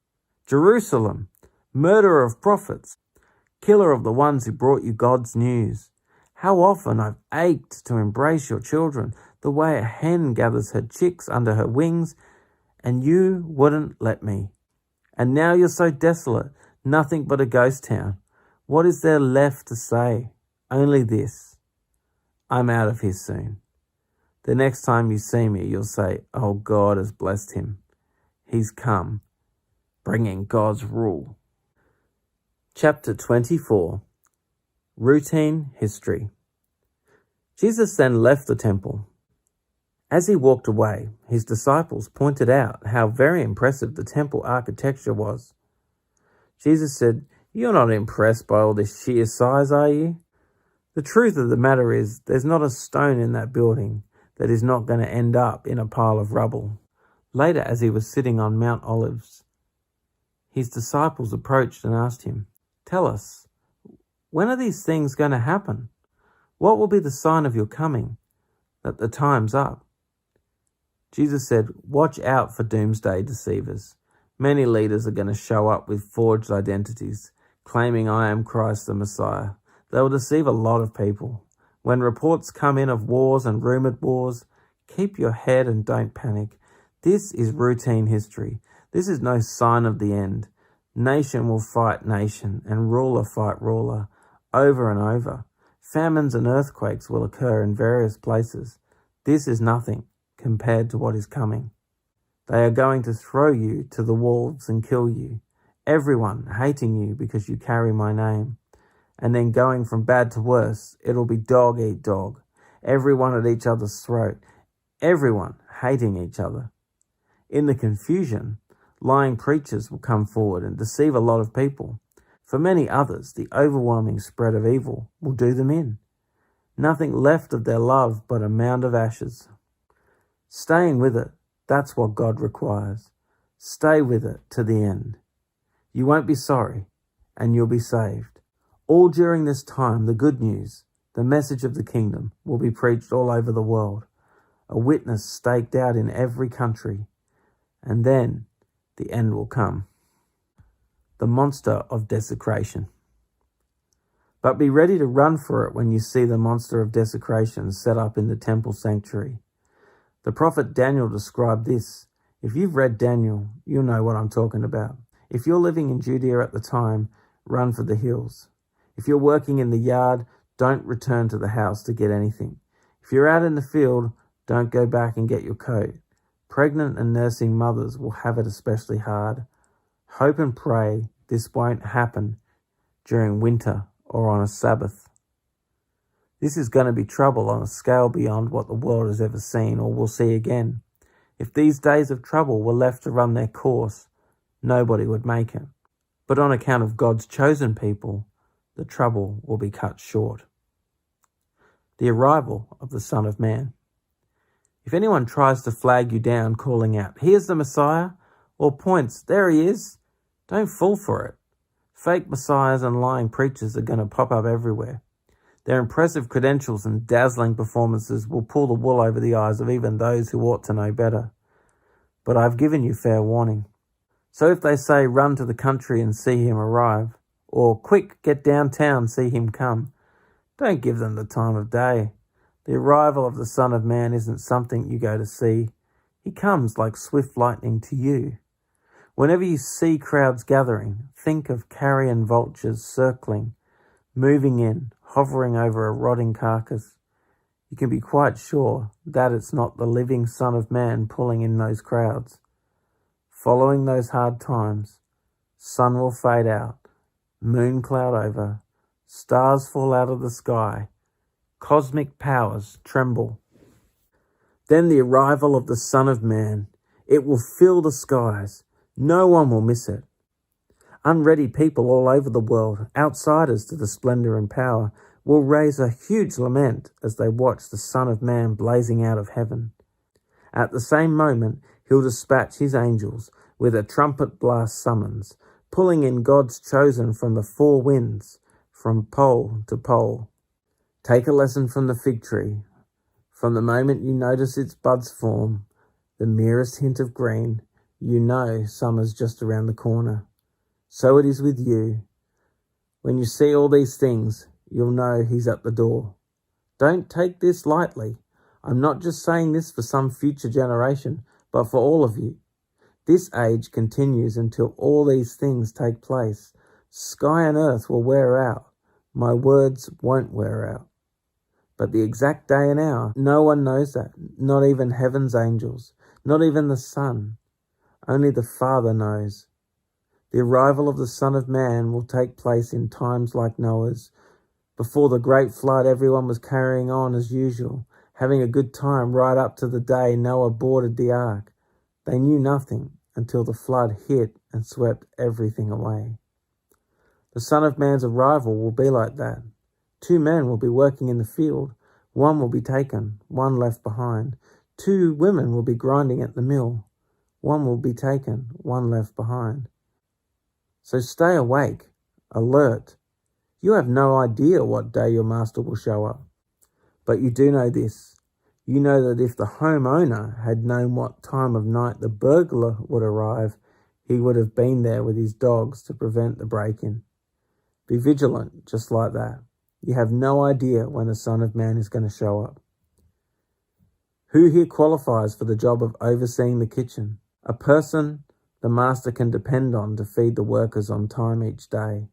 Speaker 1: Jerusalem, murderer of prophets, killer of the ones who brought you God's news. How often I've ached to embrace your children, the way a hen gathers her chicks under her wings, and you wouldn't let me. And now you're so desolate, nothing but a ghost town. What is there left to say? Only this: I'm out of here soon. The next time you see me, you'll say, oh, God has blessed him. He's come, bringing God's rule. Chapter 24. Routine History. Jesus then left the temple. As he walked away, his disciples pointed out how very impressive the temple architecture was. Jesus said, "You're not impressed by all this sheer size, are you? The truth of the matter is, there's not a stone in that building that is not going to end up in a pile of rubble." Later, as he was sitting on Mount Olives, his disciples approached and asked him, "Tell us, when are these things going to happen? What will be the sign of your coming, that the time's up?" Jesus said, "Watch out for doomsday deceivers. Many leaders are going to show up with forged identities, claiming I am Christ the Messiah. They will deceive a lot of people. When reports come in of wars and rumored wars, keep your head and don't panic. This is routine history. This is no sign of the end. Nation will fight nation and ruler fight ruler over and over. Famines and earthquakes will occur in various places. This is nothing compared to what is coming. They are going to throw you to the wolves and kill you, everyone hating you because you carry my name. And then going from bad to worse, it'll be dog eat dog, everyone at each other's throat, everyone hating each other. In the confusion, lying preachers will come forward and deceive a lot of people. For many others, the overwhelming spread of evil will do them in. Nothing left of their love but a mound of ashes. Staying with it, that's what God requires. Stay with it to the end. You won't be sorry, and you'll be saved. All during this time, the good news, the message of the kingdom, will be preached all over the world, a witness staked out in every country, and then the end will come. The monster of desecration. But be ready to run for it when you see the monster of desecration set up in the temple sanctuary. The prophet Daniel described this. If you've read Daniel, you'll know what I'm talking about. If you're living in Judea at the time, run for the hills. If you're working in the yard, don't return to the house to get anything. If you're out in the field, don't go back and get your coat. Pregnant and nursing mothers will have it especially hard. Hope and pray this won't happen during winter or on a Sabbath. This is going to be trouble on a scale beyond what the world has ever seen or will see again. If these days of trouble were left to run their course, nobody would make it. But on account of God's chosen people, the trouble will be cut short. The arrival of the Son of Man. If anyone tries to flag you down calling out, "Here's the Messiah," or points, "There he is," don't fall for it. Fake messiahs and lying preachers are going to pop up everywhere. Their impressive credentials and dazzling performances will pull the wool over the eyes of even those who ought to know better. But I've given you fair warning. So if they say, "Run to the country and see him arrive," or "Quick, get downtown, see him come," don't give them the time of day. The arrival of the Son of Man isn't something you go to see. He comes like swift lightning to you. Whenever you see crowds gathering, think of carrion vultures circling, moving in, hovering over a rotting carcass. You can be quite sure that it's not the living Son of Man pulling in those crowds. Following those hard times, sun will fade out, moon cloud over, stars fall out of the sky, cosmic powers tremble. Then the arrival of the Son of Man, it will fill the skies. No one will miss it. Unready people all over the world, outsiders to the splendor and power, will raise a huge lament as they watch the Son of Man blazing out of heaven. At the same moment, he'll dispatch his angels with a trumpet blast summons, pulling in God's chosen from the four winds, from pole to pole. Take a lesson from the fig tree. From the moment you notice its buds form, the merest hint of green, you know summer's just around the corner. So it is with you. When you see all these things, you'll know he's at the door. Don't take this lightly. I'm not just saying this for some future generation, but for all of you. This age continues until all these things take place. Sky and earth will wear out. My words won't wear out. But the exact day and hour, no one knows that, not even heaven's angels, not even the Son. Only the Father knows. The arrival of the Son of Man will take place in times like Noah's. Before the great flood, everyone was carrying on as usual, having a good time right up to the day Noah boarded the ark. They knew nothing until the flood hit and swept everything away. The Son of Man's arrival will be like that. 2 men will be working in the field. 1 will be taken, 1 left behind. 2 women will be grinding at the mill. 1 will be taken, 1 left behind. So stay awake, alert. You have no idea what day your master will show up. But you do know this. You know that if the homeowner had known what time of night the burglar would arrive, he would have been there with his dogs to prevent the break-in. Be vigilant, just like that. You have no idea when the Son of Man is going to show up. Who here qualifies for the job of overseeing the kitchen? A person the master can depend on to feed the workers on time each day.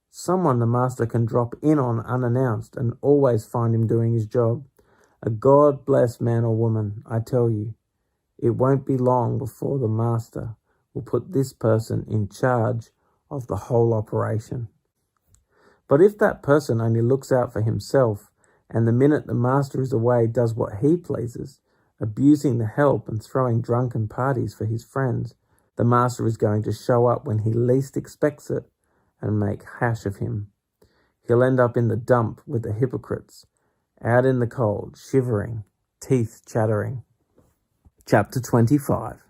Speaker 1: Someone the master can drop in on unannounced and always find him doing his job. A God-blessed man or woman, I tell you. It won't be long before the master will put this person in charge of the whole operation. But if that person only looks out for himself, and the minute the master is away does what he pleases, abusing the help and throwing drunken parties for his friends, the master is going to show up when he least expects it and make hash of him. He'll end up in the dump with the hypocrites, out in the cold, shivering, teeth chattering. Chapter 25.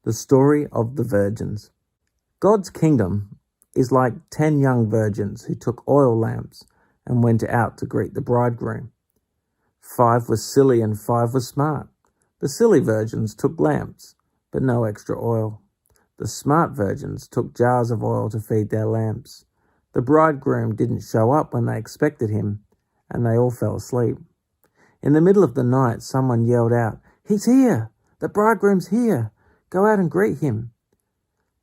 Speaker 1: The Story of the Virgins. God's kingdom is like 10 young virgins who took oil lamps and went out to greet the bridegroom. 5 were silly and 5 were smart. The silly virgins took lamps, but no extra oil. The smart virgins took jars of oil to feed their lamps. The bridegroom didn't show up when they expected him, and they all fell asleep. In the middle of the night, someone yelled out, "He's here! The bridegroom's here! Go out and greet him!"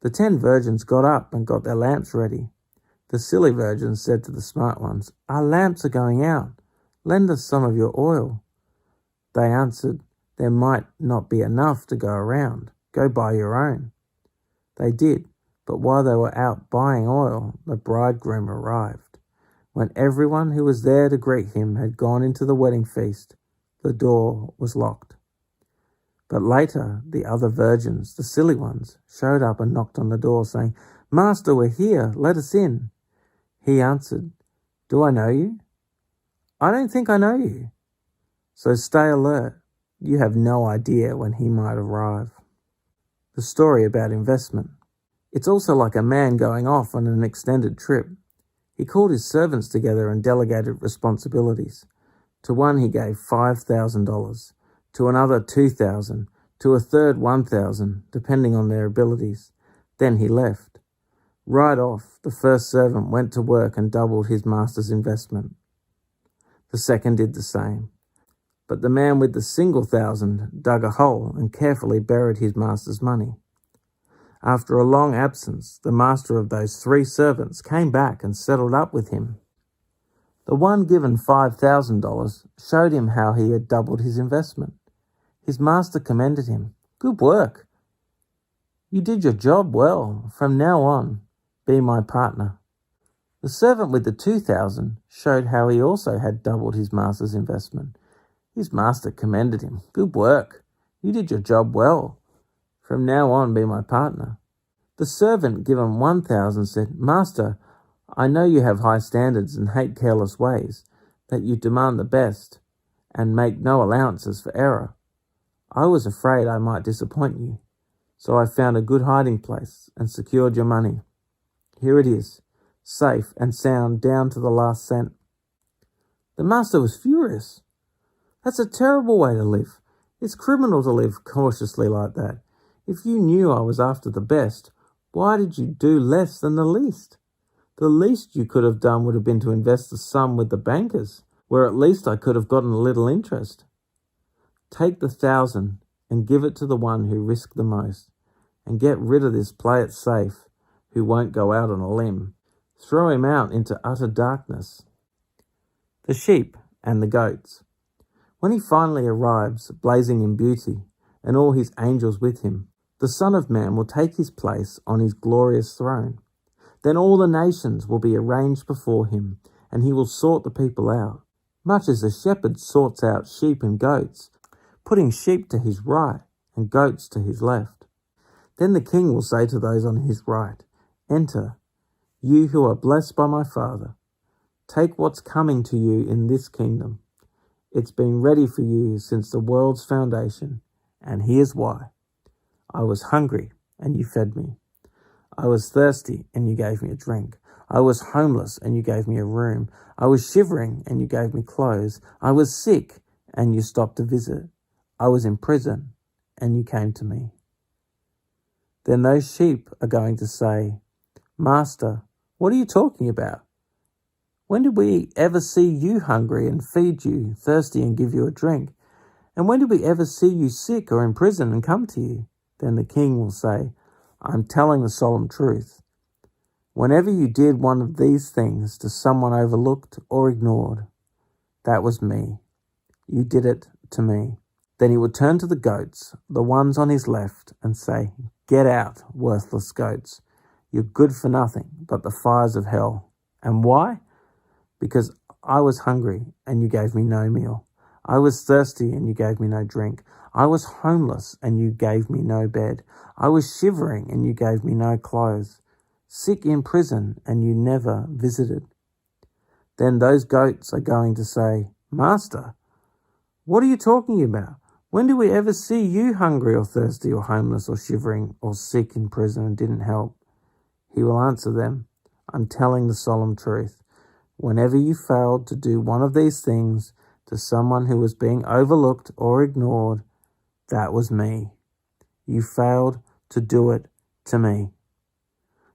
Speaker 1: The 10 virgins got up and got their lamps ready. The silly virgins said to the smart ones, "Our lamps are going out. Lend us some of your oil." They answered, "There might not be enough to go around. Go buy your own." They did, but while they were out buying oil, the bridegroom arrived. When everyone who was there to greet him had gone into the wedding feast, the door was locked. But later, the other virgins, the silly ones, showed up and knocked on the door, saying, "Master, we're here. Let us in." He answered, "Do I know you? I don't think I know you. So stay alert. You have no idea when he might arrive." The story about investment. It's also like a man going off on an extended trip. He called his servants together and delegated responsibilities. To one he gave $5,000, to another $2,000, to a third $1,000, depending on their abilities. Then he left. Right off, the first servant went to work and doubled his master's investment. The second did the same. But the man with the single $1,000 dug a hole and carefully buried his master's money. After a long absence, the master of those 3 servants came back and settled up with him. The one given $5,000 showed him how he had doubled his investment. His master commended him. "Good work. You did your job well. From now on, be my partner." The servant with the $2,000 showed how he also had doubled his master's investment. His master commended him. "Good work. You did your job well. From now on, be my partner." The servant given $1,000 said, "Master, I know you have high standards and hate careless ways, that you demand the best and make no allowances for error. I was afraid I might disappoint you, so I found a good hiding place and secured your money. Here it is, safe and sound down to the last cent." The master was furious. "That's a terrible way to live. It's criminal to live cautiously like that. If you knew I was after the best, why did you do less than the least? The least you could have done would have been to invest the sum with the bankers, where at least I could have gotten a little interest. Take the 1,000 and give it to the one who risked the most, and get rid of this play it safe who won't go out on a limb. Throw him out into utter darkness." The sheep and the goats. When he finally arrives, blazing in beauty, and all his angels with him, the Son of Man will take his place on his glorious throne. Then all the nations will be arranged before him, and he will sort the people out, much as a shepherd sorts out sheep and goats, putting sheep to his right and goats to his left. Then the king will say to those on his right, "Enter, you who are blessed by my Father. Take what's coming to you in this kingdom. It's been ready for you since the world's foundation, and here's why. I was hungry, and you fed me. I was thirsty, and you gave me a drink. I was homeless, and you gave me a room. I was shivering, and you gave me clothes. I was sick, and you stopped to visit. I was in prison, and you came to me." Then those sheep are going to say, "Master, what are you talking about? When did we ever see you hungry and feed you, thirsty and give you a drink? And when did we ever see you sick or in prison and come to you?" Then the king will say, "I'm telling the solemn truth. Whenever you did one of these things to someone overlooked or ignored, that was me. You did it to me." Then he would turn to the goats, the ones on his left, and say, "Get out, worthless goats. You're good for nothing but the fires of hell." And why? Because I was hungry, and you gave me no meal. I was thirsty, and you gave me no drink. I was homeless, and you gave me no bed. I was shivering, and you gave me no clothes. Sick in prison, and you never visited. Then those goats are going to say, "Master, what are you talking about? When did we ever see you hungry or thirsty or homeless or shivering or sick in prison and didn't help?" He will answer them, "I'm telling the solemn truth. Whenever you failed to do one of these things to someone who was being overlooked or ignored, that was me. You failed to do it to me."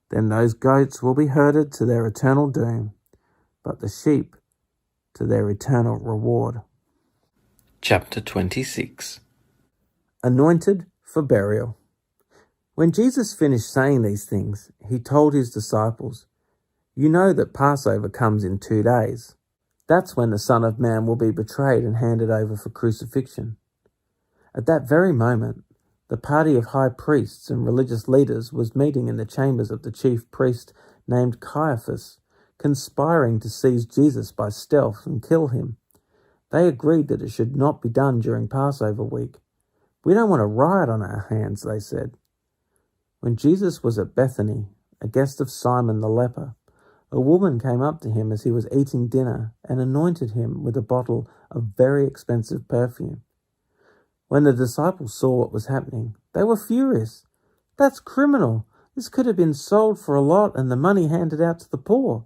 Speaker 1: Then those goats will be herded to their eternal doom, but the sheep to their eternal reward. Chapter 26. Anointed for burial. When Jesus finished saying these things, he told his disciples, "You know that Passover comes in 2 days. That's when the Son of Man will be betrayed and handed over for crucifixion." At that very moment, the party of high priests and religious leaders was meeting in the chambers of the chief priest named Caiaphas, conspiring to seize Jesus by stealth and kill him. They agreed that it should not be done during Passover week. "We don't want a riot on our hands," they said. When Jesus was at Bethany, a guest of Simon the leper, a woman came up to him as he was eating dinner and anointed him with a bottle of very expensive perfume. When the disciples saw what was happening, they were furious. "That's criminal. This could have been sold for a lot and the money handed out to the poor."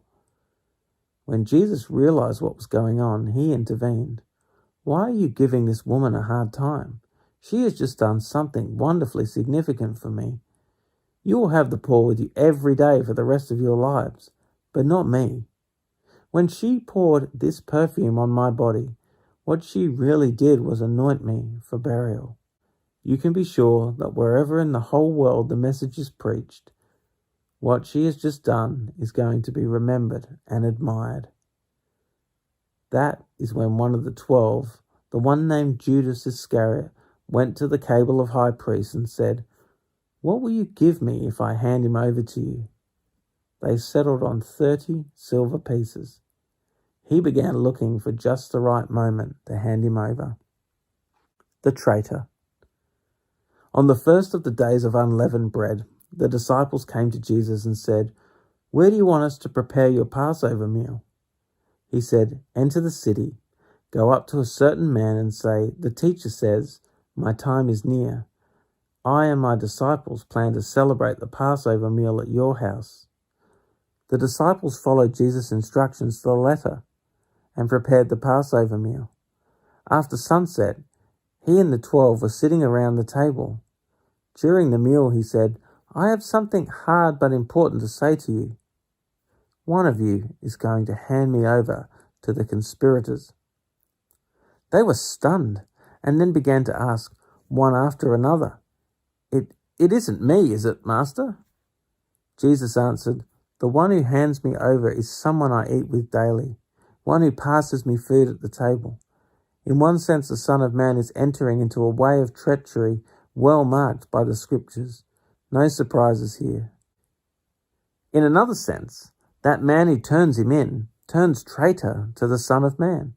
Speaker 1: When Jesus realized what was going on, he intervened. "Why are you giving this woman a hard time? She has just done something wonderfully significant for me. You will have the poor with you every day for the rest of your lives, but not me. When she poured this perfume on my body, what she really did was anoint me for burial." You can be sure that wherever in the whole world the message is preached, what she has just done is going to be remembered and admired. That is when one of the 12, the one named Judas Iscariot, went to the table of high priests and said, "What will you give me if I hand him over to you?" They settled on 30 silver pieces. He began looking for just the right moment to hand him over. The traitor. On the first of the days of unleavened bread, the disciples came to Jesus and said, "Where do you want us to prepare your Passover meal?" He said, "Enter the city, go up to a certain man and say, 'The teacher says, my time is near. I and my disciples plan to celebrate the Passover meal at your house.'" The disciples followed Jesus' instructions to the letter and prepared the Passover meal. After sunset, he and the 12 were sitting around the table. During the meal, he said, "I have something hard but important to say to you. One of you is going to hand me over to the conspirators." They were stunned and then began to ask one after another, It isn't me, is it, Master?" Jesus answered, "The one who hands me over is someone I eat with daily, one who passes me food at the table. In one sense, the Son of Man is entering into a way of treachery well marked by the Scriptures. No surprises here. In another sense, that man who turns him in turns traitor to the Son of Man.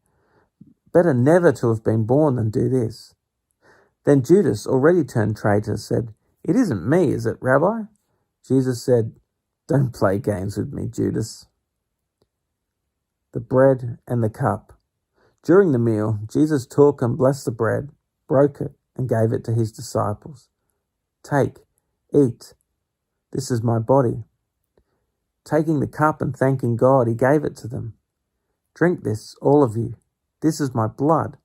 Speaker 1: Better never to have been born than do this." Then Judas, already turned traitor, said, "It isn't me, is it, Rabbi?" Jesus said, "Don't play games with me, Judas." The bread and the cup. During the meal, Jesus took and blessed the bread, broke it, and gave it to his disciples. "Take, eat. This is my body." Taking the cup and thanking God, he gave it to them. "Drink this, all of you. This is my blood,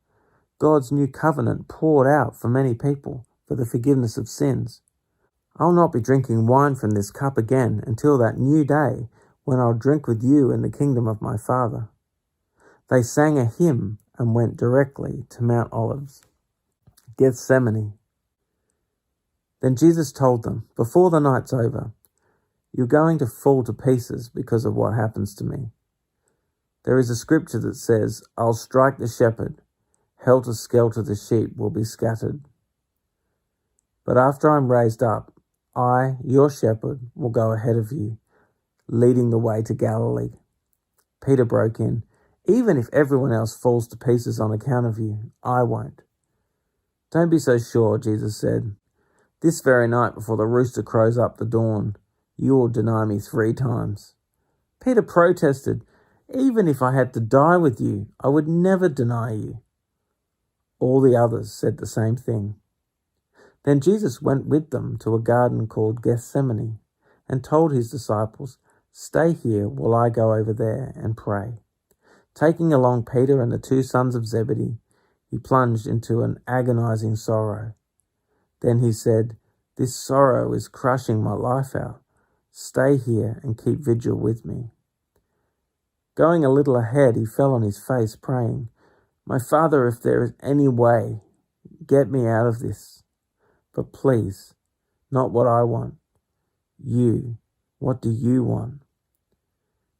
Speaker 1: God's new covenant poured out for many people for the forgiveness of sins. I'll not be drinking wine from this cup again until that new day when I'll drink with you in the kingdom of my Father." They sang a hymn and went directly to Mount Olives. Gethsemane. Then Jesus told them, "Before the night's over, you're going to fall to pieces because of what happens to me. There is a scripture that says, 'I'll strike the shepherd, helter-skelter the sheep will be scattered.' But after I'm raised up, I, your shepherd, will go ahead of you, leading the way to Galilee." Peter broke in, "Even if everyone else falls to pieces on account of you, I won't." "Don't be so sure," Jesus said. "This very night before the rooster crows up the dawn, you will deny me 3 times. Peter protested, "Even if I had to die with you, I would never deny you." All the others said the same thing. Then Jesus went with them to a garden called Gethsemane and told his disciples, "Stay here while I go over there and pray." Taking along Peter and the 2 sons of Zebedee, he plunged into an agonizing sorrow. Then he said, "This sorrow is crushing my life out. Stay here and keep vigil with me." Going a little ahead, he fell on his face, praying, "My Father, if there is any way, get me out of this." But please, not what I want. What do you want?"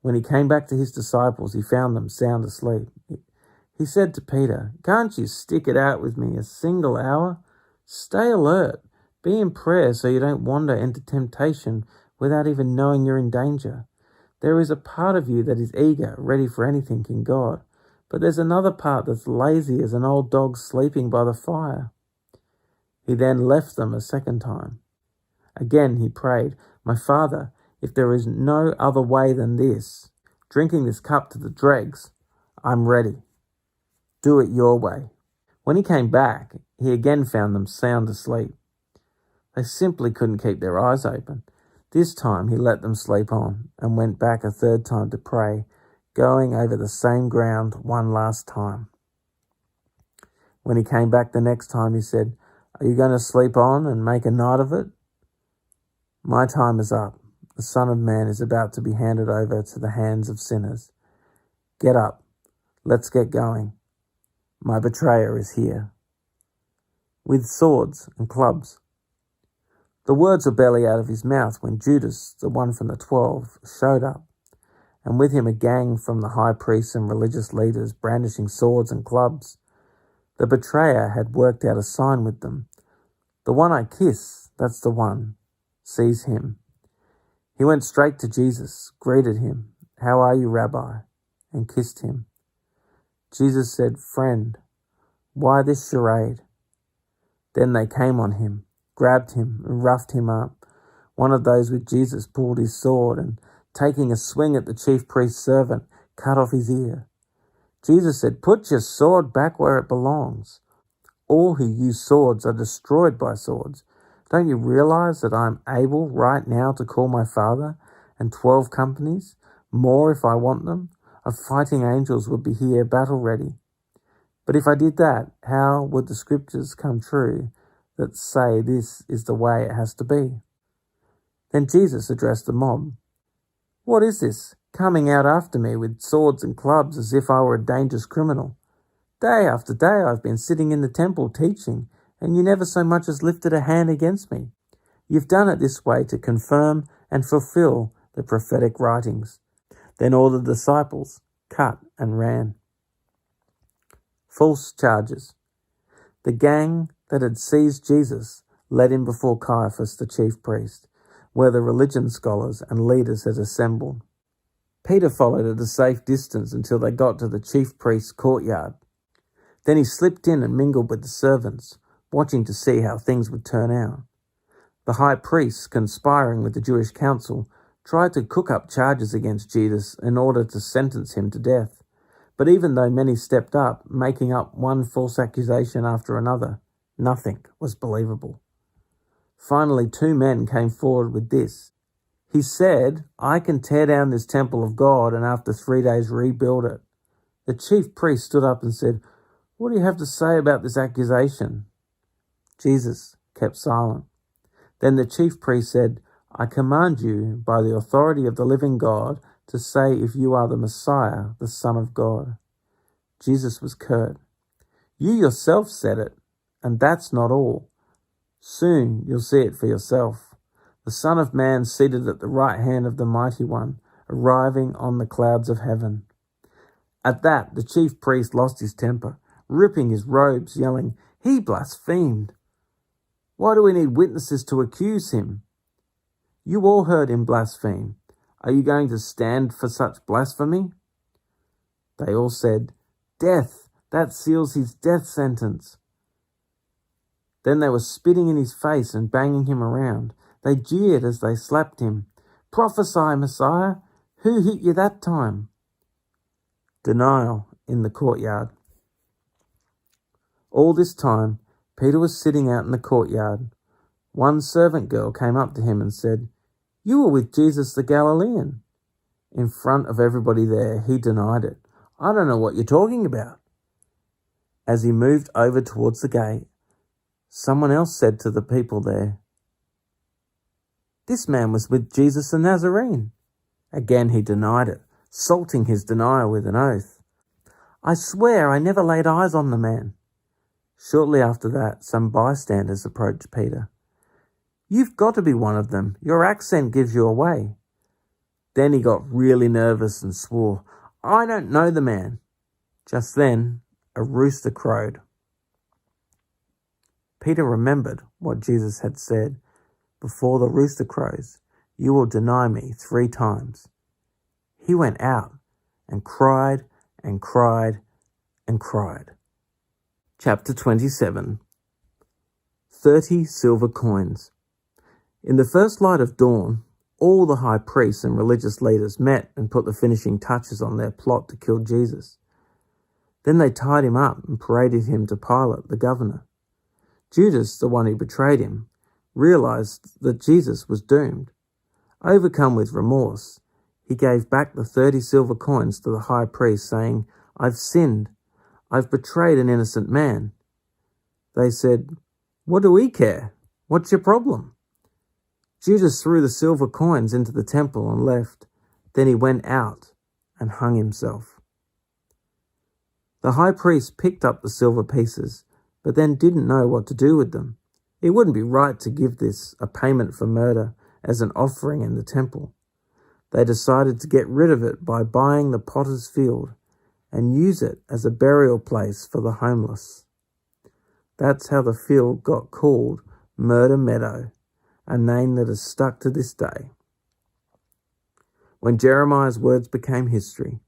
Speaker 1: When he came back to his disciples, he found them sound asleep. He said to Peter, "Can't you stick it out with me a single hour? Stay alert. Be in prayer so you don't wander into temptation without even knowing you're in danger. There is a part of you that is eager, ready for anything in God, but there's another part that's lazy as an old dog sleeping by the fire." He then left them a second time. Again he prayed, "My Father, if there is no other way than this, drinking this cup to the dregs, I'm ready. Do it your way." When he came back, he again found them sound asleep. They simply couldn't keep their eyes open. This time he let them sleep on and went back a third time to pray, going over the same ground one last time. When he came back the next time, he said, "Are you going to sleep on and make a night of it? My time is up. The Son of Man is about to be handed over to the hands of sinners. Get up. Let's get going. My betrayer is here." With swords and clubs. The words were barely out of his mouth when Judas, the one from the 12, showed up, and with him a gang from the high priests and religious leaders brandishing swords and clubs. The betrayer had worked out a sign with them. "The one I kiss, that's the one. Seize him." He went straight to Jesus, greeted him, "How are you, Rabbi?" and kissed him. Jesus said, "Friend, why this charade?" Then they came on him, grabbed him and roughed him up. One of those with Jesus pulled his sword and, taking a swing at the chief priest's servant, cut off his ear. Jesus said, "Put your sword back where it belongs. All who use swords are destroyed by swords. Don't you realize that I am able right now to call my Father and 12 companies, more if I want them, of fighting angels would be here battle ready? But if I did that, how would the scriptures come true that say this is the way it has to be?" Then Jesus addressed the mob. "What is this, coming out after me with swords and clubs as if I were a dangerous criminal? Day after day I've been sitting in the temple teaching, and you never so much as lifted a hand against me. You've done it this way to confirm and fulfill the prophetic writings." Then all the disciples cut and ran. False charges. The gang that had seized Jesus led him before Caiaphas, the chief priest, where the religion scholars and leaders had assembled. Peter followed at a safe distance until they got to the chief priest's courtyard. Then he slipped in and mingled with the servants, watching to see how things would turn out. The high priests, conspiring with the Jewish council, tried to cook up charges against Jesus in order to sentence him to death. But even though many stepped up, making up one false accusation after another, nothing was believable. Finally, 2 men came forward with this. "He said, 'I can tear down this temple of God and after 3 days rebuild it.'" The chief priest stood up and said, "What do you have to say about this accusation?" Jesus kept silent. Then the chief priest said, "I command you by the authority of the living God to say if you are the Messiah, the Son of God." Jesus was curt. "You yourself said it, and that's not all. Soon you'll see it for yourself. The Son of Man seated at the right hand of the Mighty One, arriving on the clouds of heaven." At that, the chief priest lost his temper, ripping his robes, yelling, "He blasphemed! Why do we need witnesses to accuse him? You all heard him blaspheme. Are you going to stand for such blasphemy?" They all said, "Death! That seals his death sentence." Then they were spitting in his face and banging him around. They jeered as they slapped him. "Prophesy, Messiah! Who hit you that time?" Denial in the courtyard. All this time, Peter was sitting out in the courtyard. One servant girl came up to him and said, "You were with Jesus the Galilean." In front of everybody there, he denied it. "I don't know what you're talking about." As he moved over towards the gate, someone else said to the people there, "This man was with Jesus the Nazarene." Again he denied it, salting his denial with an oath. "I swear I never laid eyes on the man." Shortly after that, some bystanders approached Peter. "You've got to be one of them. Your accent gives you away." Then he got really nervous and swore, "I don't know the man." Just then, a rooster crowed. Peter remembered what Jesus had said, "Before the rooster crows, you will deny me 3 times." He went out and cried and cried and cried. Chapter 27. 30 silver coins. In the first light of dawn, all the high priests and religious leaders met and put the finishing touches on their plot to kill Jesus. Then they tied him up and paraded him to Pilate, the governor. Judas, the one who betrayed him, realized that Jesus was doomed. Overcome with remorse, he gave back the 30 silver coins to the high priest, saying, "I've sinned. I've betrayed an innocent man." They said, "What do we care? What's your problem?" Judas threw the silver coins into the temple and left. Then he went out and hung himself. The high priest picked up the silver pieces, but then didn't know what to do with them. It wouldn't be right to give this, a payment for murder, as an offering in the temple. They decided to get rid of it by buying the potter's field and use it as a burial place for the homeless. That's how the field got called Murder Meadow, a name that has stuck to this day. When Jeremiah's words became history,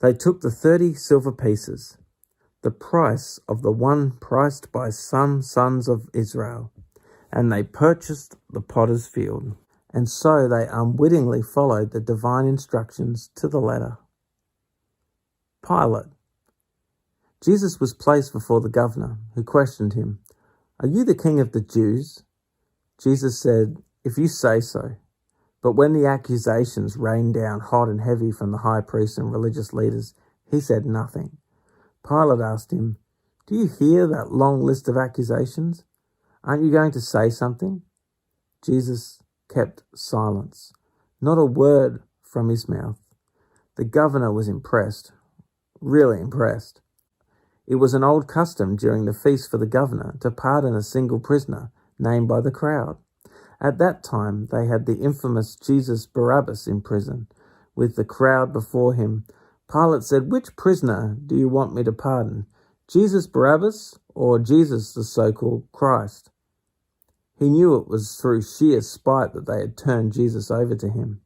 Speaker 1: they took the 30 silver pieces, the price of the one priced by some sons of Israel, and they purchased the potter's field, and so they unwittingly followed the divine instructions to the letter. Pilate. Jesus was placed before the governor, who questioned him, "Are you the king of the Jews?" Jesus said, "If you say so." But when the accusations rained down hot and heavy from the high priests and religious leaders, he said nothing. Pilate asked him, "Do you hear that long list of accusations? Aren't you going to say something?" Jesus kept silence, not a word from his mouth. The governor was impressed, really impressed. It was an old custom during the feast for the governor to pardon a single prisoner named by the crowd. At that time, they had the infamous Jesus Barabbas in prison, with the crowd before him. Pilate said, "Which prisoner do you want me to pardon, Jesus Barabbas or Jesus the so-called Christ?" He knew it was through sheer spite that they had turned Jesus over to him.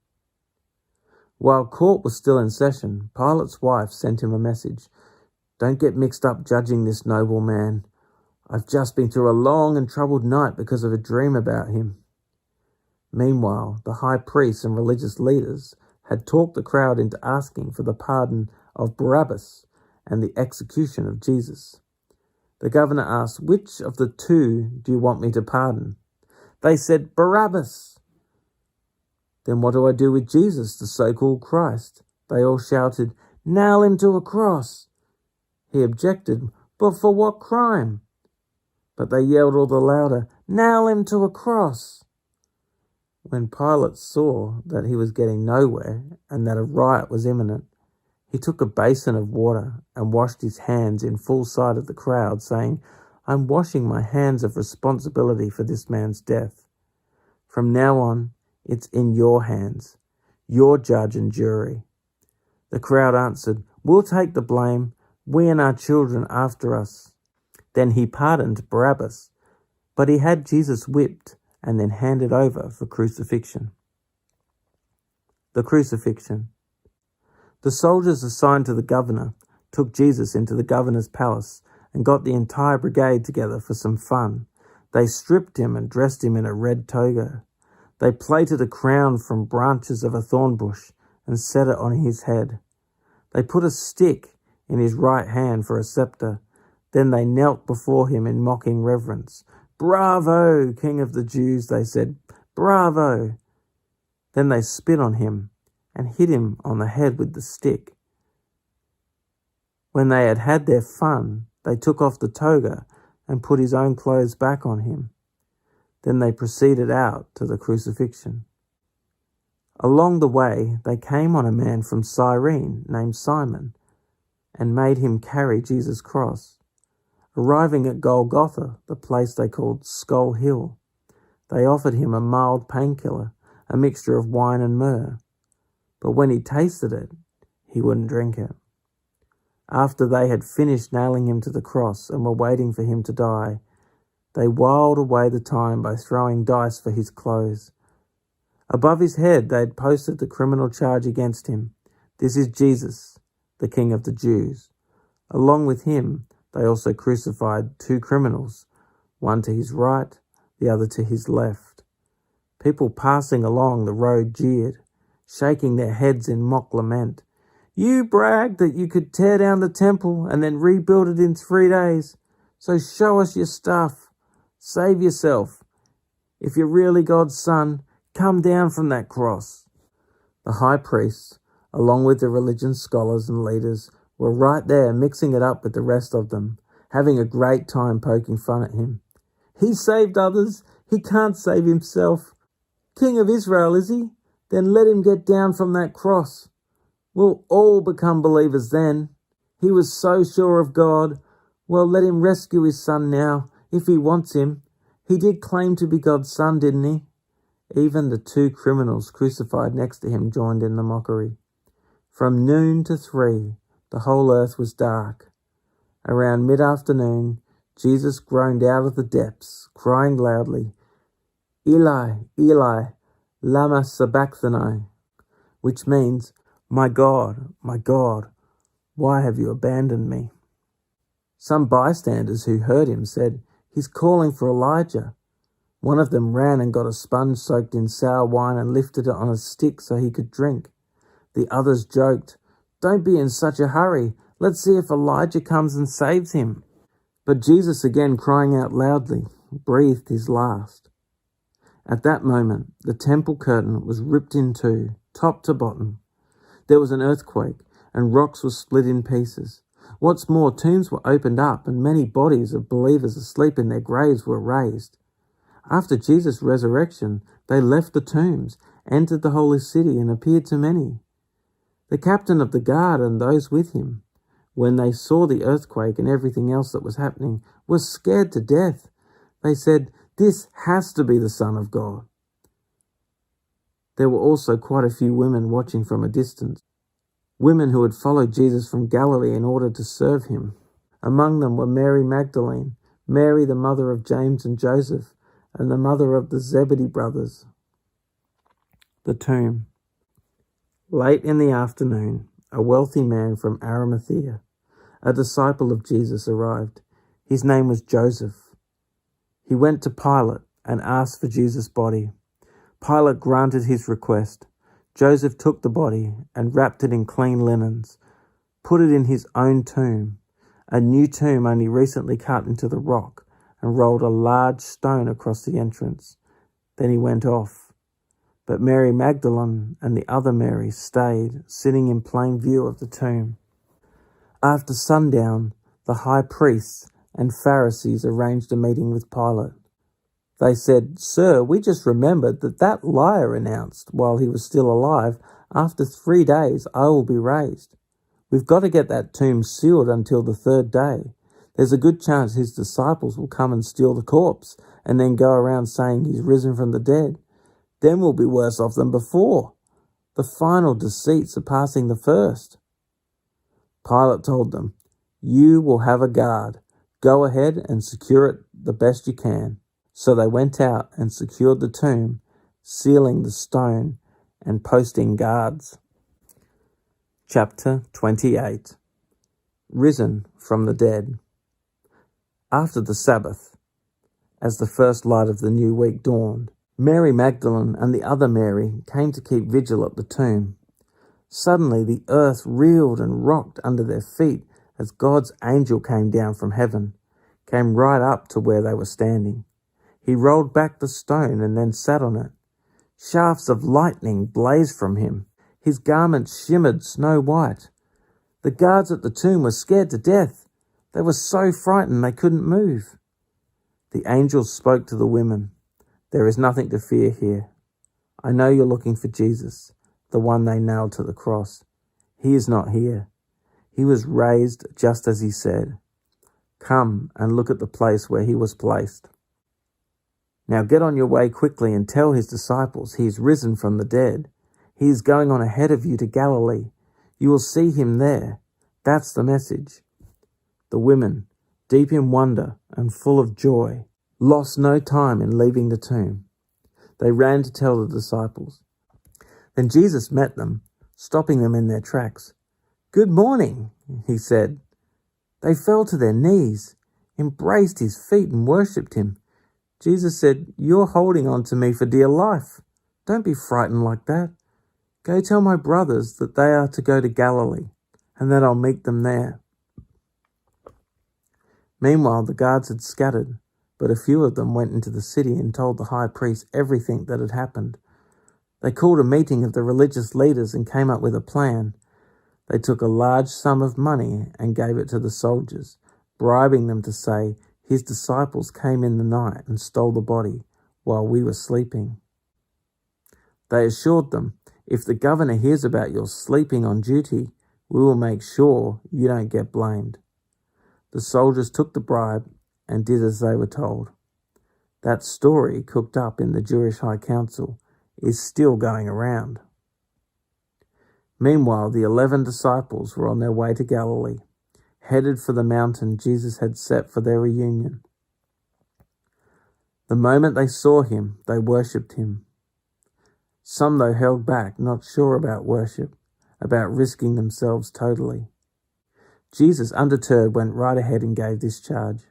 Speaker 1: While court was still in session, Pilate's wife sent him a message. "Don't get mixed up judging this noble man. I've just been through a long and troubled night because of a dream about him." Meanwhile, the high priests and religious leaders had talked the crowd into asking for the pardon of Barabbas and the execution of Jesus. The governor asked, "Which of the 2 do you want me to pardon?" They said, "Barabbas." "Then what do I do with Jesus, the so-called Christ?" They all shouted, "Nail him to a cross." He objected, "But for what crime?" But they yelled all the louder, "Nail him to a cross." When Pilate saw that he was getting nowhere and that a riot was imminent, he took a basin of water and washed his hands in full sight of the crowd, saying, "I'm washing my hands of responsibility for this man's death. From now on, it's in your hands, your judge and jury." The crowd answered, "We'll take the blame, we and our children after us." Then he pardoned Barabbas, but he had Jesus whipped and then handed over for crucifixion. The crucifixion. The soldiers assigned to the governor took Jesus into the governor's palace and got the entire brigade together for some fun. They stripped him and dressed him in a red toga. They plaited a crown from branches of a thorn bush and set it on his head. They put a stick in his right hand for a scepter. Then they knelt before him in mocking reverence. "Bravo, King of the Jews," they said. "Bravo." Then they spit on him and hit him on the head with the stick. When they had had their fun, they took off the toga and put his own clothes back on him. Then they proceeded out to the crucifixion. Along the way, they came on a man from Cyrene named Simon and made him carry Jesus' cross. Arriving at Golgotha, the place they called Skull Hill, they offered him a mild painkiller, a mixture of wine and myrrh. But when he tasted it, he wouldn't drink it. After they had finished nailing him to the cross and were waiting for him to die, they whiled away the time by throwing dice for his clothes. Above his head they had posted the criminal charge against him. This is Jesus, the King of the Jews. Along with him, they also crucified 2 criminals, one to his right, the other to his left. People passing along the road jeered, shaking their heads in mock lament. You bragged that you could tear down the temple and then rebuild it in 3 days. So show us your stuff. Save yourself. If you're really God's son, come down from that cross. The high priests, along with the religion scholars and leaders, were right there mixing it up with the rest of them, having a great time poking fun at him. He saved others. He can't save himself. King of Israel, is he? Then let him get down from that cross. We'll all become believers then. He was so sure of God. Well, let him rescue his son now, if he wants him. He did claim to be God's son, didn't he? Even the 2 criminals crucified next to him joined in the mockery. From noon to 3, the whole earth was dark. Around mid-afternoon, Jesus groaned out of the depths, crying loudly, Eli, Eli, lama sabachthani, which means, my God, why have you abandoned me? Some bystanders who heard him said, He's calling for Elijah. One of them ran and got a sponge soaked in sour wine and lifted it on a stick so he could drink. The others joked, Don't be in such a hurry. Let's see if Elijah comes and saves him. But Jesus, again crying out loudly, breathed his last. At that moment, the temple curtain was ripped in 2, top to bottom. There was an earthquake, and rocks were split in pieces. What's more, tombs were opened up, and many bodies of believers asleep in their graves were raised. After Jesus' resurrection, they left the tombs, entered the holy city, and appeared to many. The captain of the guard and those with him, when they saw the earthquake and everything else that was happening, were scared to death. They said, This has to be the Son of God. There were also quite a few women watching from a distance, women who had followed Jesus from Galilee in order to serve him. Among them were Mary Magdalene, Mary the mother of James and Joseph, and the mother of the Zebedee brothers. The tomb. Late in the afternoon, a wealthy man from Arimathea, a disciple of Jesus, arrived. His name was Joseph. He went to Pilate and asked for Jesus' body. Pilate granted his request. Joseph took the body and wrapped it in clean linens, put it in his own tomb, a new tomb only recently cut into the rock, and rolled a large stone across the entrance. Then he went off. But Mary Magdalene and the other Mary stayed, sitting in plain view of the tomb. After sundown, the high priests and Pharisees arranged a meeting with Pilate. They said, Sir, we just remembered that liar announced while he was still alive, after 3 days I will be raised. We've got to get that tomb sealed until the 3rd day. There's a good chance his disciples will come and steal the corpse and then go around saying he's risen from the dead. Then we'll be worse off than before. The final deceit surpassing the first. Pilate told them, You will have a guard. Go ahead and secure it the best you can. So they went out and secured the tomb, sealing the stone and posting guards. Chapter 28. Risen from the dead. After the Sabbath, as the first light of the new week dawned, Mary Magdalene and the other Mary came to keep vigil at the tomb. Suddenly the earth reeled and rocked under their feet as God's angel came down from heaven, came right up to where they were standing. He rolled back the stone and then sat on it. Shafts of lightning blazed from him. His garments shimmered snow white. The guards at the tomb were scared to death. They were so frightened they couldn't move. The angel spoke to the women. There is nothing to fear here. I know you're looking for Jesus, the one they nailed to the cross. He is not here. He was raised just as he said. Come and look at the place where he was placed. Now get on your way quickly and tell his disciples he is risen from the dead. He is going on ahead of you to Galilee. You will see him there. That's the message." The women, deep in wonder and full of joy, lost no time in leaving the tomb. They ran to tell the disciples. Then Jesus met them, stopping them in their tracks. "Good morning," he said. They fell to their knees, embraced his feet and worshipped him. Jesus said, "You're holding on to me for dear life. Don't be frightened like that. Go tell my brothers that they are to go to Galilee, and that I'll meet them there." Meanwhile, the guards had scattered, but a few of them went into the city and told the high priest everything that had happened. They called a meeting of the religious leaders and came up with a plan. They took a large sum of money and gave it to the soldiers, bribing them to say, "His disciples came in the night and stole the body while we were sleeping." They assured them, "If the governor hears about your sleeping on duty, we will make sure you don't get blamed." The soldiers took the bribe and did as they were told. That story, cooked up in the Jewish High Council, is still going around. Meanwhile, the 11 disciples were on their way to Galilee, headed for the mountain Jesus had set for their reunion. The moment they saw him, they worshipped him. Some, though, held back, not sure about worship, about risking themselves totally. Jesus, undeterred, went right ahead and gave this charge.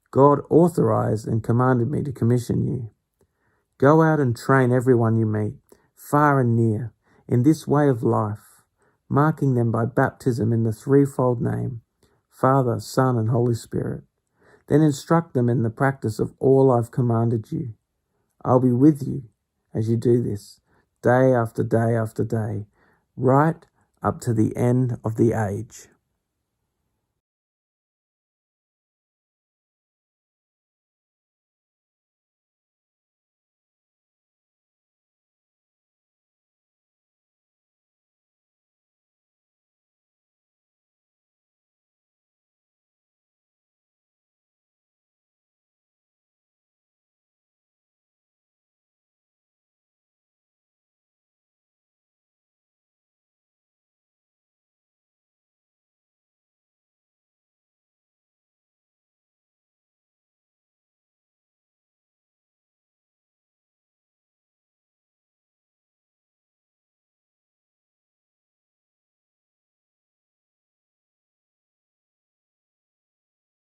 Speaker 1: "God authorized and commanded me to commission you. Go out and train everyone you meet, far and near, in this way of life, marking them by baptism in the threefold name, Father, Son, and Holy Spirit. Then instruct them in the practice of all I've commanded you. I'll be with you as you do this, day after day after day, right up to the end of the age."